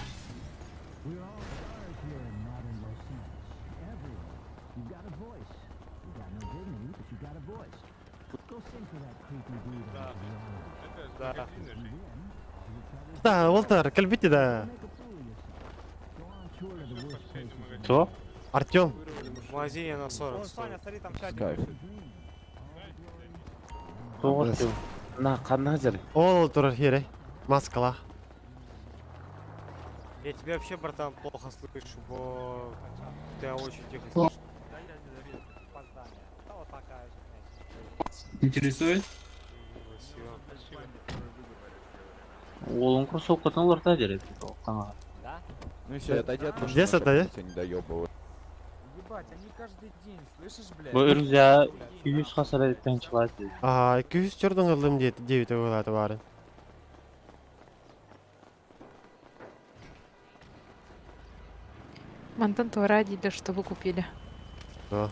B: Да, Волтер, кальбити да.
F: Кто?
B: Артем.
H: В магазине на 40 стоит. Смотри, там
A: Кайф.
F: Тоғыз.
A: На, қанна жер.
B: Ол тұрыр хере. Маскала.
H: Я тебя вообще, братан, плохо слышу, бо ты очень тихо слышишь.
F: Интересует? Олың кроссовкадан оларда дерек.
H: Да?
M: Ну все, отойди от
B: Где это, да?
M: не доебывай.
J: Ебать, они каждый день, слышишь, блядь?
F: Bu ürüze 200 hasar edipten çıkartıyor.
B: Aa 200 jordan aldım diye öğleti varın.
I: Мантан Тора Адида, что вы купили?
B: Да.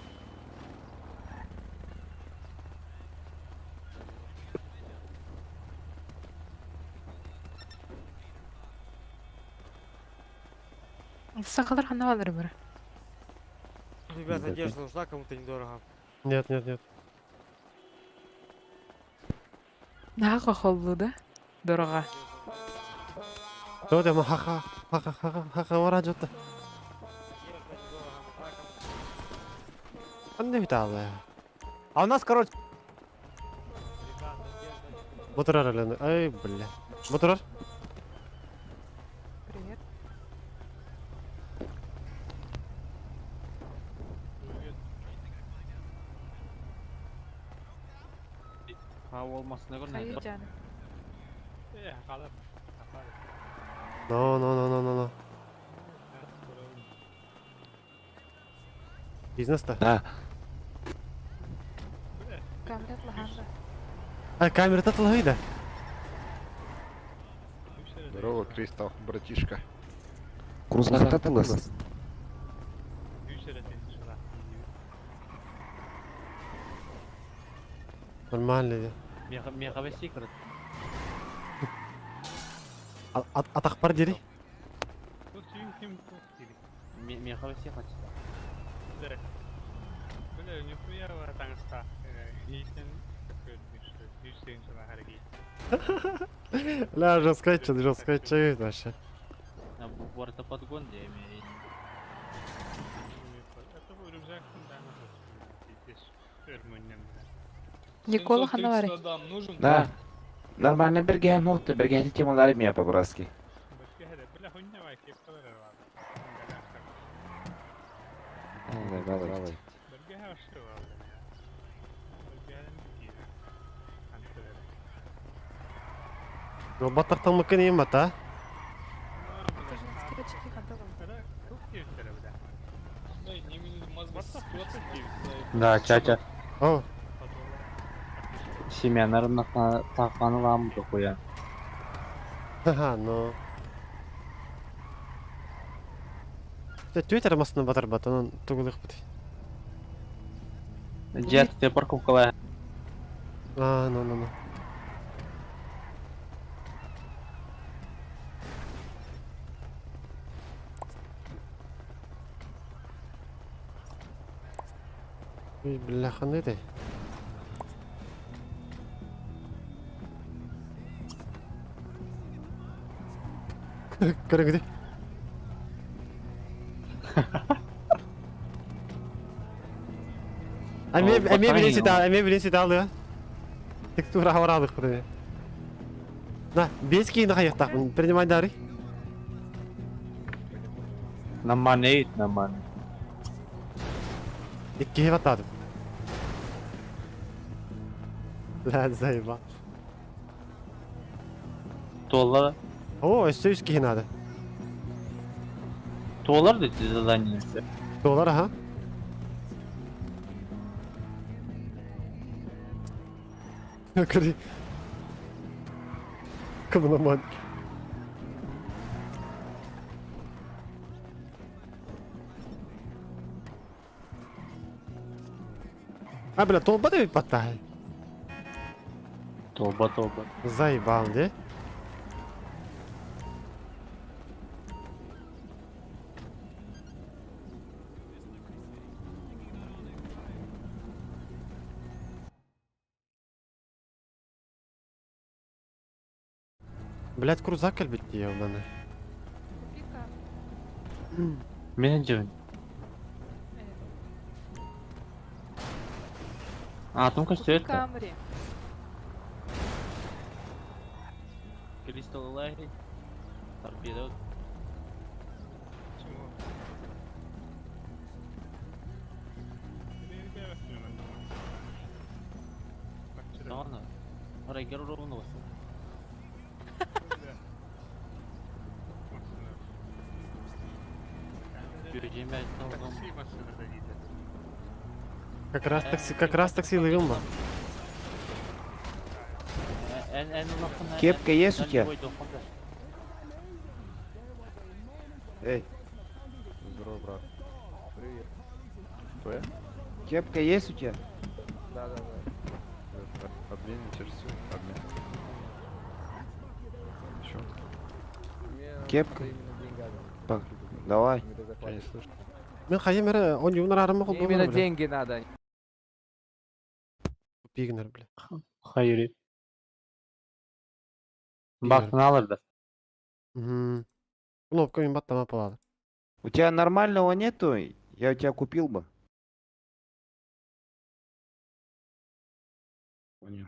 I: Сахалар ханавалар бара.
H: Ребят,
F: Да,
H: одежда нужна кому-то недорого.
B: Нет, нет, нет.
I: Наха холлу да? Дорога.
B: Что там? Ха-ха. Вара жота. Анне витала.
H: А у нас, короче...
B: Моторар ален. Ай, бля. Моторар?
I: Привет.
F: Ha olmasına göre ne?
I: Hayır canım.
B: No. Бизнес-то?
A: Да.
I: Камрят Лаханда.
B: А, камера-то тулгайда.
E: Здорово, Кристал, братишка.
A: Крузлакта тылыс.
B: Нормально.
F: Меха ve secret.
B: Атақ бар дери.
F: Меха ve secret.
L: Бля, нихуя в этом ста.
B: Ля, жесткая чай вообще.
F: Bu arada подгон diye mi?
I: Никола Ханавари.
A: Да. Нормально бірге мықты, бірге темалар ме по-братски. Давай.
B: Ну, баттақтан мүмкін ем бата.
I: Это женские очки Хантавал.
F: Да, чача.
B: О,
F: Семенарın takmanı var mı çok ya?
B: ха-ха, ну. Твиттер масына батар бат, онын тугулық бит.
F: Jet te парковкалай.
B: А, ну. Ой, бляха, не ты. Көрігіде. Әме білен сет алды, а? Текстура хаварадық құрды. На, без кейінді қаяқтақпын, принимай дары.
F: Нормально, нормально.
B: İki hevat atladım. Lan zayıfa.
F: Tuğla.
B: Oo, üstü üst giyin adı.
F: Tuğlar da задание.
B: Dolar ha. Kırı. Kımınaman. А, бля, толба да патай.
F: Толба.
B: Заебал, да? Блядь, крузак әлбетте я уданы.
F: Менеджер. А, там что это?
I: Камри.
F: Кристалл лагерь. Торпеда. Ладно. Райгер ровно вас.
L: Такси машина доедет.
B: Как раз такси ловил бы.
A: Кепка есть у тебя? Эй,
E: Здорово, брат. Привет. Твоя?
A: кепка есть у тебя?
E: Да. Обменничаешься? Обмен. Чё?
A: Кепка? Давай.
E: Я не слышу.
B: Мен хайым эре 10 юнар арымы кол
A: Именно деньги надо.
B: Пигнер, бля.
F: Hayır. Baktın alırdı.
B: Кнопка мен баттама палады.
A: У тебя нормального нету? Я у тебя купил бы. Понял.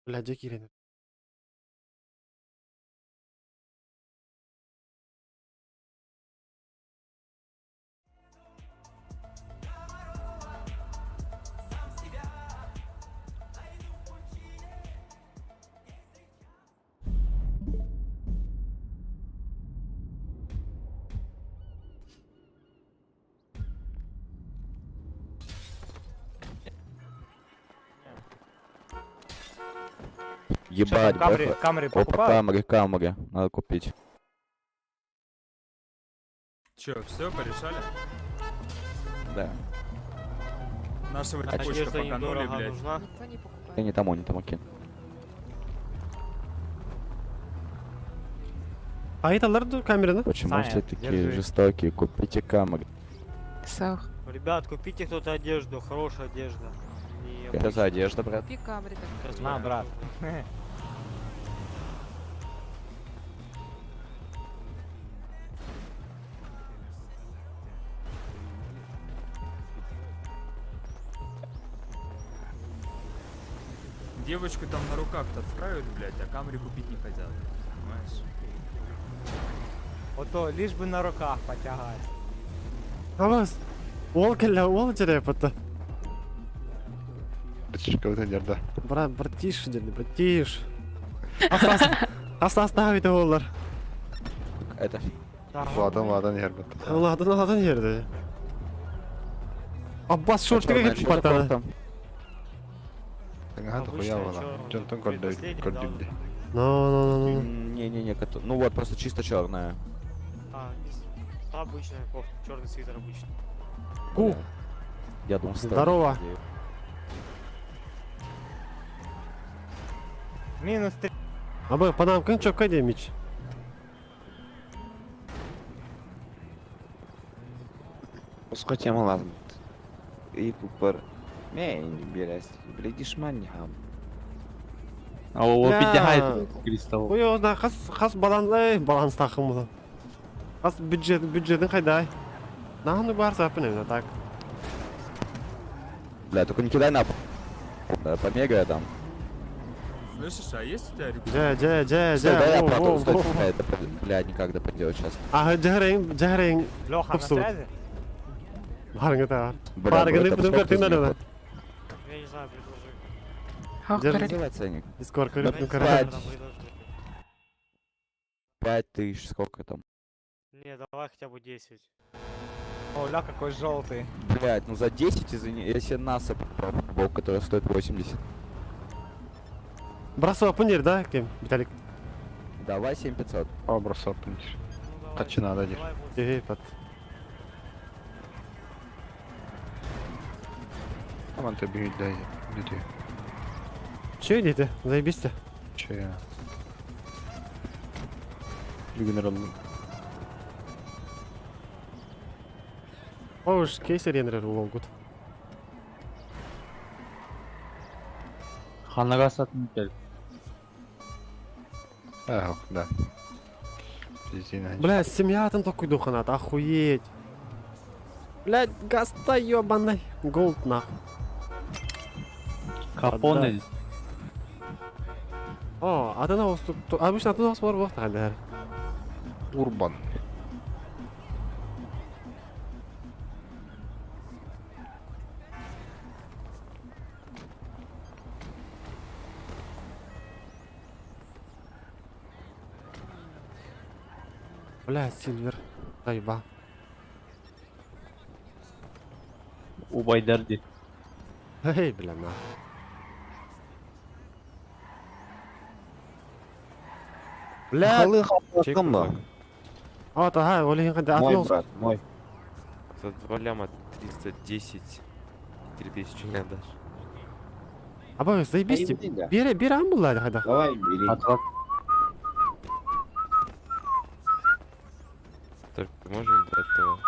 B: Бля, киренет.
M: Ебать,
J: Камри
M: Опа, камри. Надо купить.
J: Чё, все, порешали?
M: Да.
J: Нашего типочка поканули, блядь.
I: Никто не покупает.
M: Я не тому кин.
B: Айталар камераны.
M: Почему
J: Саня,
M: все такие
J: держи.
M: жестокие? Купите камри.
I: Сах.
H: Ребят, купите кто-то одежду, хорошая одежда. Не
M: Это за одежда, брат.
I: Купи камри так.
H: На, брат.
J: Девочку там на руках-то вправят, блядь, а камри купить не хотят. Понимаешь?
H: Ото, лишь бы на руках потягать.
B: Аваз. Ол келе, ол жерепті.
E: Братишка, вот да.
B: Братиш, деді, братиш. Асласына бейті олар.
M: Это.
E: Ладан, Гербет.
B: Ладан жерді. Abbas şortuna
M: Чёрная,
B: gidip
M: что такое
B: patladı.
M: там?
E: Таңа хуя вала. Жонтон көрдү.
B: No.
M: Не-не-не, ну вот, просто чисто черная.
H: Обычная кофта, черный свитер обычный.
B: Ку.
M: Я думал, старый.
B: Здорово.
H: Минус 3.
B: Abi panaмкаң çok demiş.
A: Босқа тема lazım. И купар. Мен берес. Блядиш маньям.
F: А ол
B: Бля.
F: підтягає кристалл.
B: Ой, о, қас баланс тақым бұл. Қас бюджетін қайдай? Нахуй бар сапын evde так.
M: Бля, только не кидай на пол. Да, помегай там.
J: Слышишь, а есть у тебя
M: Стой, дай я аппаратуру, стой,
B: Во.
M: это, бля, никак допадет сейчас.
B: А, жахрен.
H: Леха, на
B: Тупсу.
H: связи?
B: Барыңы тағар.
M: Бля,
B: Барыңы
M: это
B: не
M: сколько
B: картина
M: из них?
B: да.
H: Я не знаю, предложи.
M: Сделай ценник.
B: Дискорд
H: Я не
B: көріп
H: знаю,
B: көріп.
H: там предложи.
M: 5000, сколько там?
H: Не, давай хотя бы 10. О, ля, какой желтый.
M: Блять, ну за 10, извини, я себе НАСА попробовал, который стоит 80.
B: Брасова пунер, да, Кем? Виталик.
M: Давай 7500.
E: О, бросал пунктир. Качина дадир.
B: Пат.
E: Аман ты бегит, дай. Люди.
B: Че дейді? Заебись ты.
E: Че я? Генерал.
B: Оуш, кейсер енрер олгут.
F: Ханага сатын кел.
E: Да. Резина.
B: Бля, семья-тын токуйду ханат, охуеть. Блядь, гаста ёбаный. Голд нахуй.
F: Капоне.
B: О, адына осы... Обычно адына осы бар боқты қалдар.
E: Урбан.
B: Бля, Сильвер. Заеба.
F: Убайдерди.
B: Эй, бля, нахуй. Бля,
A: Халком ба.
B: а, ага, олеген қандай
A: Мой
B: атылы
A: брат, мой. За 2 ляма 310 3000 не дашь.
B: Аба, заебись,
A: А, иди, да.
B: бері амбуллады қайда.
A: Давай, бери.
F: Атрак.
A: Только можем до этого.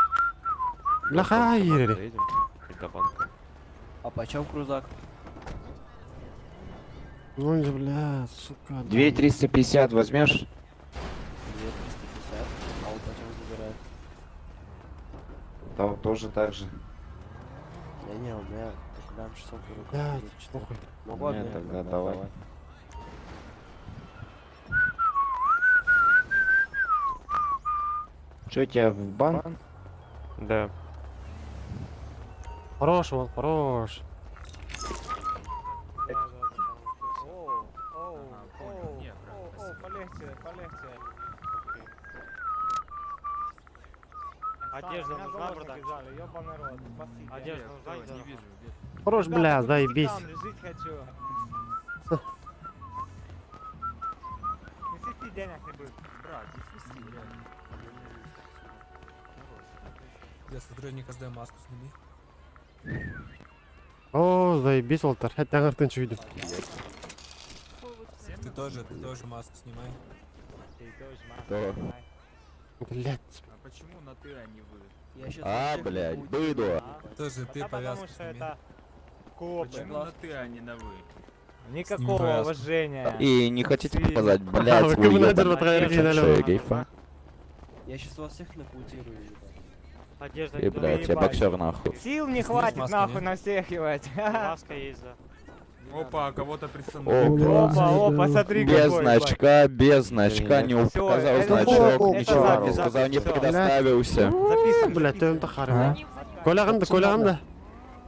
B: Бля, хайрери.
A: Доедем до банка.
F: А почем крузак?
B: Ну, бля, сука.
A: 2350 возьмешь?
F: 2350. А он почем забирает?
A: Да, тоже так же.
F: Да не, у меня лям 600
B: Блядь, похуй.
F: Могу
A: Нет, тогда давай. Что, тебя в банк? Да.
B: Хорош, он, хорош.
H: Полегче. Одежда нужна, братан? Одежда нужна, не вижу.
B: Хорош, бля, заебись.
H: Жить хочу. Не сыпи денег не будет. Брат, не свисти, реально.
G: Я сотрудника СД маску сними.
B: О, заебись, Олтар. Хоть таңыртын чуйду.
G: Ты тоже маску снимай.
M: Да.
B: Блядь.
J: А почему на ты, а не вы?
M: А, блядь, быдло.
G: Тоже ты повязку сними.
J: Почему на ты, а не на вы?
H: Никакого
G: повязку.
H: уважения.
M: И не хотите показать, блядь,
B: вы
M: свой
B: коммунатор
M: ебаный
B: отравили,
M: шею
B: налево.
M: гейфа?
F: Я сейчас вас всех нокаутирую, ебать.
H: Одежда
M: И, блядь, я боксер нахуй.
H: Сил не
G: хватит,
H: хватит
G: нахуй,
H: нахуй на всех ебать. Маска есть, да.
J: Опа, а кого-то присанули.
H: Опа, смотри
M: Без
H: какой,
M: значка, без значка, не
H: Всё,
M: показал
H: это
M: значок,
H: фото,
M: ничего
H: это
M: не
H: запись,
M: сказал, не
H: всё.
M: предоставился.
H: Записывай.
B: Бля, тем тахар. Коляганда.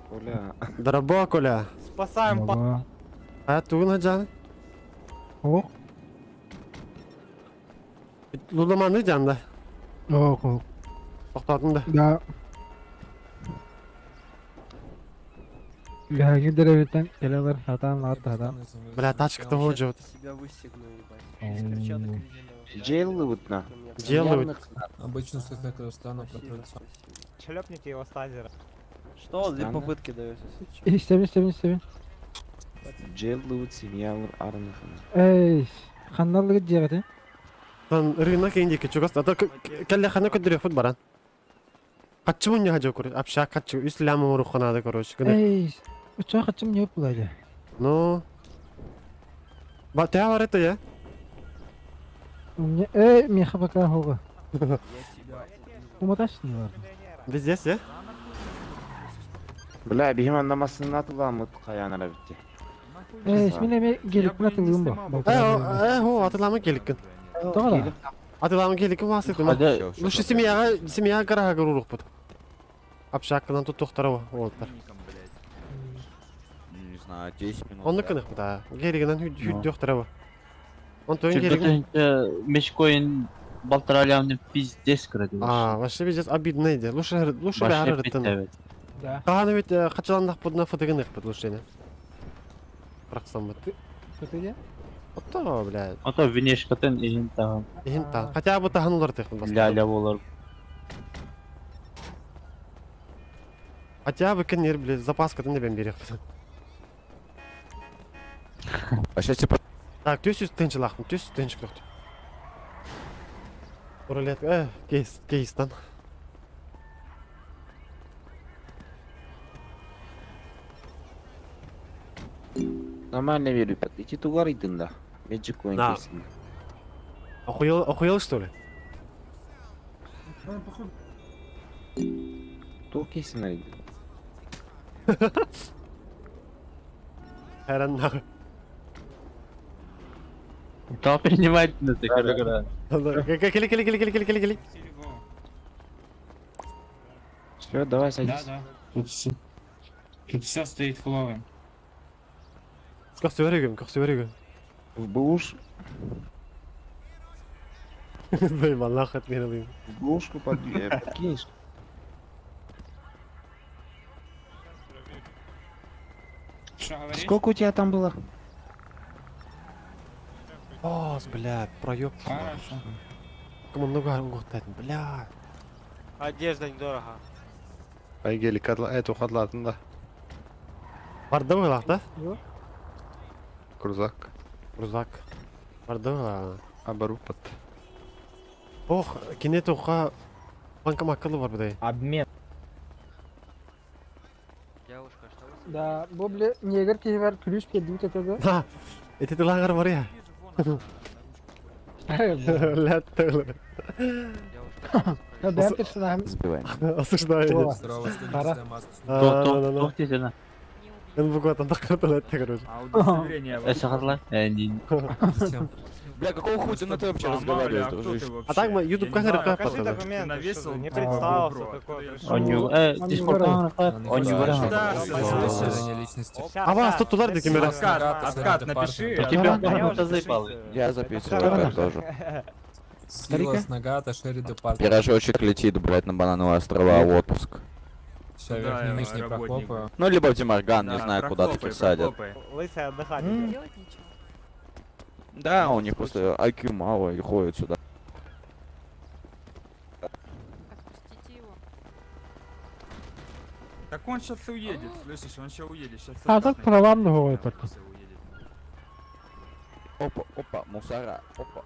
A: Коля.
B: Дарабо, Коля.
H: Спасаем па...
B: А тугун хаджан.
L: О,
B: Луламаны жанда.
L: о,
B: Тоқтадың да.
L: да.
F: Ляги деревитен келелер хатан лата.
B: Бля, тачка-то вот же вот.
A: Джейлвуд на.
B: Джейлвуд.
J: Обычно с Казахстана
H: Шлепните его с тазера.
F: Что,
A: две
F: попытки даётся?
E: İstemi.
A: Джейлвуд семья арных.
F: Эй, ханналыгы жегати.
B: Lan rынок индики чугас. Ата келле хана көдөрө фут баран. Каччы мун яга жокур. Апша каччы үсләм муру ханада короче.
F: Эй, уча хачым не булайды.
B: Ну. Батя бар это я.
F: Эй, меха пока хога. Уматаш не var.
B: Biz здесь, я?
A: Бля, бигем намасын атыламыт каянара битти.
F: Эй, исмине gelip natılığım bu.
B: О, атылама келиккен.
F: Doğru.
B: Атылама келиккен васыты. Лучше семья карага горурук бут. Апшаккынан тут тохтарова олтар.
M: Не знаю, 10 минут.
B: Он ныкынык буда. Керигенен хүд тохтарова. Он тойын кериген.
F: Мешкоин Болтаралявны пиздец кіреді.
B: Вообще пиздец обидно иди. Лучше бәрі рыттын. Қағаны бет қачаландақ бұдына фотогенек бұд лучше не. Бұрақсан бұд.
F: Көтеге?
B: Ото, блядь.
F: Ото винешкатын егін тағым.
B: Егін тағым. Хотя бұд тағын олар текін басты.
F: Ляля болар.
B: Хотя бы кенер, блядь, запаскатын небен берек.
M: Вообще, типа...
B: Так, төс үстен жылақтым, төс үстен шықлықты. Уралет, кейстан.
A: Нормально верю, ребят. Идти тугаритын да. Меджик коин
B: Да.
A: кейсин.
B: Охуел, что ли?
A: Ту кейсин арид.
B: Хайран нахуй.
F: Та принимать на ты, когда.
B: Кели.
A: Все, давай садись.
G: Тут все стоит хловым.
B: Кахсы верегем.
A: В буш.
B: Дай малах отменил.
A: В бушку подкинешь.
G: Что говоришь?
A: Сколько у тебя там было?
B: О, бля, проеб.
G: Хорошо.
B: Кому много гутать, бля.
H: Одежда недорого.
E: Байгели эту хадлатын да.
B: Барды ойлақ да?
E: Крузак.
B: Барды ойла.
E: Абарупат.
B: Ох, кенет оқа банкомат бар бұдай.
J: Обмен.
F: Да, бобле негр кейвер күріш кедді өтеді.
B: Ха, ететі лағар бар я. Ләтті олар.
F: Бәм персонажым.
A: Сбиваем.
B: Осуждаю.
F: Қара.
B: Тоқ
F: тезені.
B: Мен бұғы атан тақырды ләтті, короче.
J: А удостоверение
F: Әсі қарлай?
J: Зачем?
M: Бля, какого хуя ты на ты вообще разговариваешь, дружище?
B: А так мы YouTube камеры как
H: Покажи
B: подали?
H: документы,
J: Навесил,
H: что ты не
J: а,
H: представился,
J: GoPro.
H: такой пришел.
F: Он не варил.
J: Да,
B: А вас тут тулар деки мера.
J: Откат напиши.
F: Тебя кто-то заебал.
M: Я записываю это тоже.
J: Сила Нагата, Шерри Департ.
M: Пирожочек летит, блядь, на Банановые острова в отпуск.
J: Сейчас верхний нижний прохлопаю.
M: Ну, либо в Демарган, не знаю, куда таких садят.
H: Лысый отдыхать.
I: Делать ничего.
M: Да, у них просто IQ мало и ходят сюда.
I: Отпустите его.
J: Так он сейчас уедет, слышишь, он сейчас уедет. Сейчас
F: А так правам нового только.
M: Опа, мусора. Опа.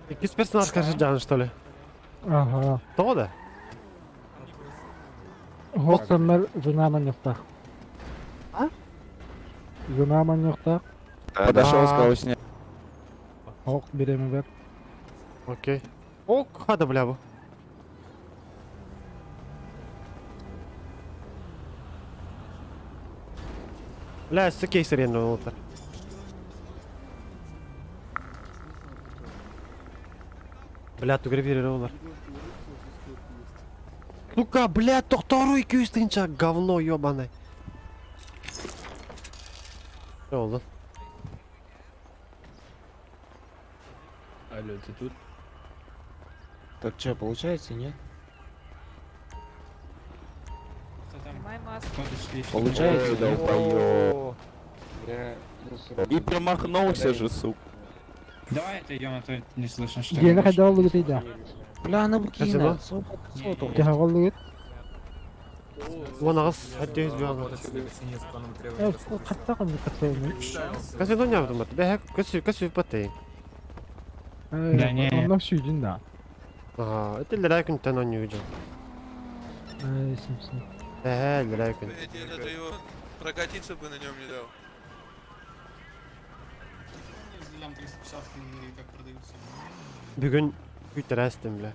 B: Якийсь персонаж кажеджан, что ли?
F: Ага.
B: То да?
F: Госсамер жинаман yoqta.
B: А?
F: Жинаман yoqta.
M: Подошел, сказал снег.
F: Оқ беремін бер.
B: Окей. О, хада бля bu. Бля, с кейсер енді олар. Бля, түгірі берер олар. Сука, бля, тоқтару 200 тынча, говно ёбаный. Что oldu?
F: Алло, ты тут?
A: Так что, получается, нет?
I: маска.
A: Получается, да?
M: Долбоёб. И промахнулся же, сука.
J: Давай отойдем, а то не слышно, что
F: Гена кайда болду гитейда.
A: Бля, она букина.
F: Теха болду гит.
B: Онагыз хаддез бяга.
F: Катта кам катта.
B: Касы доня бутмат. Бэк касы патэ.
F: Да не. Он сүйдүн да.
B: Ага, это лайкын танан южа.
F: Симсим.
B: Лайкын.
G: Я надо его прокатиться бы на нем не дал. Лям 350 как продаются.
B: Бүгүн үйтәрәстем бля.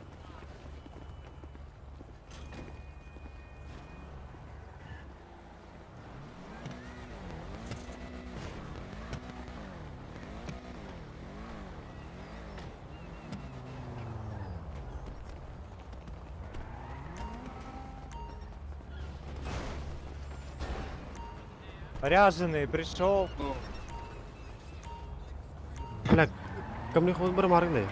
H: Ряженый пришел.
B: Бля, ко мне ход бір маргылай.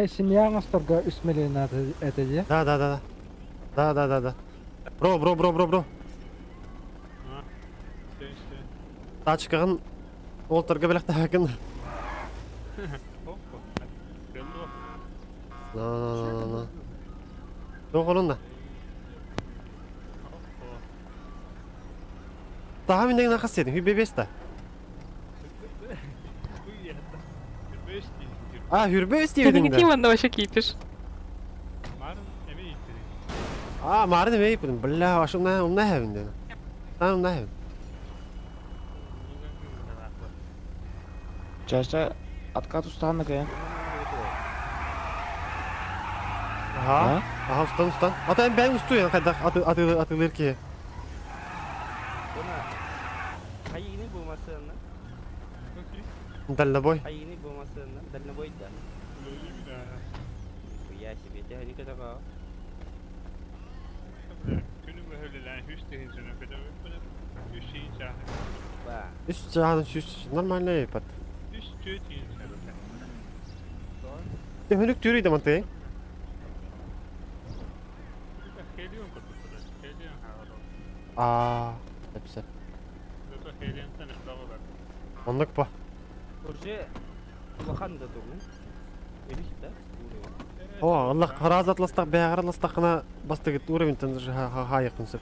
F: Семья Масторга үсмелі әтеде.
B: Да. Бро. Тачкагын олтырга беләк тәһәкин. На. Тоғылында. Daha minden ne kastettin? Hübe besta. А, Hürbe
I: Ты
B: istiyordun
I: не
B: da.
I: Тимон вообще кипиш.
B: А, марын эме иппидим. Бля, ашымна умна хәвинде. Там умна хәвин.
A: Чаша откат устанна кая.
B: Ага, устан. Ата ben устуян кайда атылыр ки.
F: Hayini bulmasını.
B: Дальнобой.
F: Hayini bulmasını. Dальнобой да. Я себе тягни катака.
B: Üst çağın süs. Normal yapat. Hünük türüydü mantı. Aa, hepsi. Onluk bu.
F: Уже лоханда турмун. Элиш да.
B: О, Allah qarazatlastak bäğarlastak gına bastıgıt uravintен ha yakınsıp.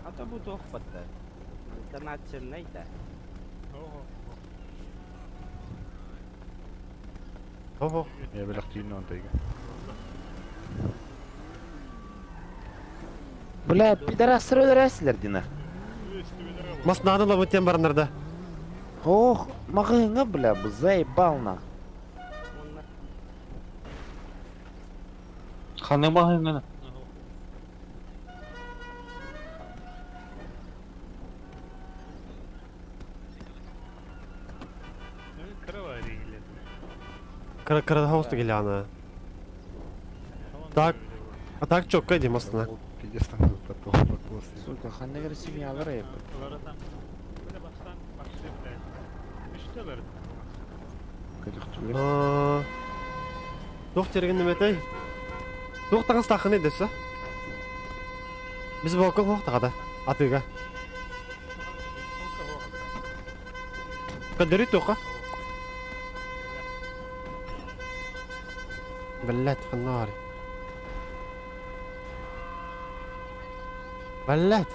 F: Ата бу тохпатта. International да.
B: Ого.
E: Я белек түйінен тайга.
A: Бля, пидорастар өлерәсілер дина.
B: Маснаны ла өтен барынарда.
A: Ох, мағыңа, бля, бұл заебал на.
F: Ханы багыңа.
B: Кырада хауста келе ана. Так. А так çok kaydım aslında.
E: Пиздец, там потом покос.
A: Сука, ханна гері семьялар еп. Доқ терген неметей. Доқтаңыз тақын едесі. Біз балкон хоқтағада. Атыға. Қадыры тоқа. بلات خناري بلات.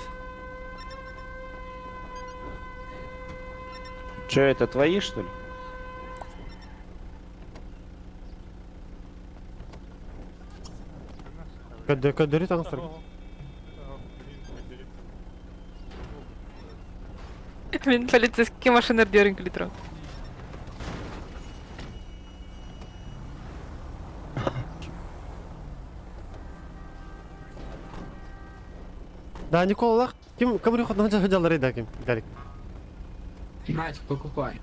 A: Че, это твои, что ли?
B: Кадыры таңсыр.
I: Мен полицейский машинер дерін клитро.
B: Да, Никола, кем приходит на хаджалары да кем, Гарик.
J: Мать, покупай.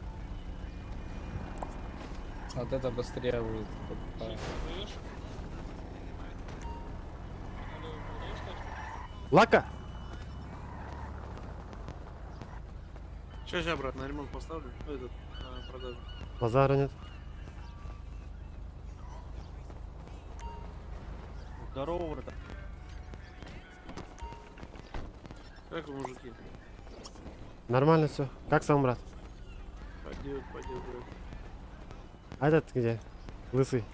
J: Вот это быстрее будет.
B: Лака.
G: Сейчас я обратно на ремонт поставлю. Этот, продажу.
B: Базара нет.
F: Здорово, брат.
G: Как вы, мужики?
B: Нормально все. Как сам, брат?
G: Пойдет, брат.
B: А этот где? Лысый.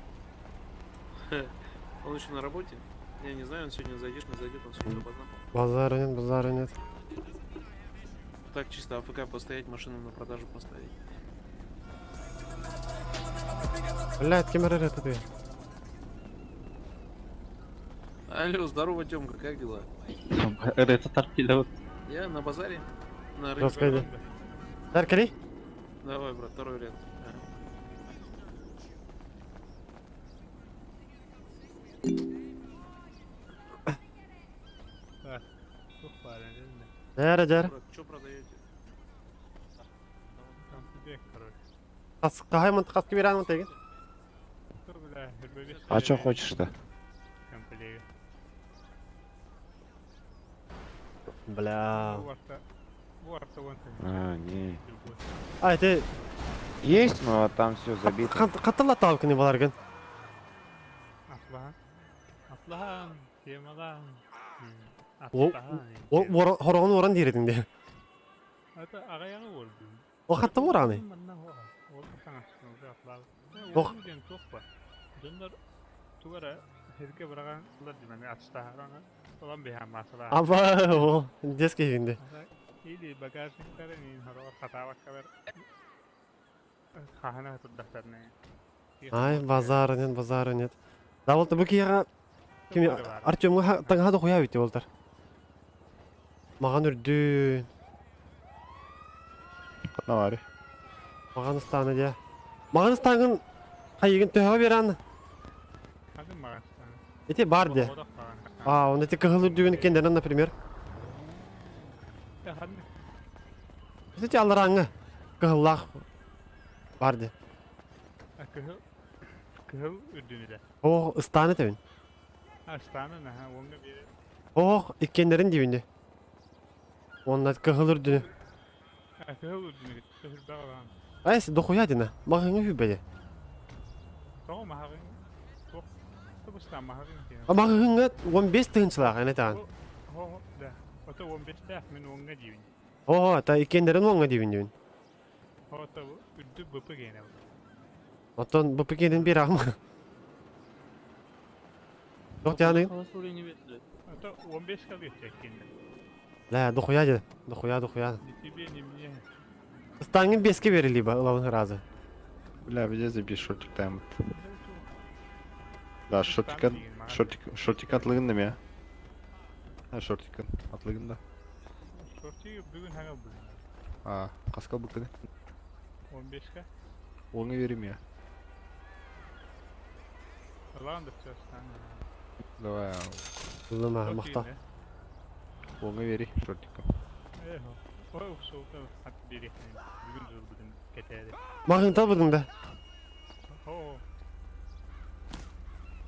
G: Он еще на работе? Я не знаю, он сегодня зайдет, не зайдет, он сегодня допоздна.
B: Базара нет, базара нет.
G: Так, чисто АФК постоять, машину на продажу поставить.
B: Блядь, кем это ты?
G: Алло, здорово, Тёмка, как дела?
F: Это торпилот.
G: Я на базаре, на рынке.
B: Расскази. Даркали?
G: Давай, брат, второй ряд.
B: Жара, жара.
G: Брат, что продаете?
B: Кахайман хаски биран tegen.
A: А что хочешь-то?
B: Бля.
A: А, не.
B: А, это...
A: Есть, но там все забито.
B: Қатылла талкы не балар екен. Хорогын оран дейредің де. О қатты ораны. Аба, о, деске егінде. Ай, базары нет. Да болты бұл кейға... Артемға таңға да қоя бейті болтар. Маған үрді...
E: Қатна бар.
B: Маған ұстаны де. Маған ұстанғын қайығын төға бераны. Эти бар де. А, он эти кығыл үрдігін кендерін, например. Эти алыраңы. Кығыллақ бар де.
H: Кығыл үрдіні де.
B: О, ұстаны тәуін.
H: Астаны, оңға бері.
B: О, иккендерін дейінде. Оннат кығыл үрдіні.
H: Кығыл үрдіні көхіл бағалаған.
B: Айсы, дохуя дина. Мағыңы хүбәде.
H: Тоғы мағағын. Тұбыстан мағағын кейін.
B: Мағыңы 15 тығыншылақ, әне таған.
H: О, да. Ота 15-тәк мен оңға дейін.
B: О, та иккендерін оңға дейін.
H: Ота үрді бұпы кейіне.
B: Отон бұпы кейден бір ағымы. Жоқ дияның?
H: Ота 15 кал етек кейінде.
B: Лә, дохуя деді. Дохуя.
H: Тебе не мне.
B: Ұстаңын 5-ке берілі ба, ұлауын разы.
E: Бля, бізде забей шортик таймыт. Да, шортик атлығында ме? Шортик атлығында.
H: Шортик бүгін хаңа бүгін.
E: А, қасқа бұқыды?
H: 15-ка.
E: Оңы верім я.
H: Алағын да частан.
E: Давай,
B: Ұлыма, мақта.
E: оңы вери шортикка.
H: Ой, соғылды қатты берекінен. Бүгін жыл бүгін кетеді.
B: Мағын тал бұдың да.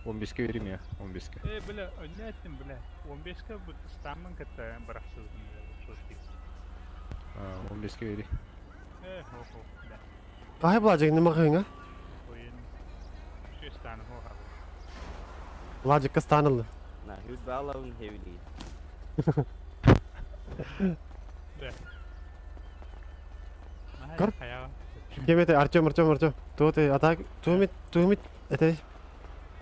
E: 15-ке верім я, 15-ке.
H: Біля, не әттім біля. 15-ка бұл ұстанмын кітті бірақсыздың шортик.
E: 15-ке вери.
H: Біля.
B: Қағай бұлажығын мағыңа?
H: Ойын. Şu станы хоға.
B: Бұлажыққа станылы.
F: На, hudballen hevli.
H: Да.
B: Кар?
H: Қаяға.
B: Кеметі, Артем. Туыты, атак, туымит, әтей.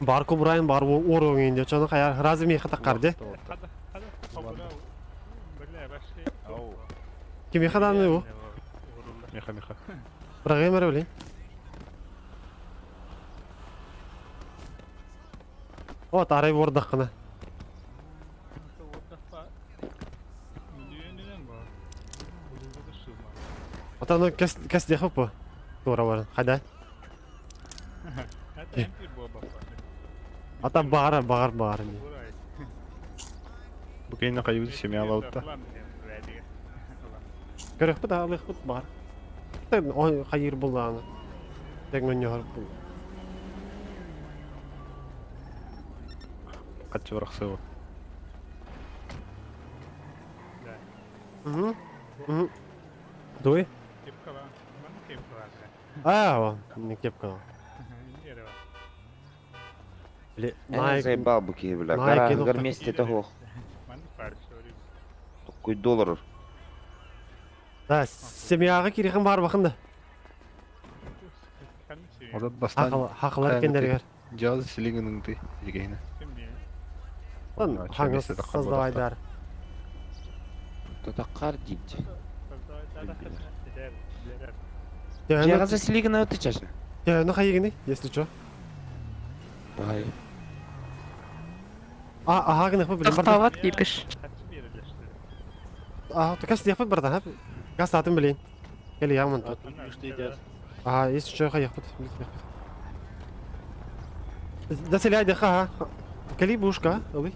B: Бар кубрайын, бар оруын енді. Чоны қаяр, разы мейхі таққарды.
H: Қада, қабыра. Біля, башқы.
B: Кеме қаданы бұл?
E: Меха.
B: Бірағай мәрі білейін. О, тарай ордақ қына. Отаны кәс дехіп бұл? Тура барын, қайда? Ата бағар.
E: Бұл кейінен қайуды семья алауды да.
B: Көрек бұд, ағылық бұд бағар. Қайыр бұл аңы. Тәң өнне ғарып бұл.
E: Қатшы бірақсы бұл.
B: Дуй?
H: Кепка ба? Мен кепка ба?
B: А, не кепка. Бля,
A: Я заебал буки, бля.
B: Найк,
A: Гора
B: ну,
A: гарместе того. Такой доллар.
B: Да, семьяға киреген бар бақында.
E: Ода бастан
B: Хақылар кендергер.
E: Жазы силигінің ты жегейні.
B: Lan hangisi
E: Çömesi de
B: kızdı
A: Кто-то кардить.
B: Ya
A: Я за слигана ты чаще.
B: ну хайгini, если что.
A: Бай.
B: Ага, гынық па білем бар.
I: Тақтават кипиш.
B: Ты кәсті яқпыт бардан, ха? Кәсті атын білейін. Келі яғмын. Если что, қай яқпыт. Да селяйды ха. Келі бушка, ылы.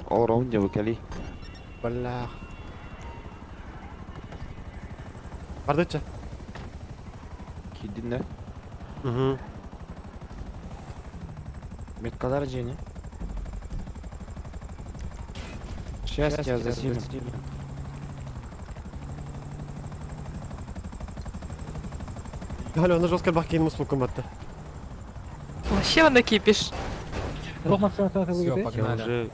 A: All round я выкали.
B: Бля. Бардыча.
A: Кидин да?
B: Угу.
A: Меткалар жени. Счастье за сильно.
B: Галя, оны жестко бақ кейін мұс бұкым бәтті.
I: Вообще он кипиш.
F: Все,
A: Я уже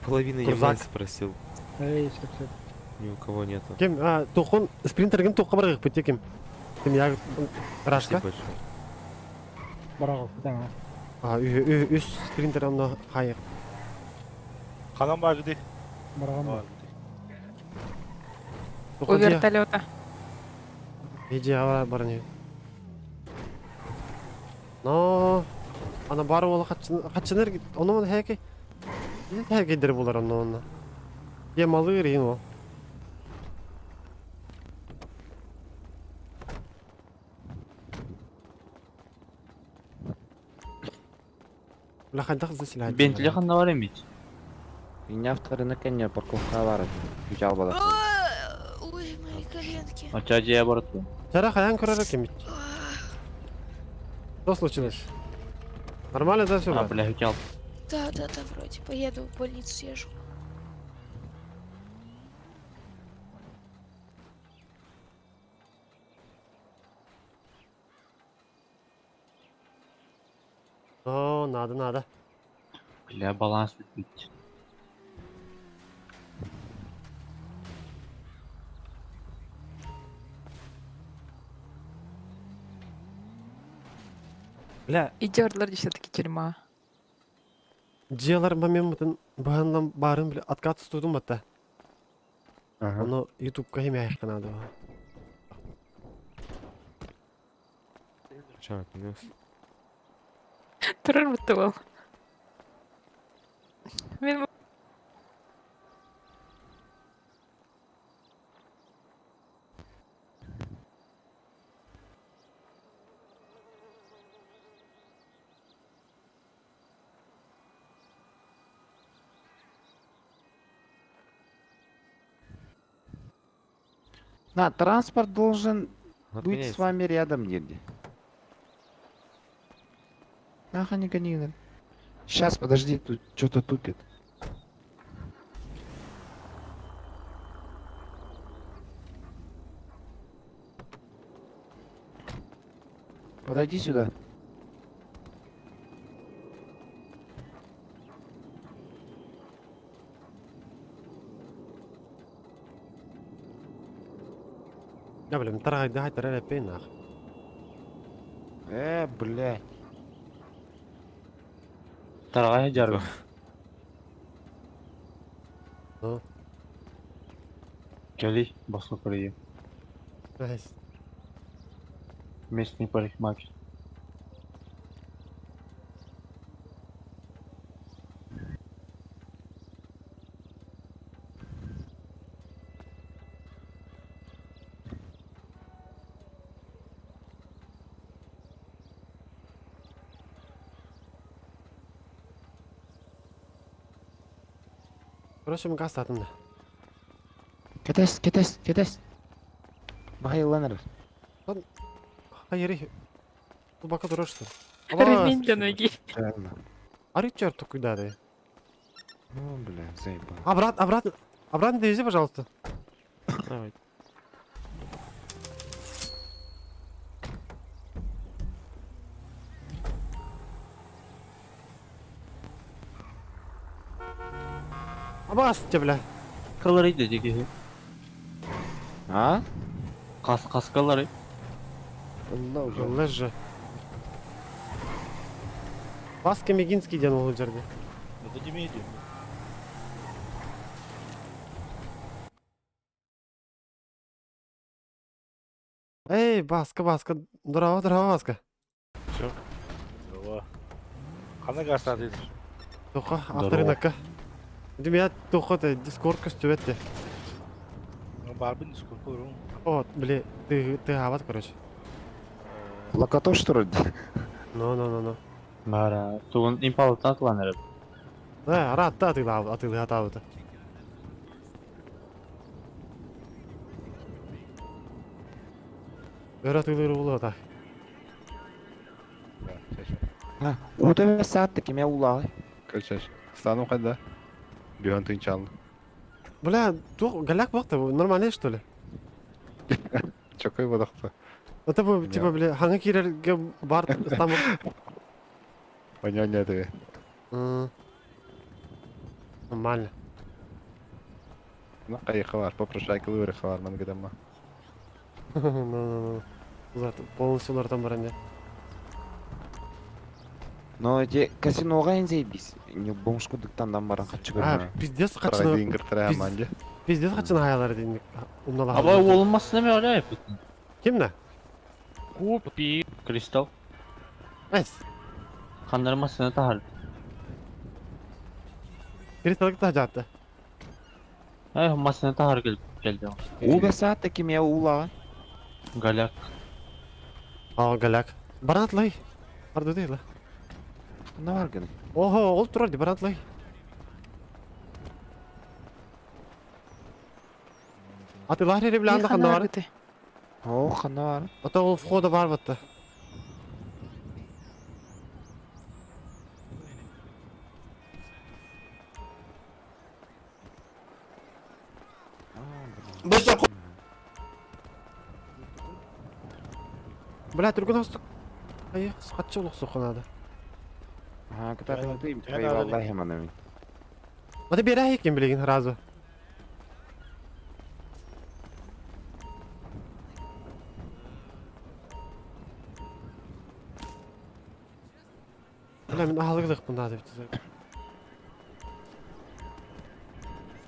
A: половину
B: Крузак.
A: ямайца спросил. Ни у кого нету.
B: Кем, тоқын, спринтер кем тоққа барғық бітте кем. Кем я рашка. Үс спринтер амна хайық.
F: Қанан бар жиди.
I: У вертолета.
B: Иди, ава барыне. Но, ана бары олы қатшыныр, оны мұны хәке. Хәкедер болар оны оны. Ем алыр ең ол. Бля, қайда қызды сілайды.
F: Бентли қанда бар емейді.
A: Меня второй коне парковка варит. Включал бы.
K: Ой, мои коленки.
F: А ча жия бар тұр.
B: Жара қаян көрер кемейді. Что случилось? Нормально, да, все?
F: А, бля, хотел.
K: Да, вроде. Поеду в больницу съезжу.
B: О, надо.
F: Бля, баланс бітпейді.
B: Бля,
I: Идёрлар все-таки тюрьма.
B: Диялар моментін бағаннан барын біле атқа тұстудым бәтті. Оны ютубқа хеме аяқ қанады.
A: Чё, минус?
I: Тұрар бұтты ол. Мен
A: На, транспорт должен быть с вами рядом негде. Ага, не гони. Сейчас, подожди, тут что-то тупит. Подойди сюда.
B: Я, блин, тарай, дай, тарай, пейнах.
A: Блядь.
F: Тарағай жарғы. Келі, басқа көрейі. Местный парикмахер.
B: Короче, мы газ атында.
A: Кетес. Байыланыр.
B: Hayır, bu baka durursun.
I: ремень для ноги.
A: Правильно.
B: Арик черту куда ты?
A: Ну, бля, заебал.
B: Обратно довези, пожалуйста.
A: Давай.
B: Басты, бля.
F: Каскалары деди.
A: А?
F: Каскалары.
B: Жылы же. Бас Кемегинский ден ол жерде.
F: Это демейди.
B: Эй, Баска. Дұрава, Баска.
F: Қандай гастар дейді?
B: Тоқа, авторынаққа. Демей, тоқа, дискорд көстөбетті.
F: Барбин дискорд көрің.
B: Вот, бля, ты ават, короче.
A: Локатор что ли?
B: No.
F: Бара, туғын импалытын атылан әріп.
B: Ратта атылы атауыды. Өр атылыры болу ата.
A: Утове саатты кеме улағы.
E: Качаш. Стану қайда? Бүйон тыйчалды.
B: Бля, галяк бақты, нормально, что ли?
E: Чокой бодақты.
B: Это бы, типа, бля, хаңы керерге бар, стамыр.
E: Оня тебе.
B: Нормально.
E: Ну, қайықы бар, попрошайкы өріқы бар, мен гідем ма.
B: Полностью олардан бар әнде.
A: Но эти казиноға ензейбіз. Не бомшкудықтан баран қатшы көрмей.
B: Пиздец
E: Қырға дейін
B: қачына...
E: кірттірі аманде.
B: Пиздец қачына хаялар дейін.
F: Абай олынмасын әме өлі әйіп бітін.
B: Кімді?
F: Купи. Кристал.
B: Айс.
F: Қандармасына тағар.
B: Кристаллық та жатты.
F: Масына тағар келді.
A: Уве саатты кеме улағы.
F: Галяк.
B: Галяк. Баран атлай. Барды дейла.
A: Не бар гыны.
B: Ого, ол тұрар де, баран атлай. Атылар ере білі анда қанда бар?
A: О, қанда бар.
B: Ата ол входа бар бітті. Бля, түрген астық. Ай, қатшы олық соқынады.
A: Кітардың дүйім, твои валлахи манамин.
B: Ата бері екен білеген, разу. Бля, мен ағылығылық бұнда деп түзір.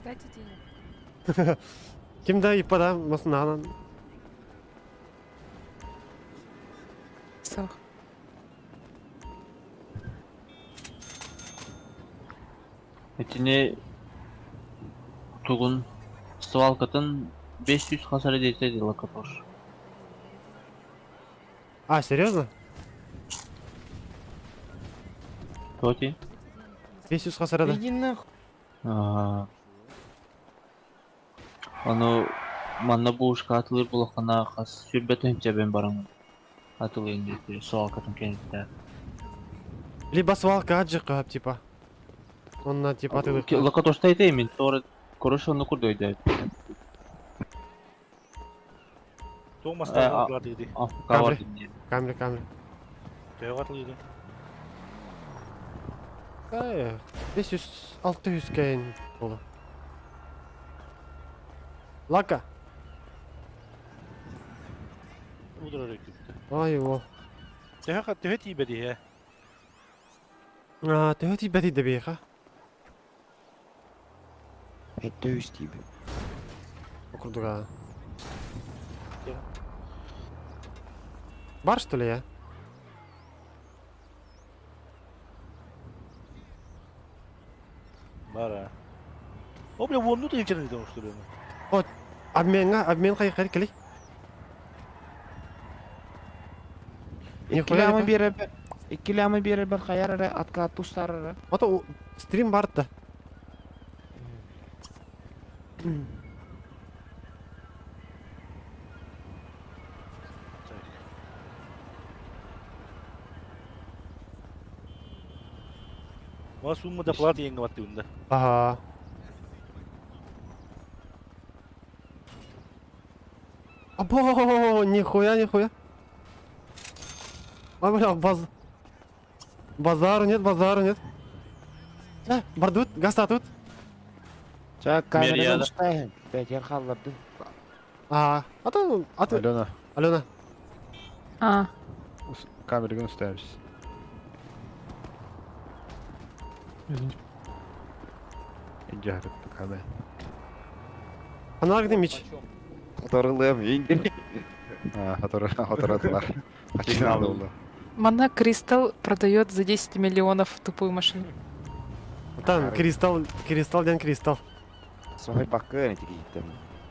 I: Дайте денег.
B: Кімді иппада масынағынан?
I: Сақ.
F: Этине туғын свалкатын 500 қасары дейтеді локатор.
B: А, серьезно?
F: Тоти?
B: 500 қасарады.
F: Аны манна буышқа атылыр бұлақына қас сүрбетін жабен барыңын. Атылы енді свалкатын кенетті.
B: Либо свалка аджықы, типа. Онна типа атылық.
F: Локаторста етеймін, торы көріш оны күрдойды.
B: Томастан атылды. Камері.
F: Тойғатылды.
B: 500-600 кейін болды. Лака.
F: Удырар екіпті.
B: Ай, о.
F: Төхі тейбеді, е?
B: Төхі тейбеді де бейха.
A: Әтті өстейбі.
B: Окурдуга. Бар, что ли, я?
F: Бара. О, бля, вон тут елчені дейін, что ли?
B: Вот, обмен қайық келей.
A: Иккілямы бері бір қаярары, атқа тұстарары.
B: Ото стрим барды.
F: Ма сумма доплаты ең қыматты үнді.
B: Ага. Або, нихуя. Ой, бля, базару нет. Барды тут, гаста тут.
A: камерадан
F: Мерияда.
A: ұстайын. Бәтер қалларды.
B: Аты
E: Алена,
B: Алена.
I: А,
E: камерген ұстаймыз. Инде харапты кадай.
B: Аналар демич.
A: Құтарылым, еңдер.
E: Хатырадылар. Ачинады олар.
I: Мана Кристал продает за 10 миллионов тупую машину.
B: Там кристалл ден кристалл.
A: Соғай баққы әне теге еттім.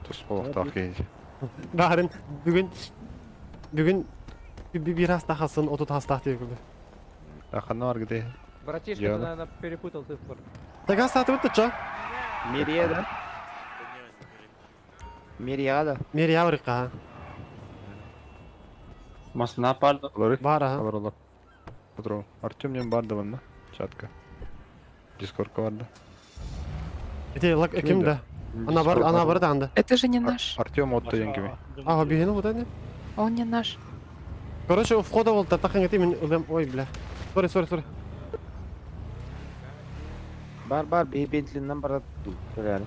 E: Тұс болықтақ кейді.
B: Бәрін бүгін bir hasta hasın 30 hasta diye gibi.
E: Ақанна бар где?
J: Братишка,
E: Диана.
J: ты, наверное, перепутал цифры.
B: Так hasta öttü ço.
A: Мерияда. Мерияда.
B: Meriya varıqa.
F: Масына барды.
E: Олары?
B: Бар ha.
E: Хабар олар. Патрон. Артемнен барды банда. Чатка. Дискордка барды.
B: Ете лак кимде? Ana бар да анда.
I: Это же не наш.
E: Артем отты еңгеме.
B: Ага, бигени вот не.
I: Он не наш.
B: Короче, у входа вот такая эти ой, бля. Сори.
A: Бар, бейбентліннен барады. Көрәрі.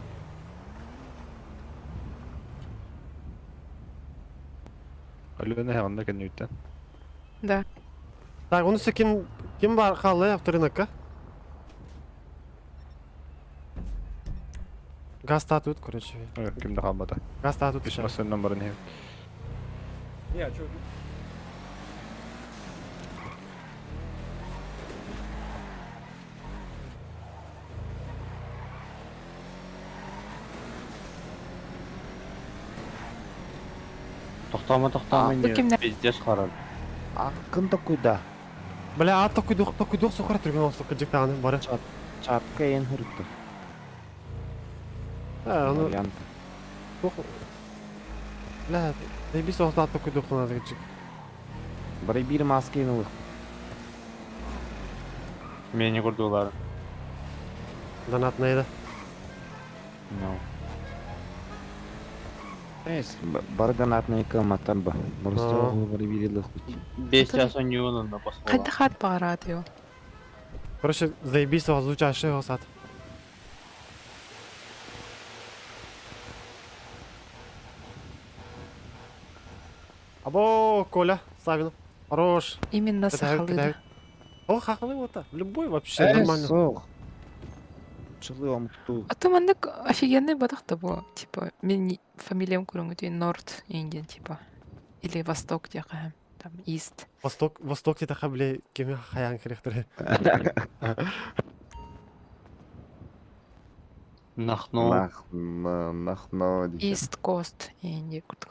E: Алена хағанда кәне үттен.
I: Да.
B: Так, онысы ким бар қалай авторынакка? Газ татут, короче.
E: Кімді қалмады.
B: Газ татут.
E: Үш машиннан барын хем.
J: Не, чё?
F: Тоқтама,
I: Бұл кімнен?
F: Пиздец қарады.
A: Ақын токуйда.
B: Бля, а токуйдук сухар түрген осы кыжыктаганы бары.
A: Чапка ең хүрікті.
B: Onu Бля, bir soğukta tokуйдук надо кыжык.
A: Бір бір маскені ұлық.
F: Мені көрді олар.
B: Донатнайды.
A: Бар донатный кылматтан ба. Мұрысты бір берілік.
F: 5 ясон юлында басылған.
I: Қайда хат бағарады его.
B: Короче, заебись его звучащий его сад. Або, Коля Савинов. Хорош.
I: Именно Сахалыда.
B: О, хахалы вот любой вообще нормально.
A: Соқ. Чылы омытту.
I: А то мандык офигенный бадақ-то бұл. Типа, мен фамилиям көріңгі дейін Норд енген, типа. Или Восток деқайым. Там, Ист.
B: Восток те тақа біле кеме хаян керектірі.
F: Нахно.
A: Нахно.
I: Ист Кост енген көрдік.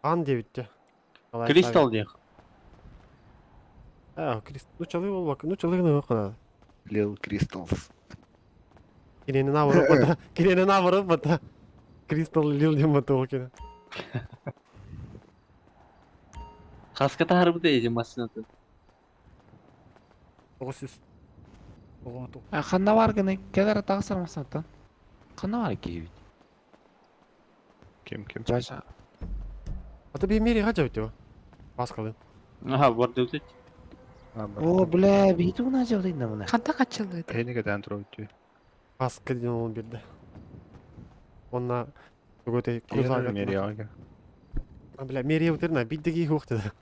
B: Ан девітте.
F: Кристал деқ.
B: Кристал. Ну чалы ол бак. Ну чалы ғына оқына.
E: Лил Кристалс.
B: Кинені навырып бата. Кристал лил дем бата ол кені.
F: Қасқа тағарып дейді масынаты.
B: 900.
A: Қанда бар кені кәдір тағысар масаттан. Қанда бар кейбет.
E: Кем?
A: Жайша.
B: Аты беймері ғажа өте о. Басқалы.
F: Аха, бар деуді.
A: О, бля, бейті мұна жаудайында мұна.
I: Қанда қачылды еді?
E: Әйнеге дән тұру өтті.
B: Басқы ден ол берді. Онна бүгөте
E: Күйені мері ағын.
B: Бля, мерия өтеріне биддегі хуқ деді.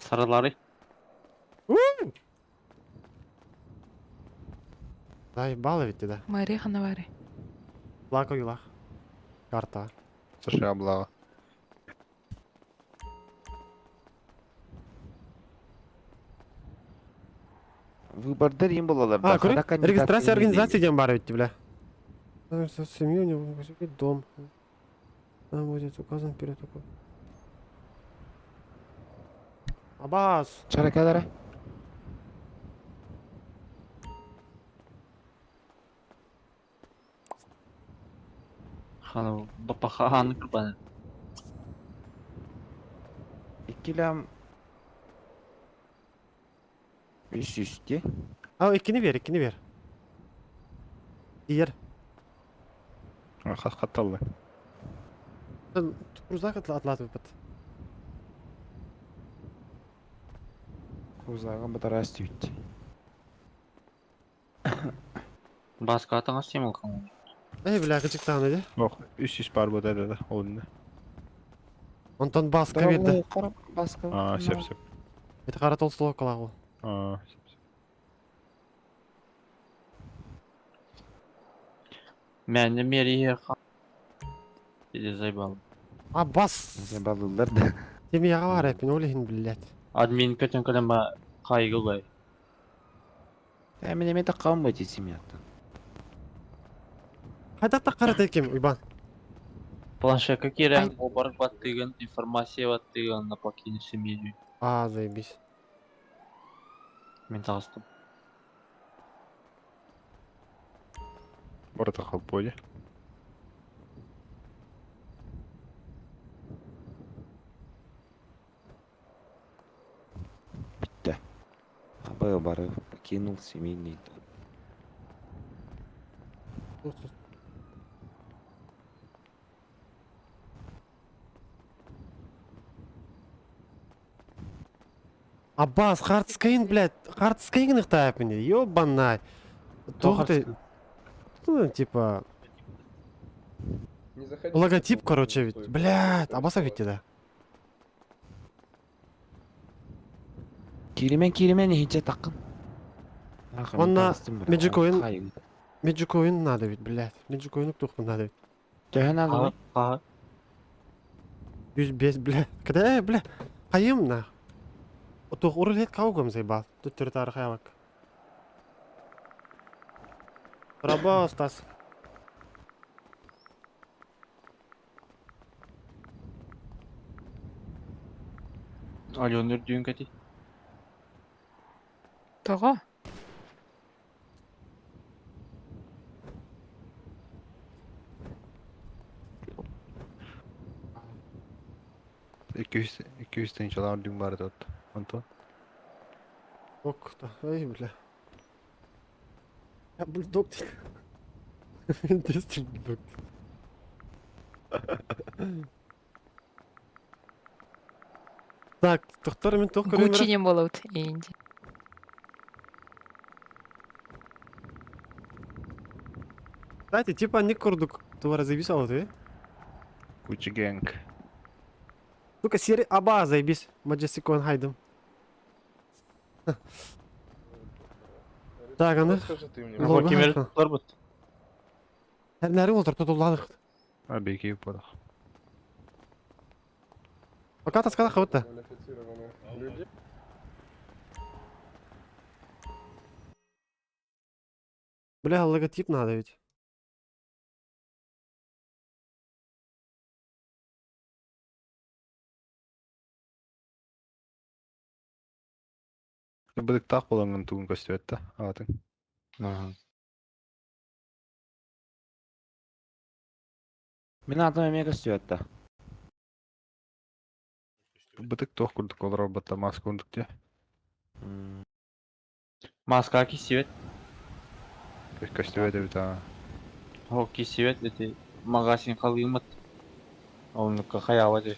F: Саралары.
B: Дай балы ведь да.
I: Мари ханавари.
B: Лако юлах. Карта.
E: США облава.
A: Выбордар ем болалар.
B: Регистрация организации дем бар ведь, бля. Семью не будет дом. Там будет указан вперед такой. Абаз.
A: Чара кәдірі?
F: Ханы бапаха ханы кырбаны.
A: Ikilem... Üst.
B: İkini ver. Diğer.
E: Хатталлы.
B: Крузак atlatып бат.
A: Uzağın bu da rastı bitti.
F: Басқа атаңа стемил қалған.
B: Бля, кычыктан эди.
E: Ох, 300 бар бу да олунда.
B: Онтон баска берди.
E: А, сеп.
B: Это кара толстолок калагы.
E: А,
F: Мәні мерие қа. Деде зайбал.
B: А бас.
A: Балылар да.
B: Темияга бар эпин ойлойн билет.
F: Админ көтен көлем ба қайғы бай.
A: Мен эме таккан бой семьяты.
B: Кайда таккарат экем, уйбан.
F: Планшетка керем, обарг баттыгын, информация баттыгын, на покине семью.
B: А, заебись.
F: Мен тағыстым.
E: Борта қалып бойды.
A: Бітті. Абай бары покинул семейный дом.
B: Аббас, хардскейн, блядь. Хардскейн ыктап менде. Ёбанай. Тухты. Ну, типа... Логотип, короче, ведь. Блядь, Аббаса ведь да.
A: Киримен хинче таккан.
B: Онна Меджикоин надо ведь, блядь. Меджикоин тухпун надо ведь.
A: Төһөн алып.
F: Ага.
B: 105, блядь. Когда, блядь. Кайым на. Отох урылет каугам заебал. Тут территория хаявак. Раба, Стас.
F: Алёнер дүйін кәти.
I: Тоға?
E: İki yüz tane dün vardı orada. Anton.
B: Ок, да. Ай, бля. Я бульдог. Интересный бульдог. Так, тоқтар мен тоқ көрем.
I: Гуччинен болот энди.
B: Кстати, типа не курдук. Товара заебись, а вот и.
E: Gucci Gang.
B: Сука, сери аба заебись. Маджестикон хайдым. Так, аны.
F: Кемер тұтар бұд.
B: Нәрі олтыр тұтуладық.
E: А, беки подах.
B: Пока таскада қабытта. Бля, логотип надо ведь.
E: Быдык так болоңун тугун көстөбөт да, агатын.
A: Мен атым эме көстөбөт да.
E: Быдык тох курдук ол роботта маска курдук де.
F: Маска кисивет.
E: Көстөбөт өбүт ага.
F: О, кисивет, эти магазин қалғымыт. Оныкка хаява де.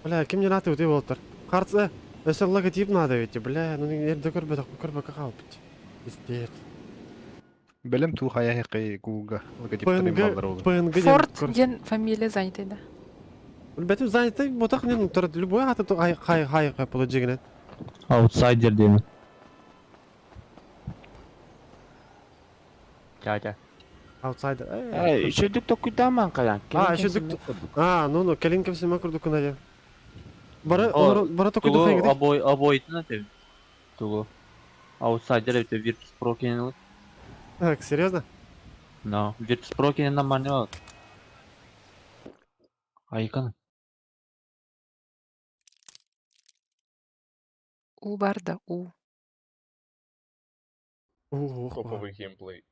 B: Бля, кем не надо вот и волтер. Карца, если логотип надо ведь, бля, ну не көрбө какао бить. Пиздец.
E: Белем ту хая хекай гуга. Логотиптер ималдар болду.
B: ПНГ.
I: Форд ден фамилия занятый, да?
B: Бәтім занятый, ботақ не тұр, любой аты то хай қапылы жегінен.
F: Аутсайдер деймін. Дядя.
B: Аутсайдер.
A: Үшөдүк токуйда ман каян.
B: Үшөдүк. Ну, келинкем сема курдук куна. Бара токуйда
F: Тугу
B: файгыды.
F: обойтын атем. Тугу. Аутсайдер это Virtus Pro кенелі.
B: Так, серьезно?
F: No, Virtus Pro кенелі нормальный ал. Айканы.
I: У бар да, у.
B: Топовый
E: геймплей.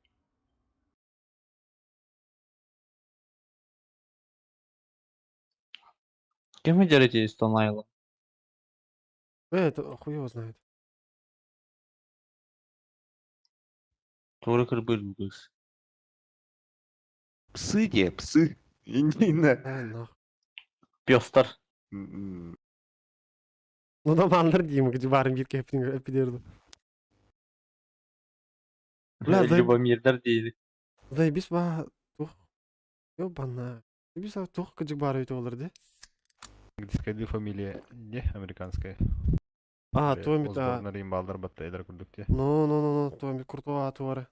F: Кем вы делаете из Тонайла?
B: Это хуй его знает.
F: Туры кырбыр бұгыз.
A: Псы де, псы. Индейна.
F: Пёстар.
B: Ну да мандыр деймін, где барым бирке эпидерді. Бля,
F: Любомирдар дейли.
B: заебись ба тух. Ёбана. Заебись ба тух кыжык бар өйтө болор де.
E: Английская фамилия не американская.
B: А, Томит,
E: Осборн Рим балдар батта эдер күрдүктө.
B: Ну, Томит куртуа аты бар.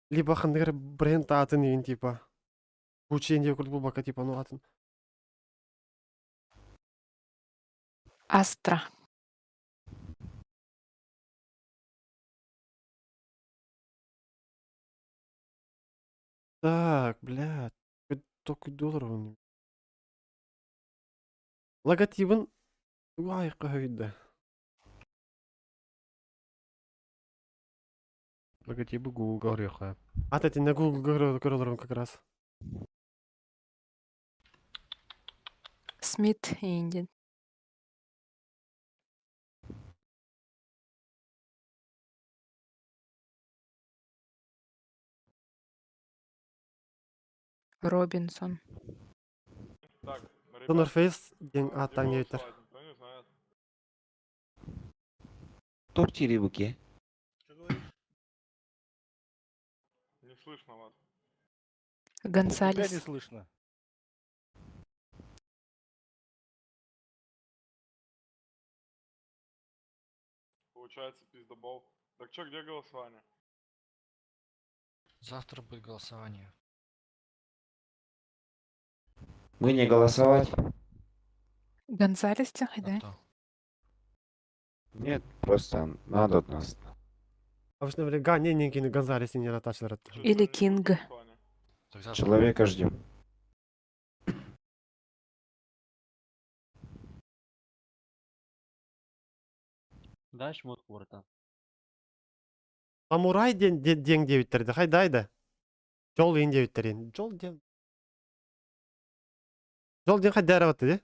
B: Либо хандыгар бренд атын еген типа. Учен деп курдук бака типа, ну атын.
I: Астра.
B: Так, блядь. Только долларов он. Логотипын айыкка høyde.
E: Логотипы Google говорю.
B: Ат эти на Google көрөлөрүм как раз.
I: Смит индин. Робинсон.
B: Тонерфейс ден аттан кейтер.
A: Тортири буке.
L: Не слышно вас.
D: Тебя не
I: Гонсалес.
D: слышно.
L: Получается пиздобол. Так чё, где голосование?
D: Завтра будет голосование.
A: Мы не голосовать?
I: Гонсалес тяхай, да?
A: Нет, просто надо от нас.
B: Обычно бля не кини Гонзалес не натачлар.
I: Или Кинг.
A: Человека ждем.
F: Даш мод курта.
B: Самурай ден дебиттерди. Хайдайды. Жол ен дебиттерин. Жол ден хайдары батты де.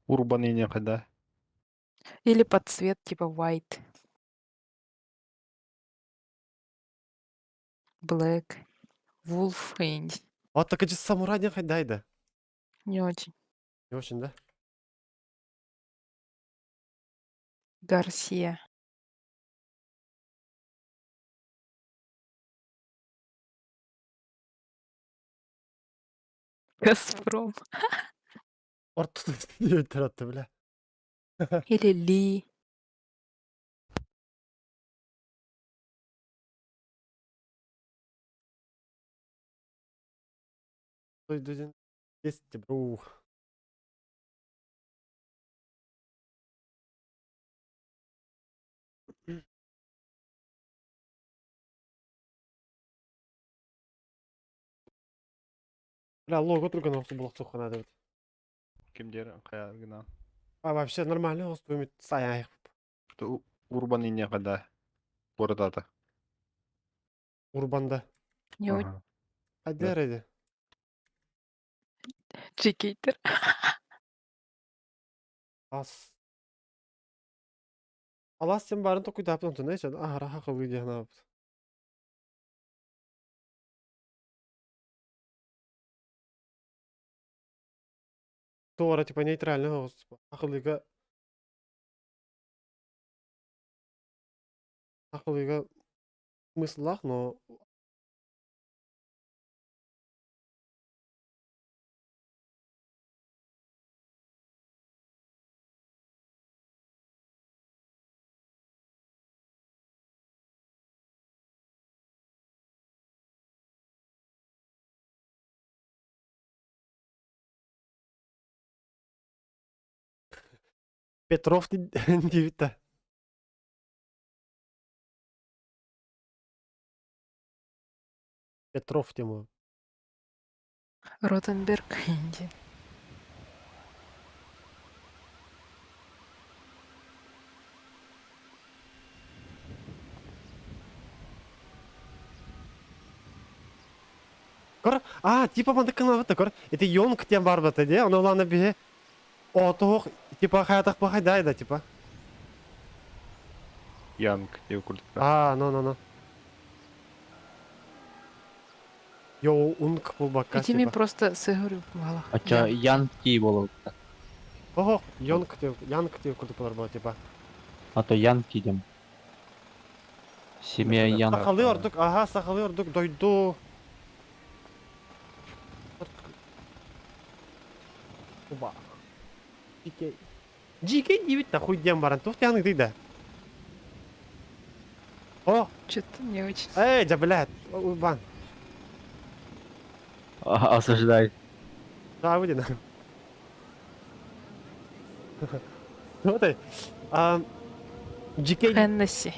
E: Урбан ине кайда.
I: Или под цвет типа white. Black. Wolf инди.
B: А так же самурай ден хайдайды.
I: Не очень.
B: Не очень, да?
I: Гарсия. Газпром.
B: Ортуда дебиттер атты, бля.
I: Или Ли.
B: Той деден. Есть, бро. Бля, лого турган осы блок сохана деп.
E: Кимдер каягына.
B: А вообще нормально осы төмет саяй.
E: Урбан ине кайда. Бордата.
B: Урбанда.
I: Не очень.
E: Ага.
B: Хайдары.
I: Чикейтер.
B: Ас. Алас сен барын токуй таптын тун эче. А, раха кылы дияна. Тора типа нейтрально, типа акылыга смыслах, но Петров девита. Петров тему.
I: Ротенберг инди.
B: Кор, типа мында кынавыты кор. Это Йонг тем бар бата де, аны уланы бе. Отох, типа хаятак бахайдайда, типа.
E: Янг деп күрдүк.
B: Ну. Йо, унг бул бакка.
I: Этими просто сыгырю вала.
F: Ача Янки болот.
B: Ого, Янг деп күрдүк болар бала, типа.
F: Ато Янки дем. Семья Ян.
B: Сакалıyorduk, aha сакалıyorduk, doydu. Оба. GK. GK девять нахуй дем баран, тух тяны ты да. О,
I: Что-то не очень.
B: да, блядь, убан.
F: Осуждает.
B: Да, выйди нахуй. Вот ты. GK.
I: Хеннесси.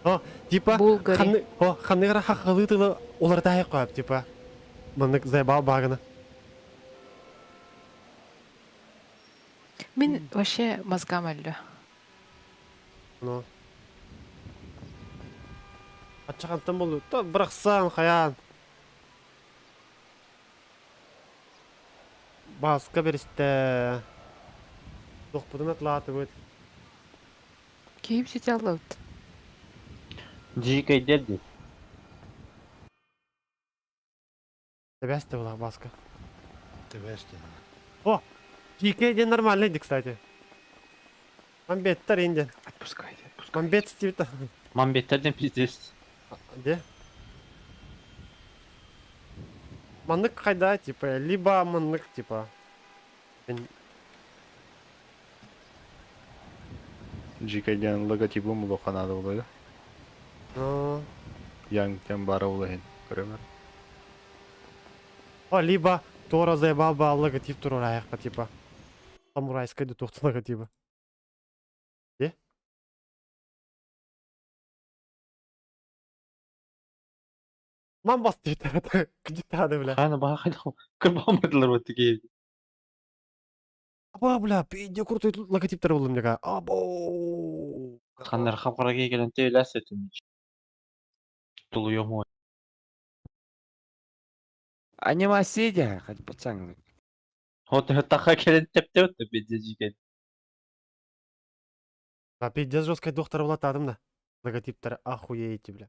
B: О, типа,
I: Булгари.
B: ханныгра хакалы тылы оларда хайкоп, типа. Мынык заебал багана.
I: Мен вообще мозгам әлі.
B: Ну. Ачағантан болу. Та бырақсан, хаян. Басқа берісті. Доқпыдың атлаты өт.
I: Кейіп жете алды.
F: GK деді.
B: Тебесті бұлақ басқа.
D: Тебесті.
B: О, GK-ден нормальный еді, кстати. Мамбеттер енді.
F: Отпускайте.
B: Мамбет стивіті.
F: Мамбеттерден пиздес.
B: Де? Мандык қайда, типа, либо мандык, типа.
E: GK'ден логотипі мұлы қанады олайды. Яңтен бары олайын. Көремер.
B: О, либо Тора заебал бы логотип турураяққа, типа. Самурайскайды тоқты логотипі. Де? Ман бас твиттер, күдіктады, бля.
F: Қаны баға қайда кірбамадылар өтті кейді.
B: Аба, бля, пейде крутой логотиптер болды, мне кажется. Або.
F: Қандар қапқара кейгелен тевел әсетім. Тұлы емой.
A: Анимасия, хоть пацан.
F: Вот тақа келен тепте өтті беде жекен.
B: А пиздец жесткой доктор болады адамда. Логотиптер охуеть, бля.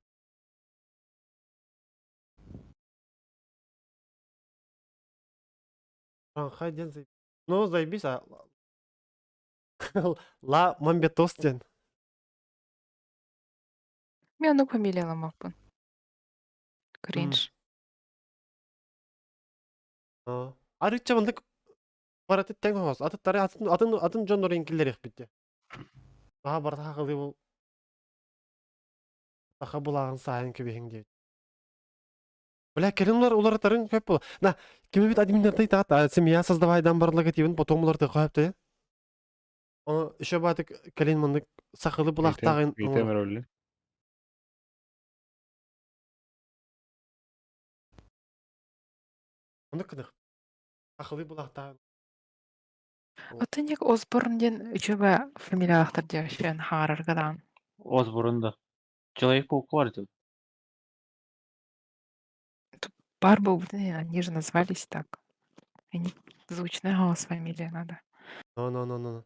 B: Хайден заебись. Ну, заебись, а... Ла Мамбетостен.
I: Мен оны фамилияламақпын. Кринж.
B: Арыча мындык бараты тең хоос. Атын Джон Норин киллер битти. Ага бар тахылы бул. Таха булагын сайын кебең дейт. Бля, керемлар улар тарын көп бол. На, кеме бит админдер тайта, семья создавайдан бар логотипин, потом уларды кояпты. Оны еще батык келин мындык сахылы булактагын.
E: Итемер өлі.
B: Мындык кыдык. Сахылы булактагын.
I: Аты нек Осборнден үчөбө фамилиялактар дегишен хаарыргадан.
F: Осборында. Человек-паук бар тут.
I: Бар был, они же назвались так. Они звучный голос фамилия надо.
B: No.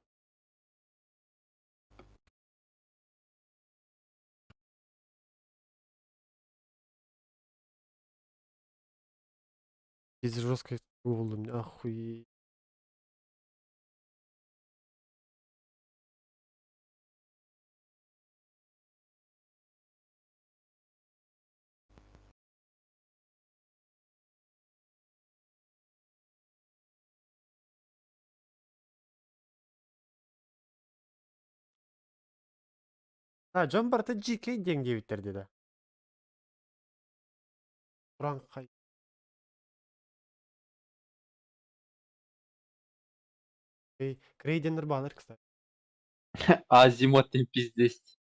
B: Из жесткой голым, охуеть. Джон Барта GK ден дебиттер dedi. Kur'an kay. Крейденер bağlar kısa.
F: Азимоттен пиздес.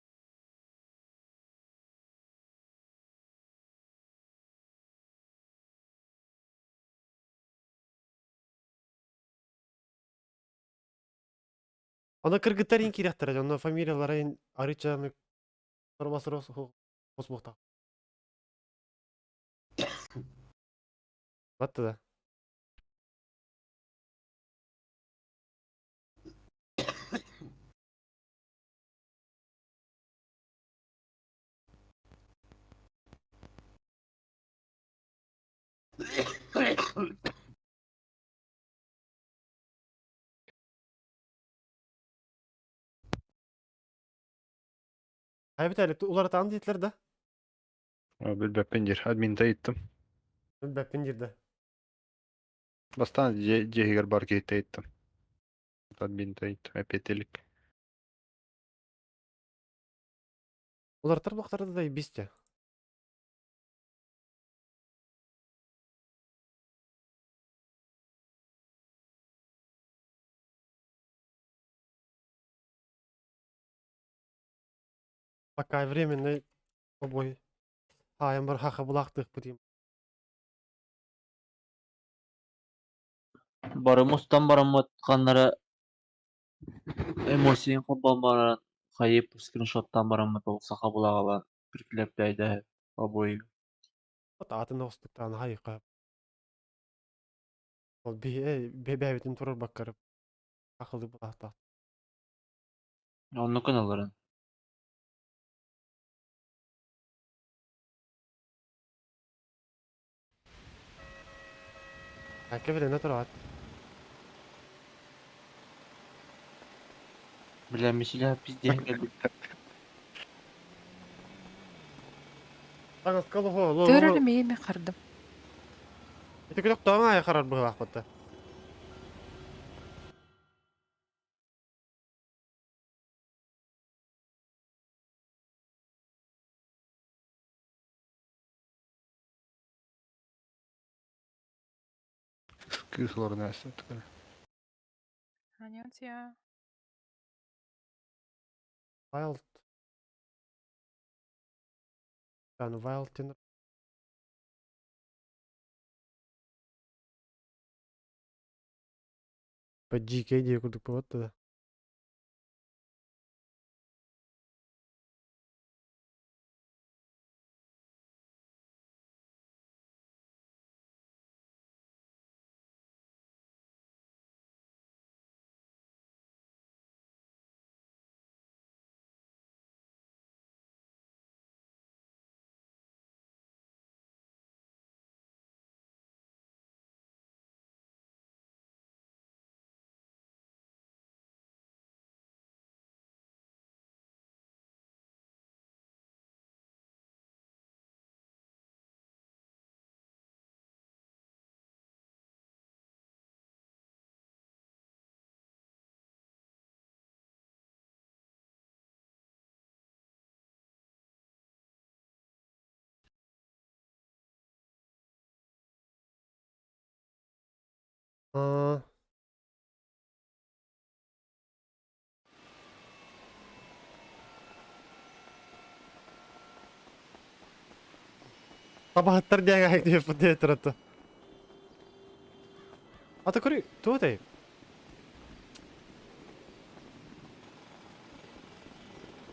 B: Ona kırgıtların kirahtar, ona familyaların arıçanı sorması hosbukta. Battı da. Hay bir tane ular tanıdıklar da.
E: Билбеппендир, админде иттим.
B: Бәппен жерде.
E: Бастан жегер бар кейтте иттим. Админде иттим, эпетелик.
B: Олар тарбақтарды да бесте. Пока временно обой. Хайым бар хақы бұлақтық бұдейм.
F: Барымыстан бараматқаннары эмоциян кабалмаран хайып скриншоттан барамат ол саха булагала приклепляйда обои.
B: От атын остықтан хайыққа. Ол бәбәбетін тұрыр баққарып. Ақылды бұлақтақ.
F: Онны каналарын.
B: Әке білені тұрат.
F: Билемисиле пизден келди.
B: Таңыз қалы ғо.
I: Төрөлү мейме кырдым.
B: Еті күлік тоңа ай қарар бұғы ақпытты.
E: Кыслар нәрсе түгел.
I: 안녕하세요.
B: Wild. Yani Wild denir. По GK diye kurduk bu botta da. Aa. Sabahlar diye gayet diye diye tırıttı. Ata kuru, tuh deh.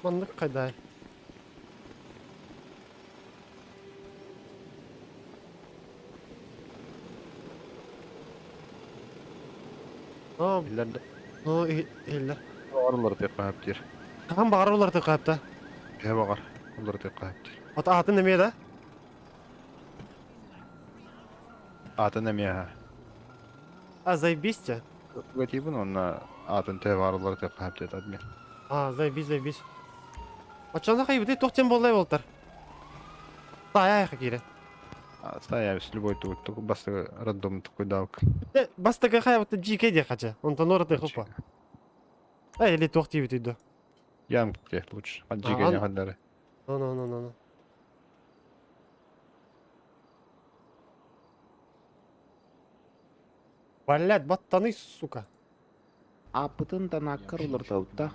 B: Mandık kayday. Aa,
E: Billerde
B: eller.
E: Bağırlar tek kayıptır.
B: Tam bağır olar tık kapta.
E: He bağır. Onlar tek kayıptır.
B: Ata atın demeye de.
E: Atın emye ha.
B: Zaybisçe.
E: Gatibun onna atın te bağırlar tek kayıptır admin.
B: Zaybis. Açanda kaybı tohtem bollay oltar. Taya hakire.
E: Стая с любой тут, только баста рандом такой давк.
B: Бас така хайбыты GK diye kaça. Ondan orada hoppa. Или tohti bitiydi.
E: Ям где лучше. От джига не хадары.
B: No. Валят, баттаны, сука.
A: Апытын да наккар олар тауытта.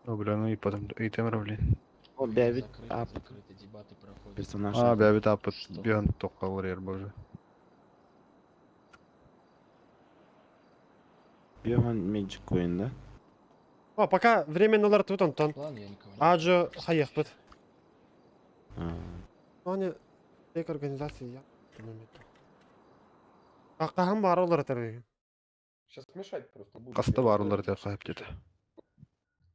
E: Бля, ну и потом и темравлин.
A: О, бәбит апыт. Персонаж.
E: Бәбит апыт бьон тоққа орер боже.
A: Бьон Magic oyunda.
B: О, пока временно олар тут онтон. Аджо хайықпыт. Они тек организации я. Қаққахан бар олар тәрбеген.
N: Сейчас мешать просто буду.
E: Қаста бар олар тек қайып деді.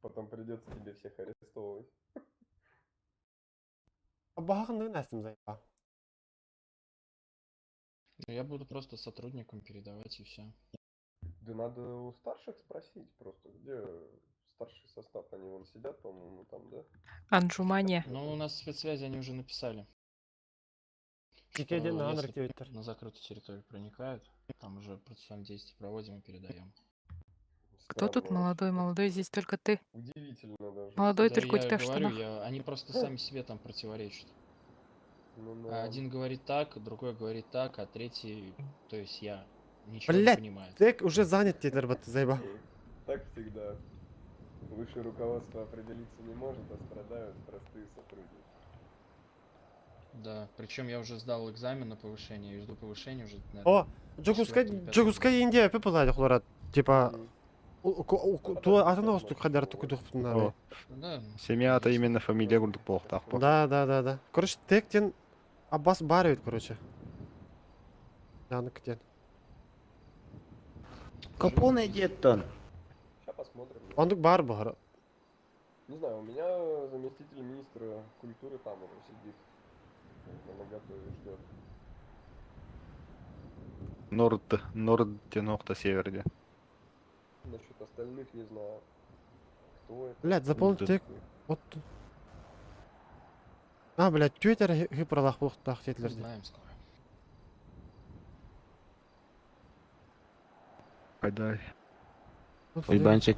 N: Потом придется тебе всех арестовывать.
B: Бағын нәрсім зайпа.
O: Я буду просто сотрудникам передавать и все.
N: Да надо у старших спросить просто, где старший состав, они вон сидят, по-моему, там, да?
I: Анжумания.
J: Ну, у нас спецсвязи они уже написали.
B: Тільки один на
J: Если
B: активитер.
J: на закрытую территорию проникают, там уже процессуальные действия проводим и передаем.
I: Кто тут молодой? Молодой здесь только ты.
N: Удивительно даже.
I: Молодой
J: Да
I: только у
J: я
I: тебя в
J: говорю,
I: штанах.
J: они просто сами себе там противоречат.
N: Ну,
J: А
N: да.
J: один говорит так, другой говорит так, а третий, то есть я, ничего не
B: Блядь,
J: понимает.
B: тек уже занят дедер бат заеба.
N: Так всегда. Высшее руководство определиться не может, а страдают простые сотрудники.
J: Да, причем я уже сдал экзамен на повышение, и жду повышения уже,
B: О,
J: наверное,
B: Джокуска Индия пепелады хлорат. Типа, ту атана остук хадар тукудук пунары.
E: О,
J: Да,
E: семья это именно фамилия курдук болуктак по.
B: Да. Короче, тектен Аббас барывает, короче. Янок тен.
A: Капоне деттон.
N: Сейчас посмотрим.
B: Ондук бар бахара.
N: Не знаю, у меня заместитель министра культуры там уже сидит. На готове ждет.
E: Норд нокта северде.
N: Насчет остальных не знаю. Кто это?
B: Блядь, заполнить тек. Вот. А, блядь, Твиттер гипролах булуктак тетлерде.
J: знаем скоро.
E: Кайдай.
A: Ульбанчик.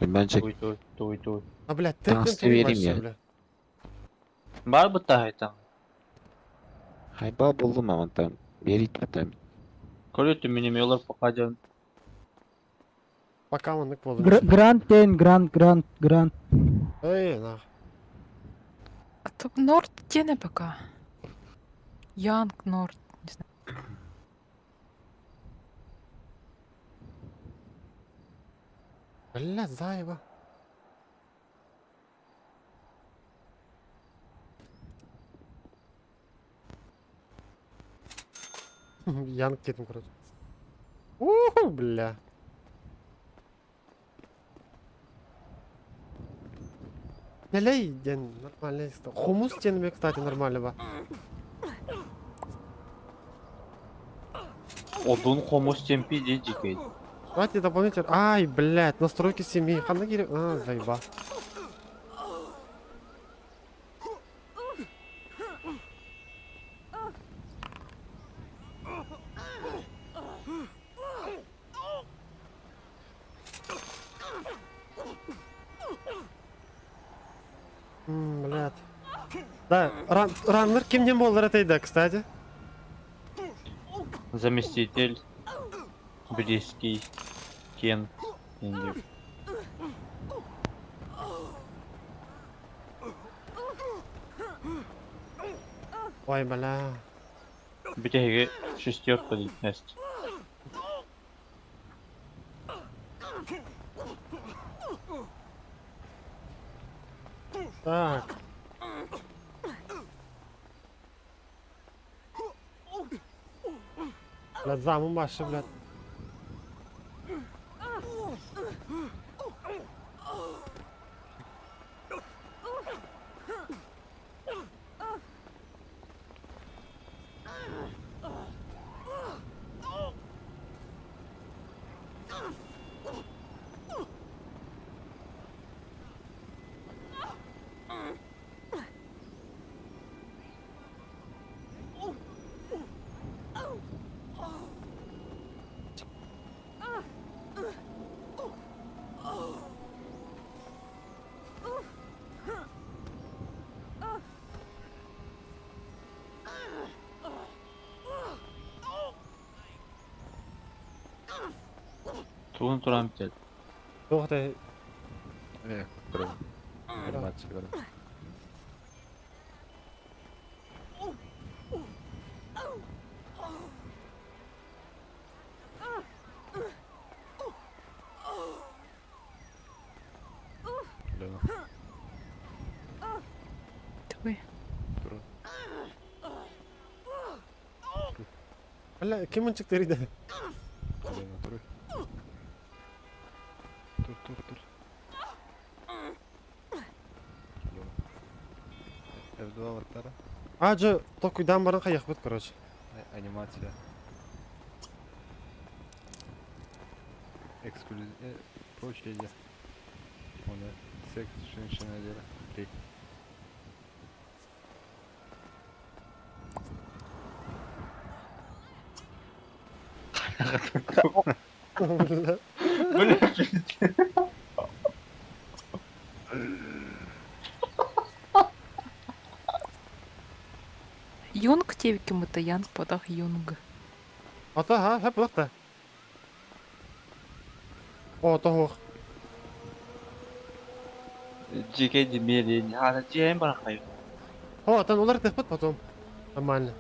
A: Ульбанчик.
F: Туй.
B: А, блядь,
A: Таңсты
B: тектен
A: верим
B: вообще,
A: я.
B: блядь.
F: Бар бы тагы там.
A: Хайба болдум аман там. Берит там.
F: Көрөтү менен олар пока жан.
B: Пока он болду.
O: Грант тен, грант.
B: Эй, на.
I: А то Норд тене пока. Янг Норд. Не знаю.
B: Блядь, заеба. Янг тетим, короче. Уху, бля. Нелей ден, нормально. Хумус тенме, кстати, нормально ба.
F: Одун хомус темпи де жикейт.
B: Давайте дополнительно. Ай, блядь, настройки семьи. Ханагири. А, заеба. Блядь. Да, раннер кимден болдыр атайда, кстати.
F: Заместитель. Близкий. Кен. Инди.
B: Ой, бля.
F: Битеге шестерка дейт нест.
B: Так. Блядь, заму Маши, блядь.
F: Туын турам тел.
B: Тоқтай.
E: Про анимация говорю. Лена.
I: Туй.
B: Бля, кем он çıktı риде?
E: Лена, тур. Тур. Лена. F2 ваттара.
B: А, жо, токуйдан барын қаяқ бет, короче.
E: Анимация. эксклюзив, прочее. Он секс, женщина, дело. 3.
I: Юнг тебе кем-то янг подах юнг.
B: Ата, ha, hep lukta. О, тоғық.
F: Жеке демелен, hala жайын барақай.
B: О, там олар тықпыт потом. Нормально.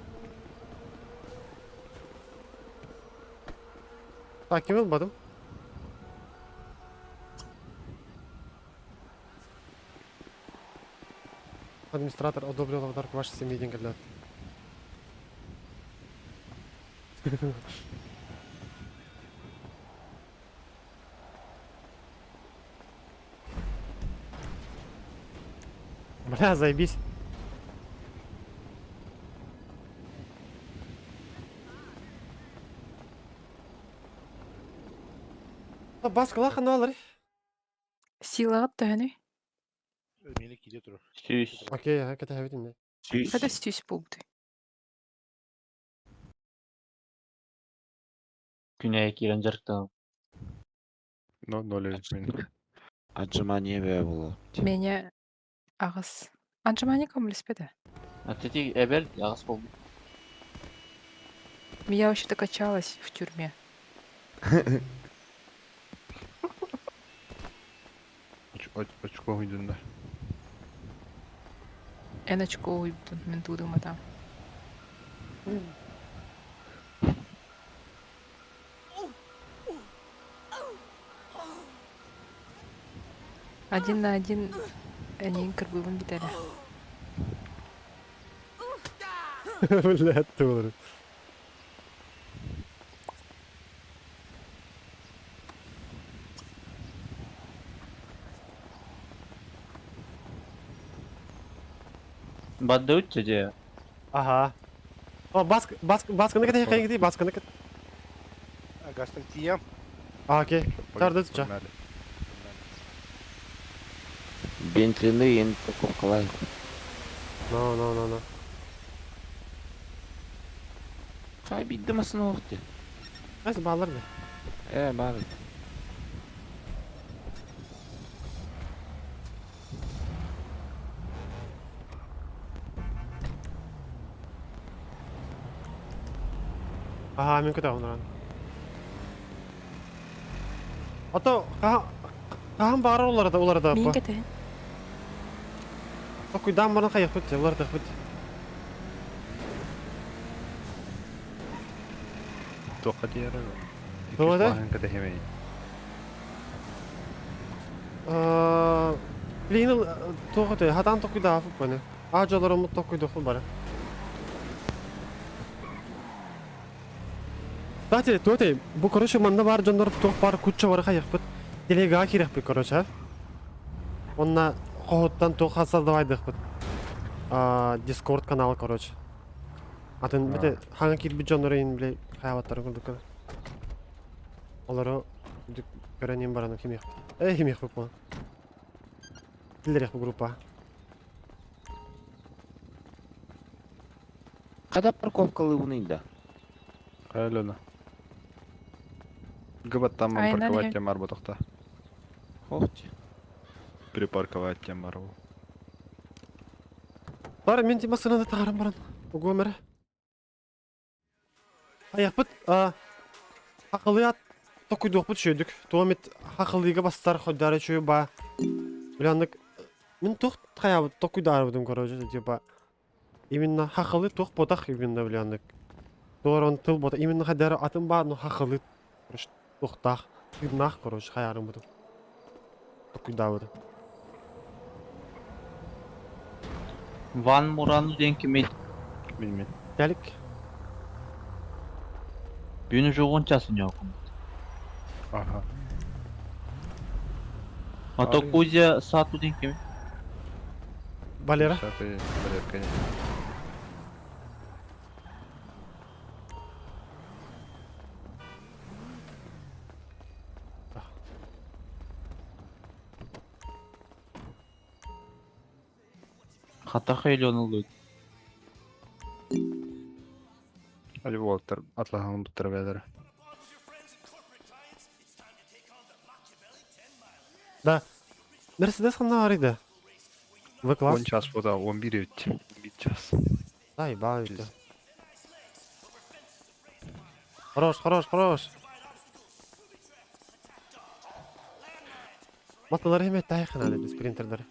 B: Так, кем olmadım? Администратор одобрил аватарку вашей семьи деньги для... Бля, заебись. Басқалақа не алыр?
I: Силағат тәне.
D: Мені кейде тұр.
F: Сүйіс.
B: Окей, я кәті әбетін де.
I: Қада стюс болды.
F: Күнәй керен жарықтау.
E: Но 0 min.
A: Отжимание было.
I: Меня ағыз. Анжыманы кім біліспеді?
F: Атети әбел, ағыс болды.
I: Я вообще-то качалась в тюрьме.
E: Очко үйдінде.
I: Эночку уйдun, мен тудым атам. Один на один они кырбыбын бит әле.
B: Бля, тур.
F: Бадда өтчі же.
B: Ага. О, басқаны кәті қайын кетей, басқаны кәті.
D: Гастың тием.
B: Окей, тарды тұтша.
A: Бентлины енді көп қалай.
B: No.
A: Қай биддімісін оқты?
B: Әсі бағалар да.
A: Бағыл.
B: Ага, мен көті оңыран. Ото, қаған бағар оларда.
I: Мен кетейін.
B: Құйдан барын қайық бітті, олар дық бітті.
E: Тоққа дейірі.
B: Тоққа да?
E: Бағын кәді хемей.
B: Лейнил тоққа да, хатан тоққыда афып бәні. Ажалары ұмыт тоққыда оқыл бары. Кстати, Тоте, bu короче манда бар жандар тоқ бар күтші бар қайық біт. Делега керек бі, короче. Онна қоғыттан тоқ хасалдавайдық біт. Дискорд каналы, короче. Атын біті хаңа кет біт жандар ең біле қайаваттарын көрдік көді. Олары көрәнен бараны кемек бі. Кемек бі бұл. Тілдерек бұл группа.
A: Қада парковкалы ұнайда?
E: Қайлына. Гыбаттан ман парковать тем бар бұтықта.
A: Хоқти.
E: Припарковать тем бар бұл.
B: Бар, мен тема сынады тағарым баран. Ұғы өмірі. Аяқ бұт, хақылы ат тоқыды оқпыт шөйдік. Туамет хақылыға бастар қойдары шөй ба. Біландық, мен тоқ қаябыт тоқыдары бұдым көрөжі, деп. Именно хақылы тоқ ботақ именно біландық. Doğru tıl bota. İmin kadar atın var no hakalı. Toktaq. Gidnaq koruş hayarım budu. Tokuydadı.
F: Van Moran'ı den kimi?
E: Bilmem.
B: Gelik.
F: Günü жоғыншасын yok.
E: Aha.
F: Атокузия сату den kimi?
B: Балера.
E: Шапы, балер, конечно.
F: Хата хейлонулду.
E: Али Уолтер атлаган бутырбелер.
B: Да. Мерседес қана бар еді. В-класс.
E: 10 час бода 11 өтті. 11 час.
B: Ай, ба өтті. Хорош, хорош, хорош. Маталар еметті айқын әлі, спринтердер.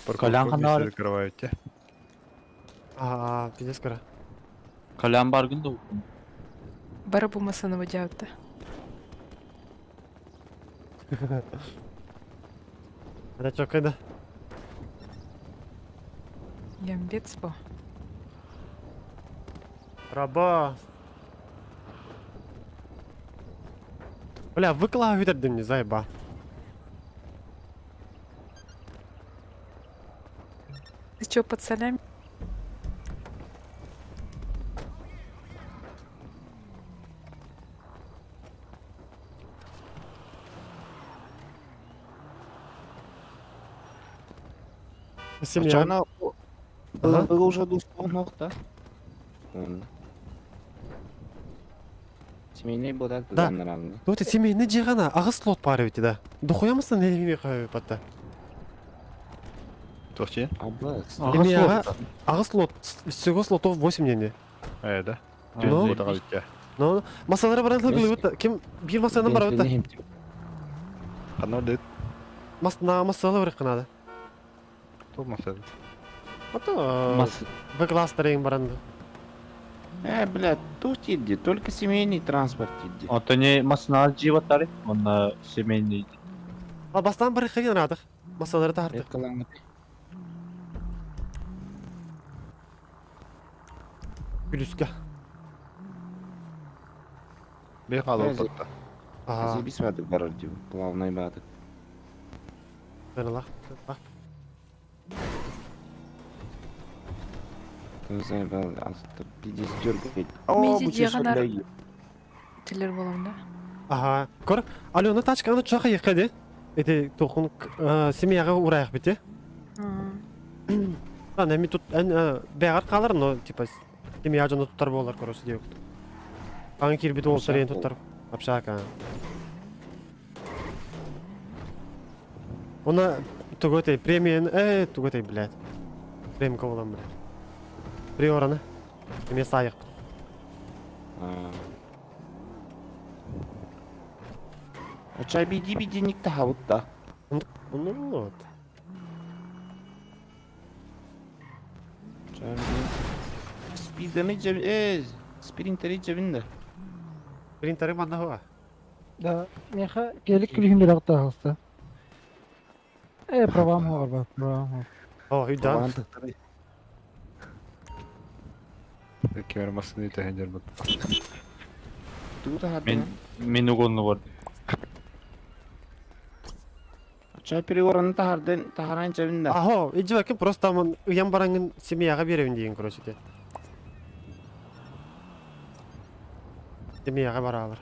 F: Калян қана бар.
E: Закрываете.
B: Пиздец кара.
F: Калян баргында.
I: Бары булмасаны выдяпты.
B: Ада чок қайда?
I: Ямбец бо.
B: Раба. Бля, выкла витердим не зайба.
I: Ты чё, под солями?
B: Семья.
A: Ачана было уже до 100 ног, да? Семейный бодак
B: Да.
A: нормально.
B: Вот семейный жиғана ағыз слот бар өте да. Дохуямысың не демей қойып батта.
E: Тоқче?
B: Ағыз слот. Всего слотов 8 нене.
E: Да.
B: Ну,
E: Бодаға өтті.
B: ну, масалары бар антылы өтті. Кім бір масадан бар өтті?
E: Қанар дед.
B: Масалы бір қынады.
E: Топ масалы.
B: Ото В-класстарың баранды.
A: Блядь, тут иди, только семейный транспорт иди.
F: Ото не масына живаттары, онда семейный.
B: Ал бастан бір қиын радық. Масалары тартық. Күліске.
E: Бей қалу тұтты.
A: Зебис бадық барар деп, плавный бадық.
B: Бәрі лақ.
A: Заебал, астыр, пиздец дергает.
I: Мези жиғанар тілер болам да.
B: Көр, Алена тачканы чоқа еқеді. Эти тоқын семьяға урайық біте. Нәми тут бәғар қалар, но типа семья жаны тұттар болар, короче, дейік. Аңы кербеті олсар ең тұттар. Апшака. Она туготай премиен, туготай, блядь. Премка олам, блядь. Приораны. Еме сайық.
A: Ачай биди никті хавыт да.
B: Ну вот.
A: Спидерный жебін, спринтері жебінде.
B: Спринтері манда хуа.
O: Да, меха келик күлігін бір ақта қалса. Правам var bak, правам var.
B: Үйдан.
E: Кемер масыны өте хендер бұд.
F: Мен угонну бар.
A: Ачай переговораны тахаран жебінде.
B: Ахо, иджи бакын просто аман ұян бараңын семьяға беревін деген, короче, те. Семьяға баралар.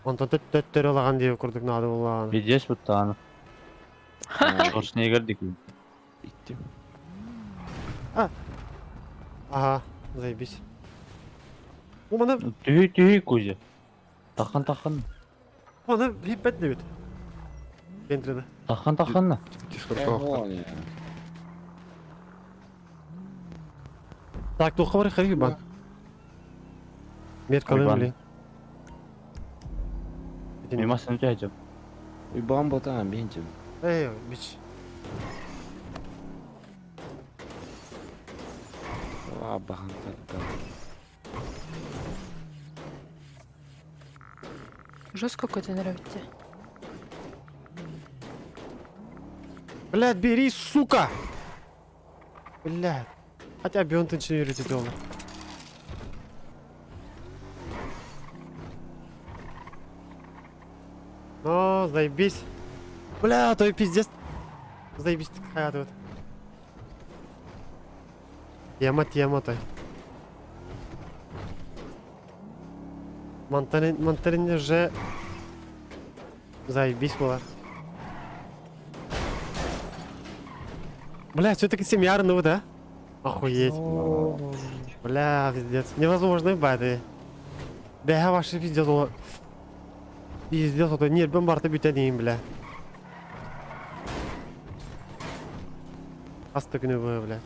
B: Онтан төттөр олаған дейі көрдік нады болған.
F: Бедес бұттаны. Шығыршыне кердік.
A: Иттім.
B: Ага, заебись. О, мана...
F: Түйі көзі. Тақан.
B: Мана хиппет не бет. Кентреді.
F: Тақан.
B: Так, тоққа бар еқарі бан. Мет қалын білейін.
F: Мен масын өте әжім.
A: Үйбаған болтаған бен жем.
B: Бич.
A: Абахан татта.
I: Жестко какой-то нравится.
B: Блядь, бери, сука! Блядь. Хотя бы он точно юрит дома. О, заебись. Бля, то и пиздец. Заебись такая тут. Тема той. Монтарин же... Заебись была. Бля, все-таки семья Арнува, да? Охуеть. Бля, пиздец. Невозможно бады. Бля, ваши пиздец, о. Пиздец, вот нет, бомбарда бютанин, бля. Астыгнувы, бля.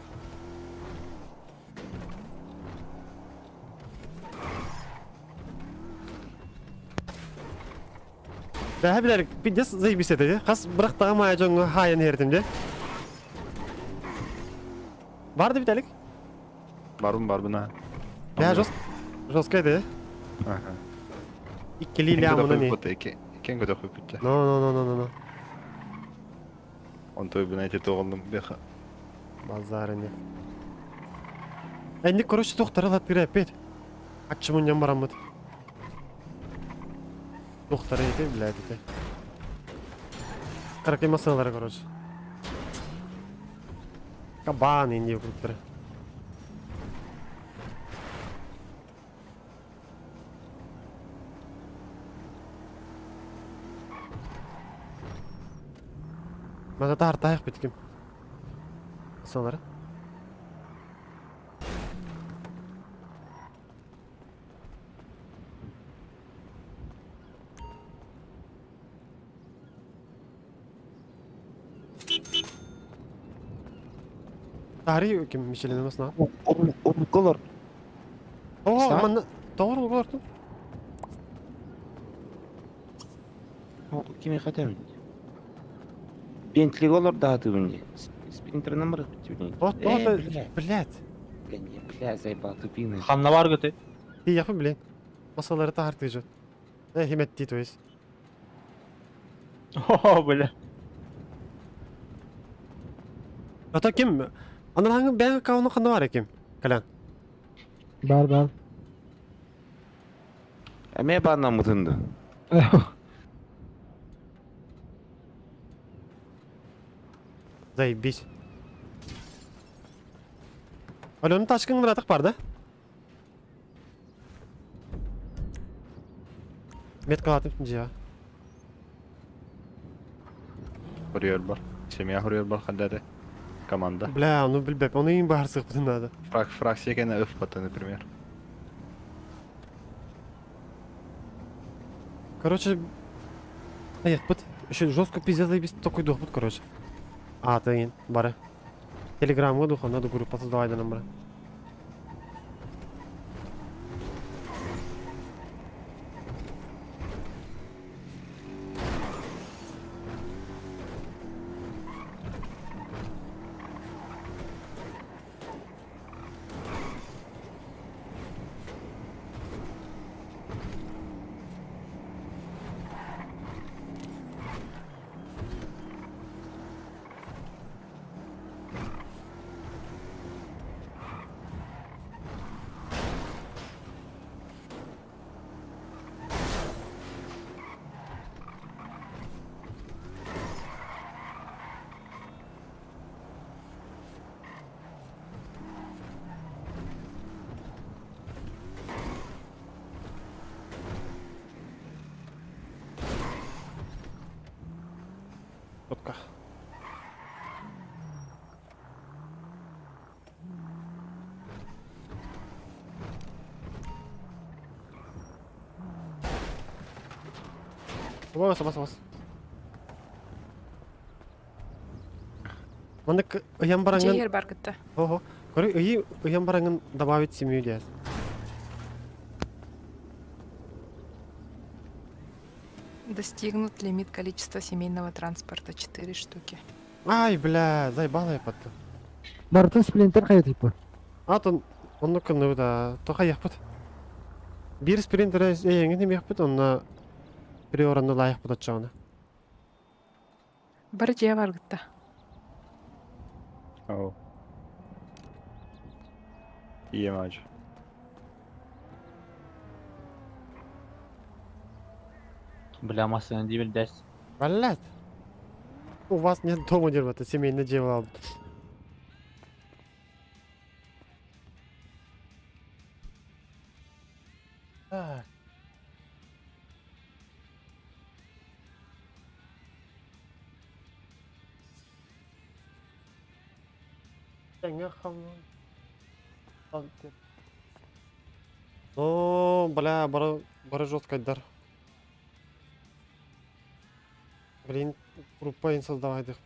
B: Бля, бля, пиздец, заебись это, да? Хас бырақтағы мая жоңы хайын ердім, да? Барды Виталик?
E: Барбын, а.
B: Бля, жестко еді,
E: Ага.
B: Иккели лямына не?
E: Кен көтөк көпүтчө.
B: No.
E: Он той бин айты тоголдум беха.
B: Базарыне. Энди, короче, тоқтар алат кире пет. Ачымын ян барамыд. Тоқтар еті, блядь, еті. Қаракай масалары, короче. Кабан енді өкіріптірі. Мада да артайық біткім. Масалары. Тарih kim Michelin masna?
A: On color.
B: Oh, mana doğru color.
A: Kime katem? Bentley color dağıtı bence. Sprinter number тюнинг.
B: Вот, блядь.
A: Бля, заебал тупины.
F: Ханна бар гыты.
B: И я блин. Масалары тартый же. Химет ти то есть.
F: О, бля.
B: Ата kim? Anılan ben kavunu kanı var kim? Kalan.
O: Бар.
A: Эме бана мутынды.
B: Заебись. Алёнun taşkın mıratık var da. Met kalatım ya.
E: Hurriyer бар. Семья Hurriyer бар кандайда? Команда.
B: Бля, ну билбеп, onu iyi bahar sıkıntı надо.
E: Фракция кена F-пата, например.
B: Короче, нет, вот еще жестко пиздец заебись такой дух, вот короче. А, ты бары. Телеграммга духа, надо группа создавать на номер. Vodka. Бас. Мандык ыям бараңын.
I: Жегер бар гыты.
B: Ого. Көрі ыям бараңын добавить семью дияс.
I: Достигнут лимит количества семейного транспорта 4 штуки.
B: Ай, бля, заебала я потом.
O: Бартын сплинтер қайы типа.
B: Атын, оны күні да, тоқа яқпыт. Bir sprinter еңін емек бұд, оны бір орынды лайық бұд отчауына.
I: Бар же бар гыты.
E: Ау. Ие мачо.
F: Бля, масаны дибел дәс.
B: Блядь. У вас нет дома дербата, семейное дело. Так. Тәңе хамын. О, бля, бары жесткайдар. Блин, группа создавайдық.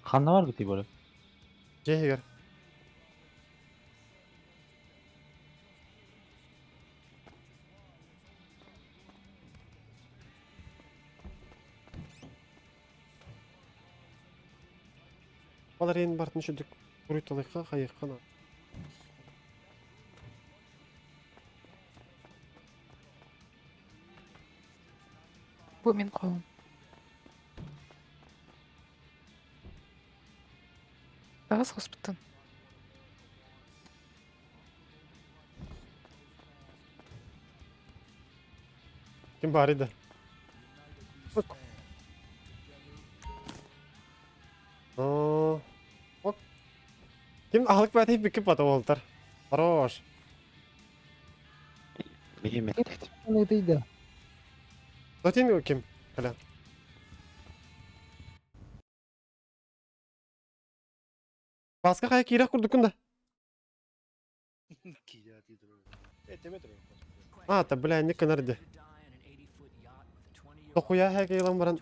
F: Ханна бар бити böyle.
B: Жегер. Алар ең бартын шүдік құруйталыққа қайыққана.
I: Bu min qoğum. Dağız hospital.
B: Kim bari de? Bak. Bak. Kim ahlık bayatı hep bir patı oltar. Хорош.
A: Benim ettim.
O: Ne deydi?
B: Zaten kim? Falan. Басқа қай керек құрдық күнді? Та, бля, не канарде. Тоқуя хәке елан баран.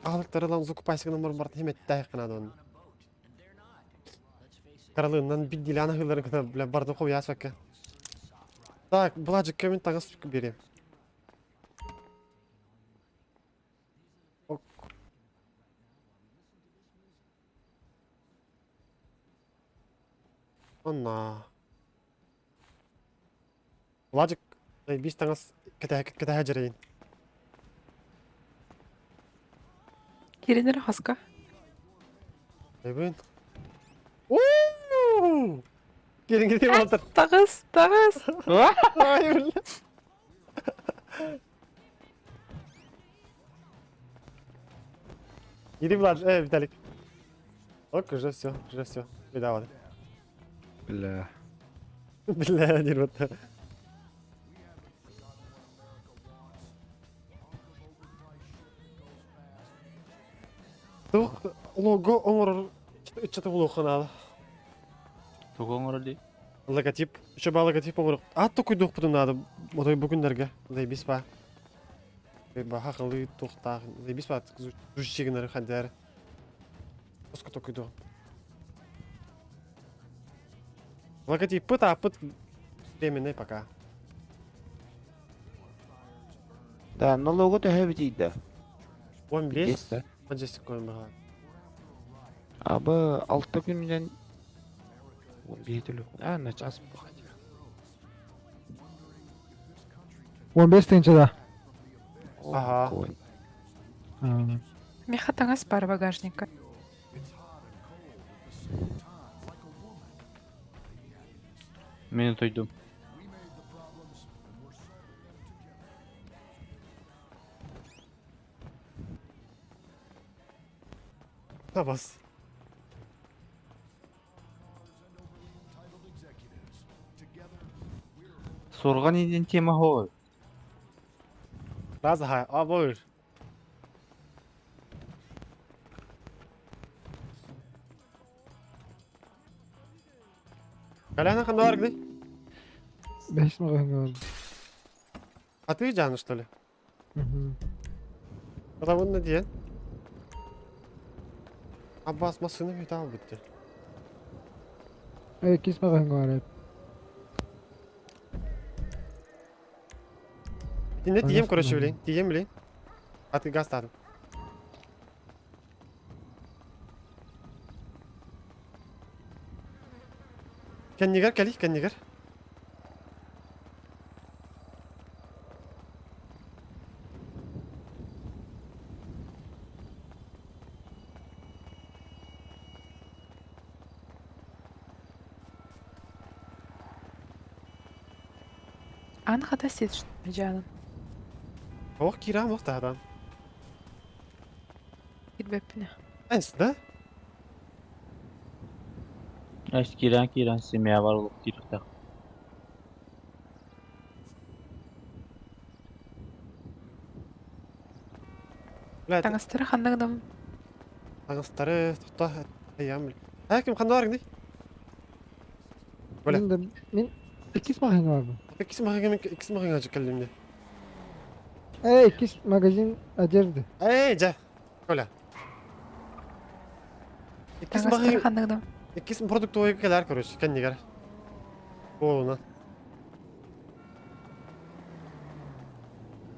B: Ағылықтары лан зукупайсығынан баран барын хемет тәйік қынады оны. Қаралығынан бидділі анағыларын күні, бля, барды қойя асвәкке. Так, бұлажы көмент тағыз берем. Онна. Лажик, бис таңыз кәтәхә жәрейін.
I: Керенер хаска.
B: Әйбін. Ооо! Келін кетем отыр.
I: Тағыз.
B: Ай, бля. Иди, Влад, Виталик. Ок, уже все. Беда,
E: Бля.
B: Бля, не рот. Тух, лого оңор чаты булу каналы.
F: Тук оңор ди.
B: Логотип, еще ба логотип оңор. Атты куйдук бутун надо. Мотой бүгүндөргө. Зайбис ба. Ба хакылы тухта. Зайбис ба. Жушчигинер хандер. Оско то куйду. Логотип пыт временный пока.
A: Да, но лого-то хэвдийді.
B: 15. Majestic koyun bakalım.
A: Abi 6 günden 17'lük. Ne ças bakacak.
O: 15 тенчеда.
B: Ага.
I: Меха таңыз бар багажника.
F: Мен тойдум.
B: Табас.
F: Sorgan idin tema hol.
B: Razı hay. Buyur. Коляна қандай бар где?
O: 5 миллион.
B: А ты Джан, что ли?
O: Угу.
B: Когда вон на день? Аббас машина металл бітті.
O: Кис миллион var.
B: Не тием, короче, блин. Тием, блин. А ты газ ставил. Кеннигер, кеннигер.
I: Анхата сетш жаным.
B: Ох, кира мохтадан.
I: Гидбеппине.
B: Энс, да?
F: Эш кирен семья барлык кирдек.
I: Таңастыры ханнагдам.
B: Аңыстары тоқта аям. Кім қандай барың дей? Öyle.
O: Min ikis magazin var bu.
B: İkisi mahın acı kallimde.
O: İkis magazin acerdi.
B: Ca. Öyle.
I: Таңастыры ханнагдам.
B: İkisi produktu oyu kadar koruyuş. Kendi gara. Oğluna.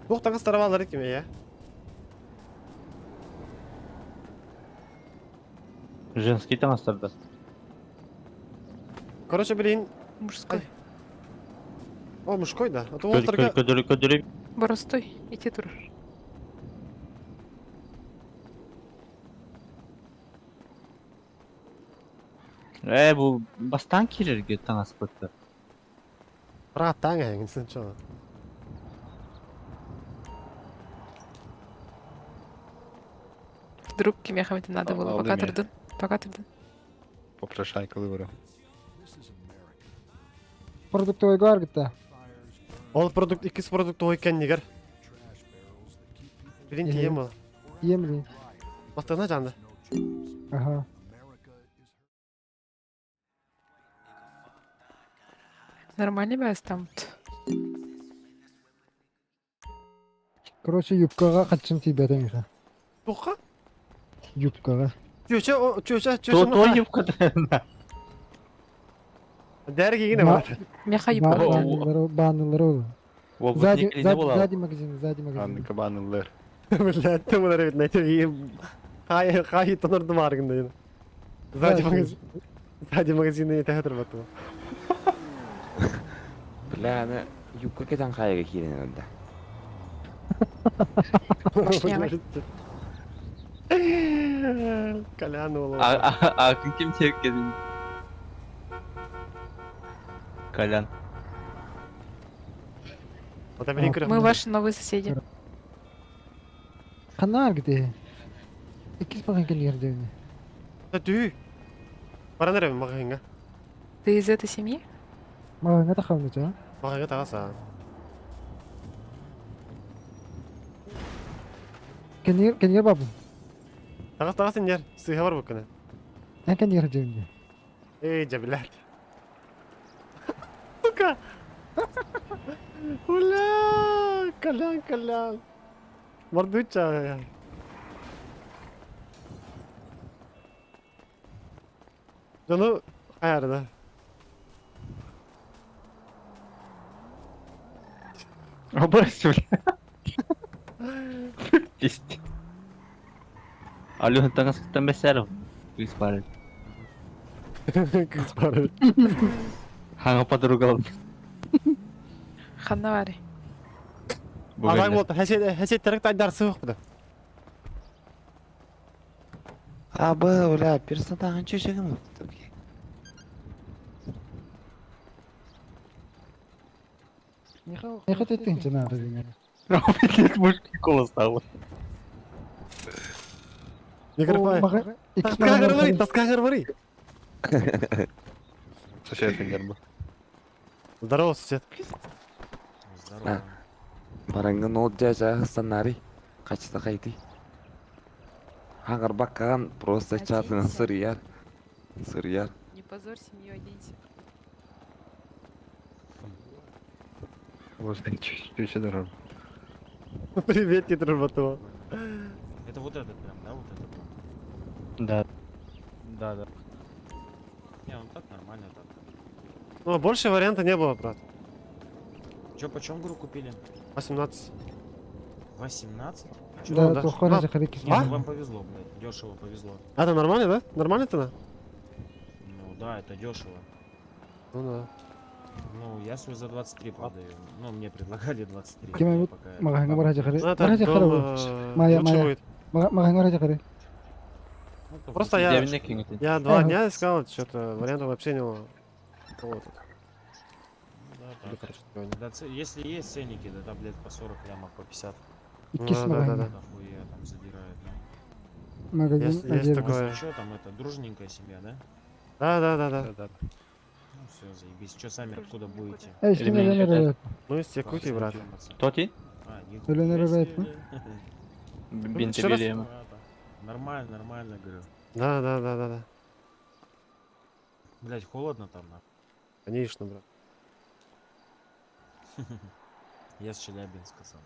B: Bu tаңастары балары кеме ya?
F: Женский таңастырды.
B: Короче, блин.
I: Мужской.
B: О, мужской, да. А то он только...
F: Көдөрү.
I: Боростой. Ити турur.
F: Бу бастан кирерге таңаспытты.
B: Брат, таң әңгісін чоға.
I: Вдруг кеме хамете надо было. Пока тұрдын. Пока тұрдын.
E: Попрошайкалы выры.
O: Продуктовый var gitti.
B: Ол продукт, ikisi produktu oyu kendi gara. Birinci yem o.
O: Yemli.
B: Mastığına canlı.
O: Ага.
I: Нормальный бәс там.
O: Короче, юбкаға қатшым тибәден иха.
B: Туqa?
O: Юбкаға.
B: Чөче.
F: Той юбкада.
B: Дәрі кегіне бар.
I: Меха юбка.
O: Банылары oldu.
F: Ол
O: Сзади
F: бутникли болал.
O: магазин.
E: Анника банылар.
B: Біләтті мұнар өтін әйтіп, қайы тұнырды марғында ені. Сзади магазинді ете әтір баты.
A: Бля, аны юбка кетен қайыға киерен önde.
B: Каляны олу.
F: Акын кем теркедin? Колян.
I: Мы ваши новые соседи.
O: Қанар gitti. İkis magazin yerde.
B: Дүй. Бара нәре мағайынға?
I: Ты из этой семьи?
O: Magazine taqamdı ca.
B: Мағайынға тағаса.
O: Kenyer babu.
B: Тағас сендер. Сыйға бар бұққаны.
O: Kenyer jevndi.
B: Жабілер. Сука! Уля! Калян. Мордуча. Canı ayarda.
F: Обращу. Писть. Алёна таңаскыттан бәсәрі. Кыз бары.
B: Kız var.
F: Хаңа подругалым.
I: Ханна бари.
B: Алай болды. Хәсеттерік тайдарсы жоқ бұда.
A: Абы, оля, персонажын чөшегін өтті.
O: Ne kadar ettin canım abi?
F: Rahmetli мужский голос стал.
B: Не кірпай. Тасқа ғырбарый.
E: Сосед фингер бұл.
B: Здорово, сосед.
A: Бараңын ол жа сценарий. Қачыса қайты. Хаңыр баққан просто чатына сырияр.
I: Не позорь семью, оденься.
E: Вот чуть дорого.
B: Привет, Титр Батова.
H: Это вот этот прям, да, вот этот?
F: Да.
H: Да. Не, он так нормально так.
B: Ну, больше варианта не было, брат.
H: Чё, почем гру купили?
B: 18.
H: 18?
O: Да, тухора заходи
H: Вам повезло, блядь, дешево повезло.
B: А, это нормально, да? Нормально-то, да?
H: Ну да, это дешево.
B: Ну да.
H: Ну, я свой за 23 продаю. Ну, мне предлагали 23.
O: Кем магазин бар хажы
B: Ну, это
O: хажы
B: дом,
O: Майя.
B: лучше будет.
O: Магазин бар хажы.
B: Просто я 2 дня искал, что-то вариантов вообще не было. Вот.
H: Да, так. Да, если есть ценники, да, там, блядь, по 40 лямов, по 50.
O: İkisi
B: Да.
H: Нахуя там задирают, да.
O: Magazin
B: Есть
O: acerdi.
B: такое.
H: Что там, это, дружненькая семья, да?
B: Да.
J: Ну все, заебись. Че сами откуда будете?
O: Eşkin ölenir evet.
B: Ну, из Якутии, брат.
F: Кто ти?
J: А, не
O: Ölenir evet mi?
F: Бинте
B: еще раз.
F: берем.
J: Нормально, нормально, говорю.
B: Да.
J: Блять, холодно там, нахуй.
B: Конечно, брат.
J: Я с Челябинска сам.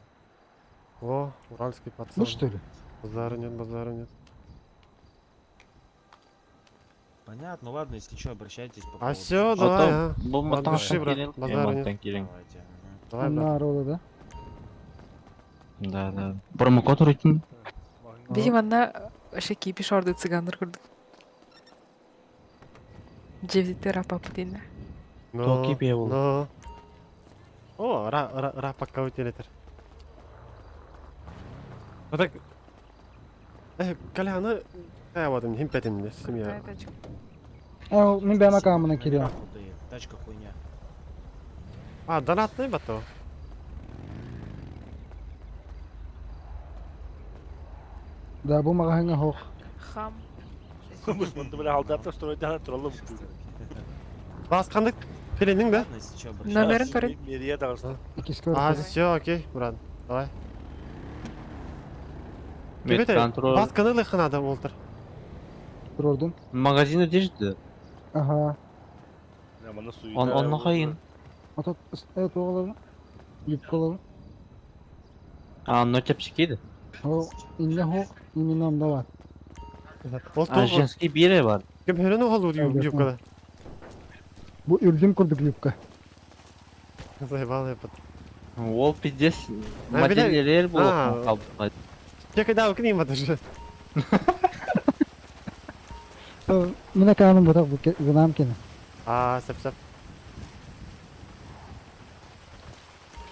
B: О, уральский пацан.
O: Ну что ли?
B: Базара нет.
J: Понятно, ладно, если что, обращайтесь по
B: А
J: поводу-
B: все, давай, а.
F: Bu
B: От души, брат.
F: muhtemelen
B: Базара нет.
F: Montan келin.
J: Давайте.
B: Давай, брат.
O: Onlar oldu da.
F: Да. Промокод үрейтін.
I: Бейім анна ошо кийпиш орду цыгандар курдук. Жевдиттер апапы дейін.
F: Токи бе ол.
B: Но. О, рапакка өтелетер. Вот Каляны каявадым, химпетимде, семья.
O: O min ben makamına giriyorum.
J: Крутые. Тачка хуйня.
B: А, донатный бато.
O: Da bu makahanga hok.
I: Хам.
G: Мусманды біле алдапта стройдан тұралым.
B: Басқандык пеленің да?
J: Ладно, если что, обращайтесь.
I: Номерін көрін.
G: Мерия дағыстан.
O: İkisi
B: А,
O: körpü.
B: все, окей, брат. Давай.
F: Мед контроль.
B: Басқаны лыхынады олтыр.
O: Durdum.
F: Магазин ödeyicdi.
O: Aha.
G: Яманы суyu.
F: Onunla kayın.
O: Otot evet oğlum. Yupkalı.
F: А, но тепшикiydi.
O: O inne hok. İmin onda var.
F: А, женский бире var.
B: Кем херен оғал
O: Evet,
B: юбкада?
O: Bu ürdüm kurduk yupka.
B: Заебал я под.
F: Ол пиздец
B: А,
F: моделлер
B: А.
F: болып қалдық.
B: Я когда укнем это же.
O: Mine kanım bu da bu gınam kene.
B: А, сап.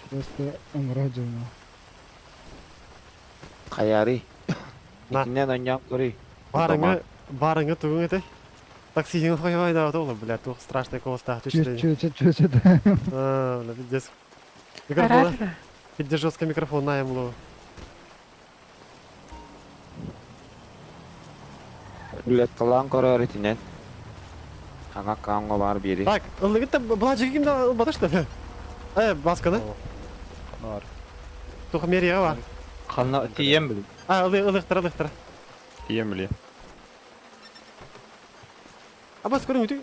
O: Просто ömrü hacımı.
A: Каяри.
B: На.
A: Итинен ойнап көрей.
B: Барыңы тугың эте. Таксиңи қоймай да ола, блядь, тух страшный коста.
O: Чуть.
B: А, бля, пиздец. Микрофон.
I: Арара.
B: Пиздец жесткий микрофон на ему.
A: Үлет кылан көрөр итинен. Ага канга бар бери.
B: Так, ылыгы былажы кимде батышты. Басканы.
E: Бар.
B: Тух мерия бар.
F: Қана тием біліп.
B: А, ылыктыра.
E: Тием біле.
B: А бас көрүң үтү.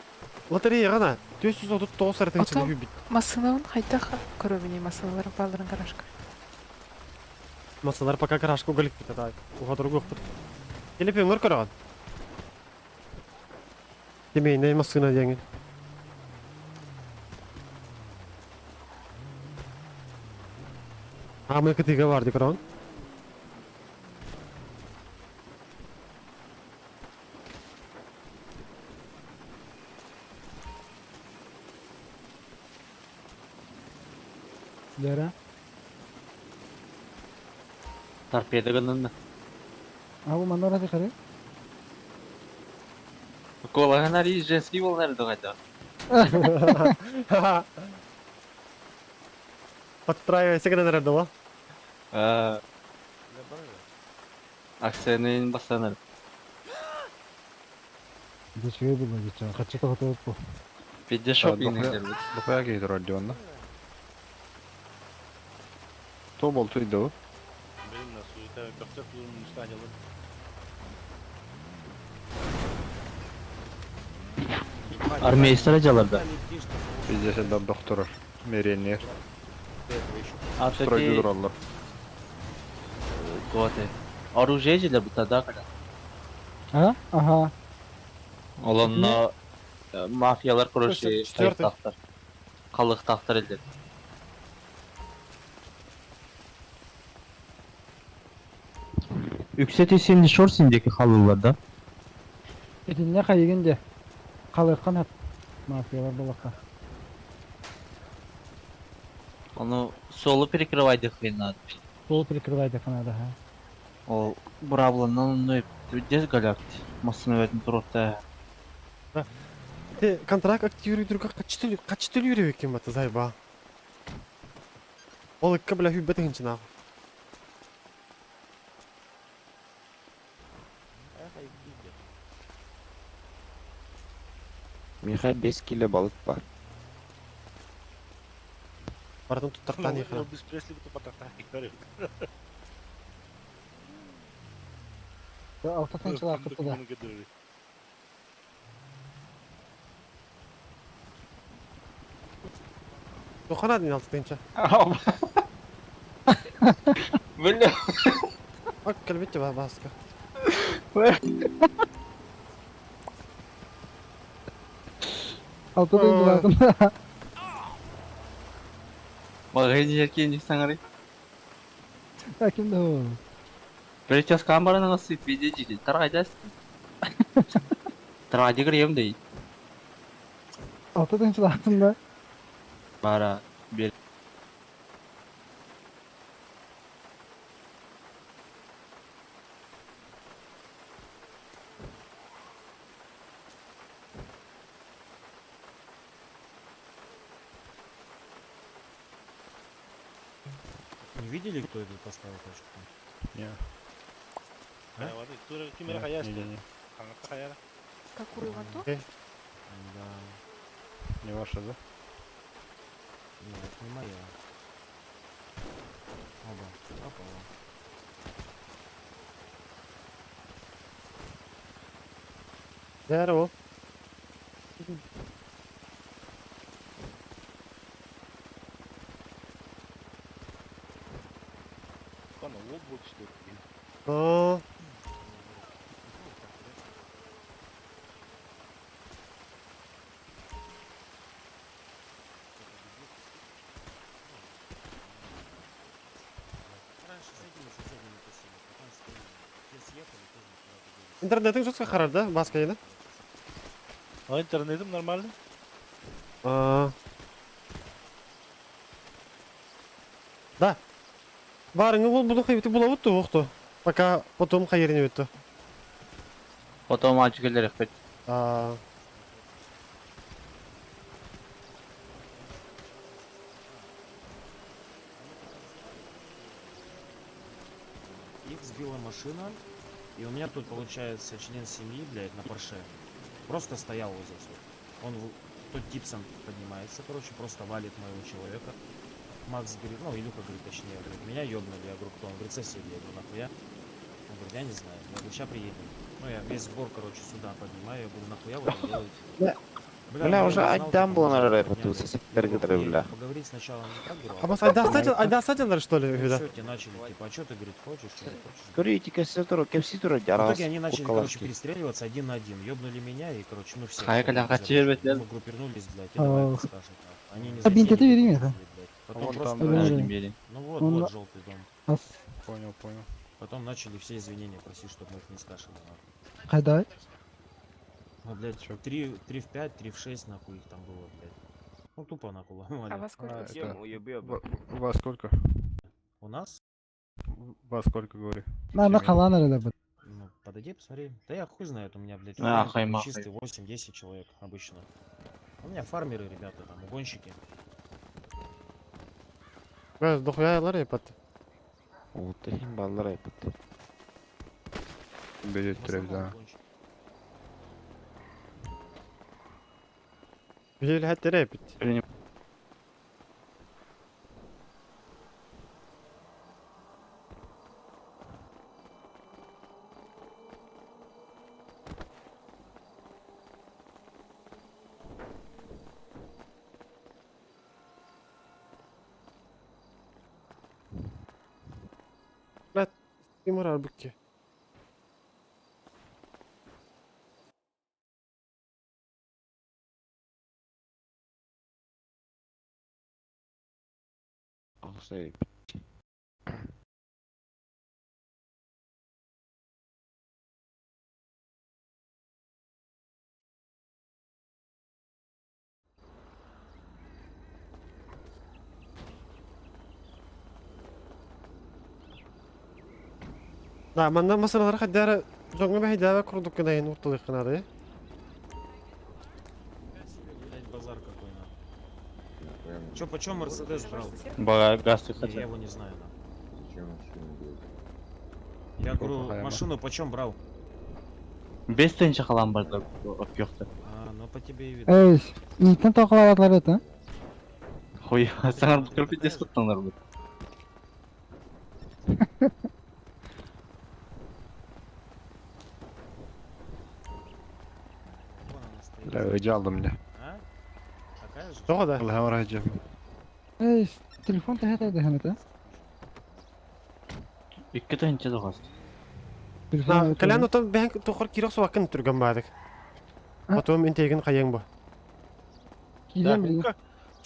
B: Лотерея гана 439 сартын
I: Отом.
B: чыгып бит.
I: Масынавын қайта көрөбіне масыналар балырын қарашқа.
B: Масалар пока гаражка уголик бит, да. Уга другу. Келип өмөр көрөгөн. Демейне масына деңин. А мы кытыга барды көрөгөн.
O: Lera.
F: Торпеда гынын.
O: А bu mandara dikare.
F: Кола ғанари женский бол нәрді қайда.
B: Подстраивайся, когда нарадова.
F: Акцияның бастаныр.
O: Bir şey bulma geçen. Kaçı da fotoğraf bu.
F: Пиде шопинг.
E: Бухая кейді радионда. То бол туйды о.
G: Блин, на суета. Көптеп юлын ұстанылы.
F: Армия стражаларда.
E: Пиздесе да доктор. Меренер.
F: А
E: Стройды
F: тоді
E: durallar.
F: готе. Оружие жилер бұта да қада.
O: Ha? Aha.
F: Олонно мафиялар құрышы
B: Четвертый.
F: тақтар. Қалық тақтар елдер. Үксет есенді шорсиндегі қалыларда.
O: Etinle kayıgınca. Kalırkan hep. Mafyalar bulaka.
F: Onu solu перекрывайды хрена.
O: Sol prikırvaydı kanada ha.
F: Ол брабланан өйп. Дез галакти. Масыны өтін тұрықта.
B: Ты контракт активируй друга качтыл юребек кем бата зайба. Ол икка бля хүббетин чына.
A: Миха 5 кило балык бар.
B: Бардым туттактан ихна.
D: Без пресли буту батакта хикбер.
O: Автотанчылар кытты да.
B: Тухана дин алтынча.
F: Бля.
B: Ак келбетче баска.
O: Автотанчылар кытты.
F: Магазин жеркен жексаңары.
O: Кимде бу?
F: Bir час камераны насып видео жеди. Таргайдасың. Таргайды кирем дей.
O: Автотанчылар кытты.
F: Бара бер.
H: Не видели, кто это поставил точку?
E: Не.
D: Кимера хаясты. Хангатта хаяра.
I: Какурывато?
H: Да.
E: Не ваша, да?
H: Нет, не моя. Оба. Пропала.
B: Здорово.
D: Кана облак что ли?
B: О. Интернетің жұртқа қарарды, басқа еді?
D: Интернетім нормально.
B: Да. Барыңы бұл қайбеті бұла өтті оқты. Пока потом қайеріне өтті.
F: Потом ачы келер екпет.
H: Их сбила машина, и у меня тут получается член семьи, блядь, на Порше. Просто стоял вот здесь вот. Он, тут Гибсон поднимается, короче, просто валит моего человека. Макс говорит, ну, Илюха говорит, точнее, говорит, меня ёбнули, я говорю, кто? Он говорит, соседи, я говорю, нахуя? Он говорит, я не знаю, я говорю, сейчас приедем. Ну, я весь сбор, короче, сюда поднимаю, я говорю, нахуя вы это делаете?
A: Бля, уже айдан было на рэпоту, соседи, бля.
H: Поговорить сначала не так, говорю.
B: А бас айдасадилар, что ли,
H: Все,
B: Юда?
H: те начали, типа, а что ты, говорит, хочешь, что не хочешь?
A: Говорите, кесситуру
H: В итоге они начали, короче, перестреливаться один на один. Ёбнули меня и, короче, ну все.
F: Хай, когда хотели, блядь.
H: Мы группировались, блядь, и давай скажем так. Они не
O: Бинты ты верни это.
H: Потом
E: Вон
H: просто...
E: там, да,
F: не бери.
H: Ну вот, вот желтый дом.
E: Понял, понял.
H: Потом начали все извинения просить, чтобы мы их не скашивали.
O: Кайда?
H: Ну, блядь, 3 в 5, 3 в 6, нахуй их там было, блядь. Ну, тупо нахуй ломали.
I: А во сколько?
E: Вас сколько?
H: У нас?
E: Вас сколько, говорю?
O: На калан арада.
H: Ну, подойди, посмотри. Да я хуй знает, у меня, блядь,
F: А,
H: уровень
F: хай-мах.
H: чистый 8-10 человек обычно. У меня фармеры, ребята, там, угонщики.
B: Бәз, дохуялар епат.
A: Уты, баллар рэпот.
E: Берет
H: В
E: трек,
H: основном
E: да.
H: угонщики.
B: Бейли хәтті епет. Блядь, Тимур Арбекке.
A: Ақсай.
B: Да, манда масалар хәддәре жоңга бәһидәвә курдук кына ин урталык кына да.
H: Блядь, базар какой, нахуй. Чё, почем Мерседес брал?
F: Бага газ
H: Я
F: хотел.
H: его не знаю, нахуй. Я говорю,
E: Сколько,
H: машину почем брал?
F: 5 тынча калан бар да, yok.
H: А, ну по тебе и видно.
O: Эй, нитен тоқылаватлар еді,
F: Хуя, саңар бұл кірпі дес құттыңдар бұл.
E: Бля, өйдже алдым бля.
H: А? Такая же?
B: Тоғы да.
E: Аллахам рахаджа.
O: Эй, телефон тәхет әйді хәнеті.
F: Икки тәнче доғас.
B: Кәлән отан бәң тоқыр кирек суақын түрген бадық. Отом интеген қайың бұ.
O: Килем білген.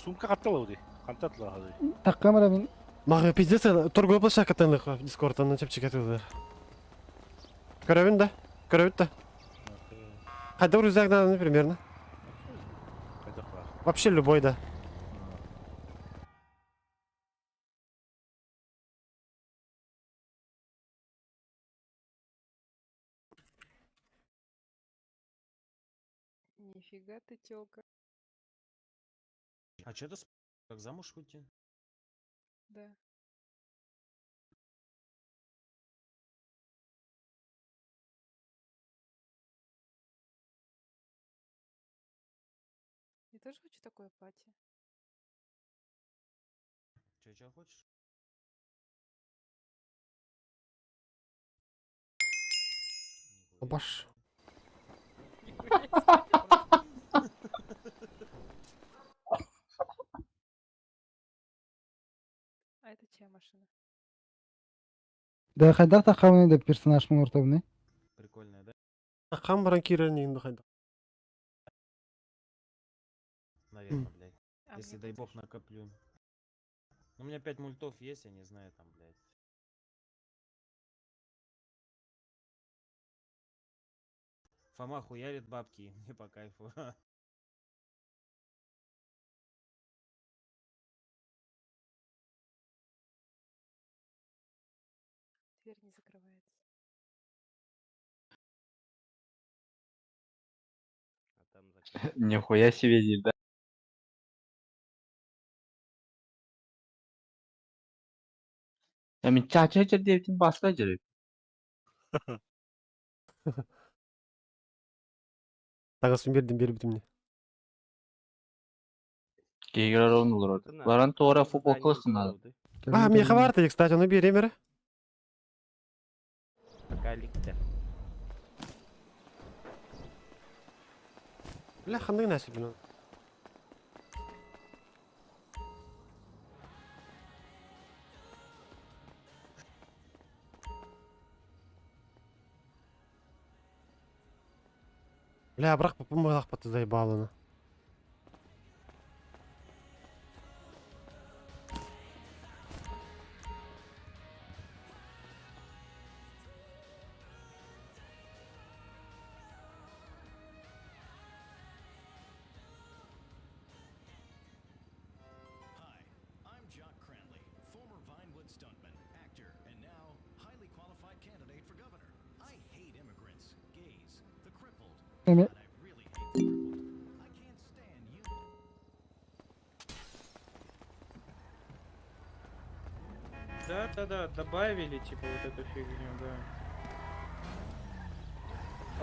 L: Сумка қаптала өде. Қантатла хазы.
O: Таққамыра мен.
B: Мағы пиздец торгой бұл шақытанлық дискордтан чепчик етуілер. Көрәвін да, көрәвіт да. Қайда ұрызағдан примерно? Вообще любой да.
I: Нифига ты тёлка.
H: А что ты как замуж выйти?
I: Да. Я тоже хочу такое платье.
H: Чё хочешь?
B: Баш.
I: А это чья машина?
O: Да қайдар таққамын еді персонаж мұң ортабыны.
H: Прикольная, да?
B: Таққан баран кирен енді қайда.
H: Наверное, блядь.
I: А
H: Если
I: мне
H: дай бог
I: хочешь?
H: накоплю. У меня 5 мультов есть, я не знаю там, блядь. Фома хуярит бабки, мне по кайфу.
I: Дверь не закрывается.
F: Нихуя себе здесь, да? Мен чача жердебитин басқа жүріп.
B: Тағысын бердім бітіміне.
F: Кейгер оңылыр орды. Ларан тоғыра футбол қылықсын алып.
B: А, мне хабарды, кстати, оны берем әрі.
A: Пока ликте.
B: Бля, қандай нәсіп бұны. Бля, бірақ бұпым бағақ баттыздай балыны.
O: Эме,
L: Да, добавили, типа, вот эту фигню, да.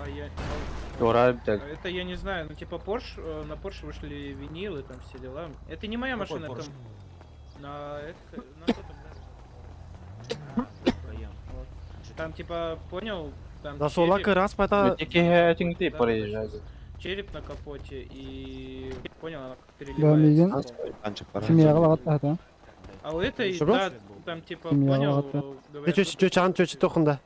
L: А я...
F: Тора бітәл.
L: Это я не знаю, ну типа Porsche, на Porsche вышли винилы, там все дела. Это не моя
H: Какой
L: машина,
H: Porsche?
L: там... На этом, вот. Там типа, понял? Там
B: Да, солака раз пата...
F: Тільки
L: Да,
F: проїжджають.
L: череп на капоте и... Понял, она как
O: да, меген.
L: переливается.
O: Семья қалават тағыта.
L: А у этой,
B: Что?
L: да, там типа,
O: Семья
L: понял,
O: лата.
L: говорят,
B: Чөчі чаған чөчі тоқында.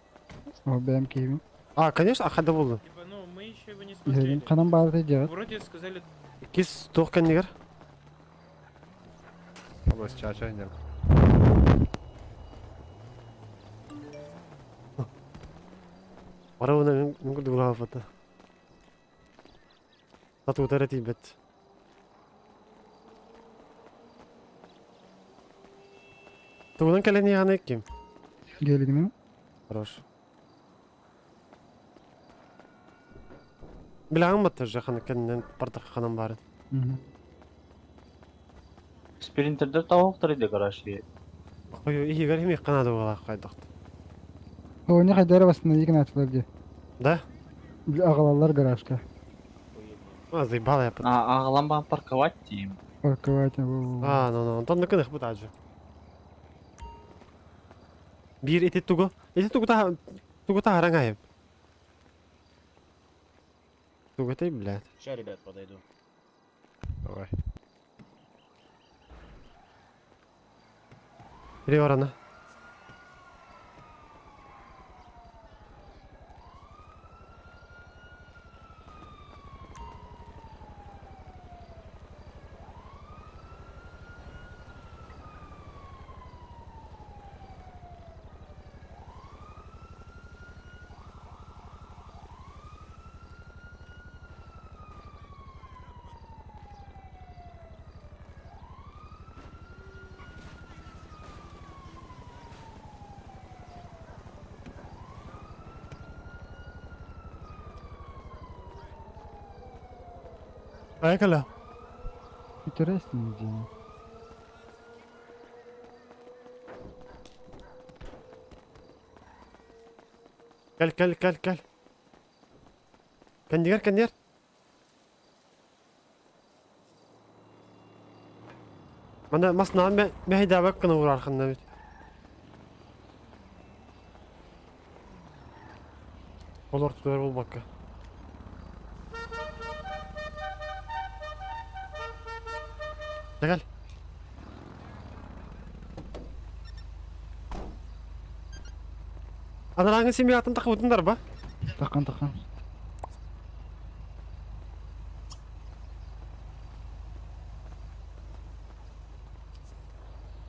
O: О, бәм кейбін.
B: А, конечно, ақада болды.
L: типа, ну, мы еще его не
O: Егін
L: смотрели.
O: қанам барды жығыт.
L: Вроде сказали,
B: Кес тоққан негер.
E: Область чача индер.
B: Бара оны мүмкін дүгілі апаты. Тату ұтары тейбет. Туғынан кәлен еғаны еккем.
O: Gelgini.
B: Хорош. Білағын баттыр жақаны кәнінен бардық қанан барын.
F: Спринтердер тауықтыр еді гаражы.
B: Ой, егер емек қанады оғалақ қайдықты.
O: O ne kadar basında yıkın atılır diye.
B: Да?
O: Ağalarlar garajka.
B: заебал я.
F: Ағылан парковать дейм.
O: Парковать.
B: Ну, онтон ныкын ых бутажу. Бир эти тугу. Эти тугу-то харангайым. Тугу-то, блядь.
H: Сейчас, ребят, подойду.
B: Давай. Иди орана. Ayakala.
O: Интересно, Дима.
B: Gel. Kan diğer. Bana masnağın bir hidayet hakkını vur arkanda bir. Olur tutar ol bakka. Gel. Anaranın simyatını takıvıtınlar ba?
O: Тақан.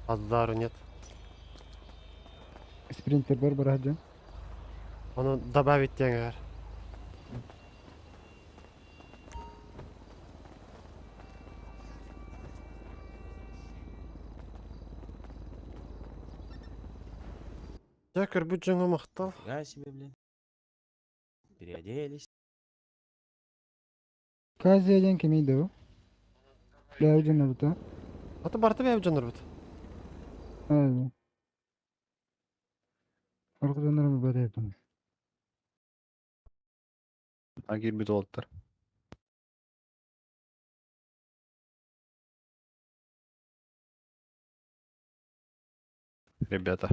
B: Azdarı нет.
O: Спринтер бар барады.
B: Onu добавить деңер. Жакер bu жаңа мақтал.
H: Фига себе, блин. Переоделись.
O: Казияден кемейді о? Бәуджен абыта.
B: Аты барты бәйбі жаныр бұд.
O: Айы. Орғы жанарымы бар ебін.
E: Агир бит олттар. Ребята,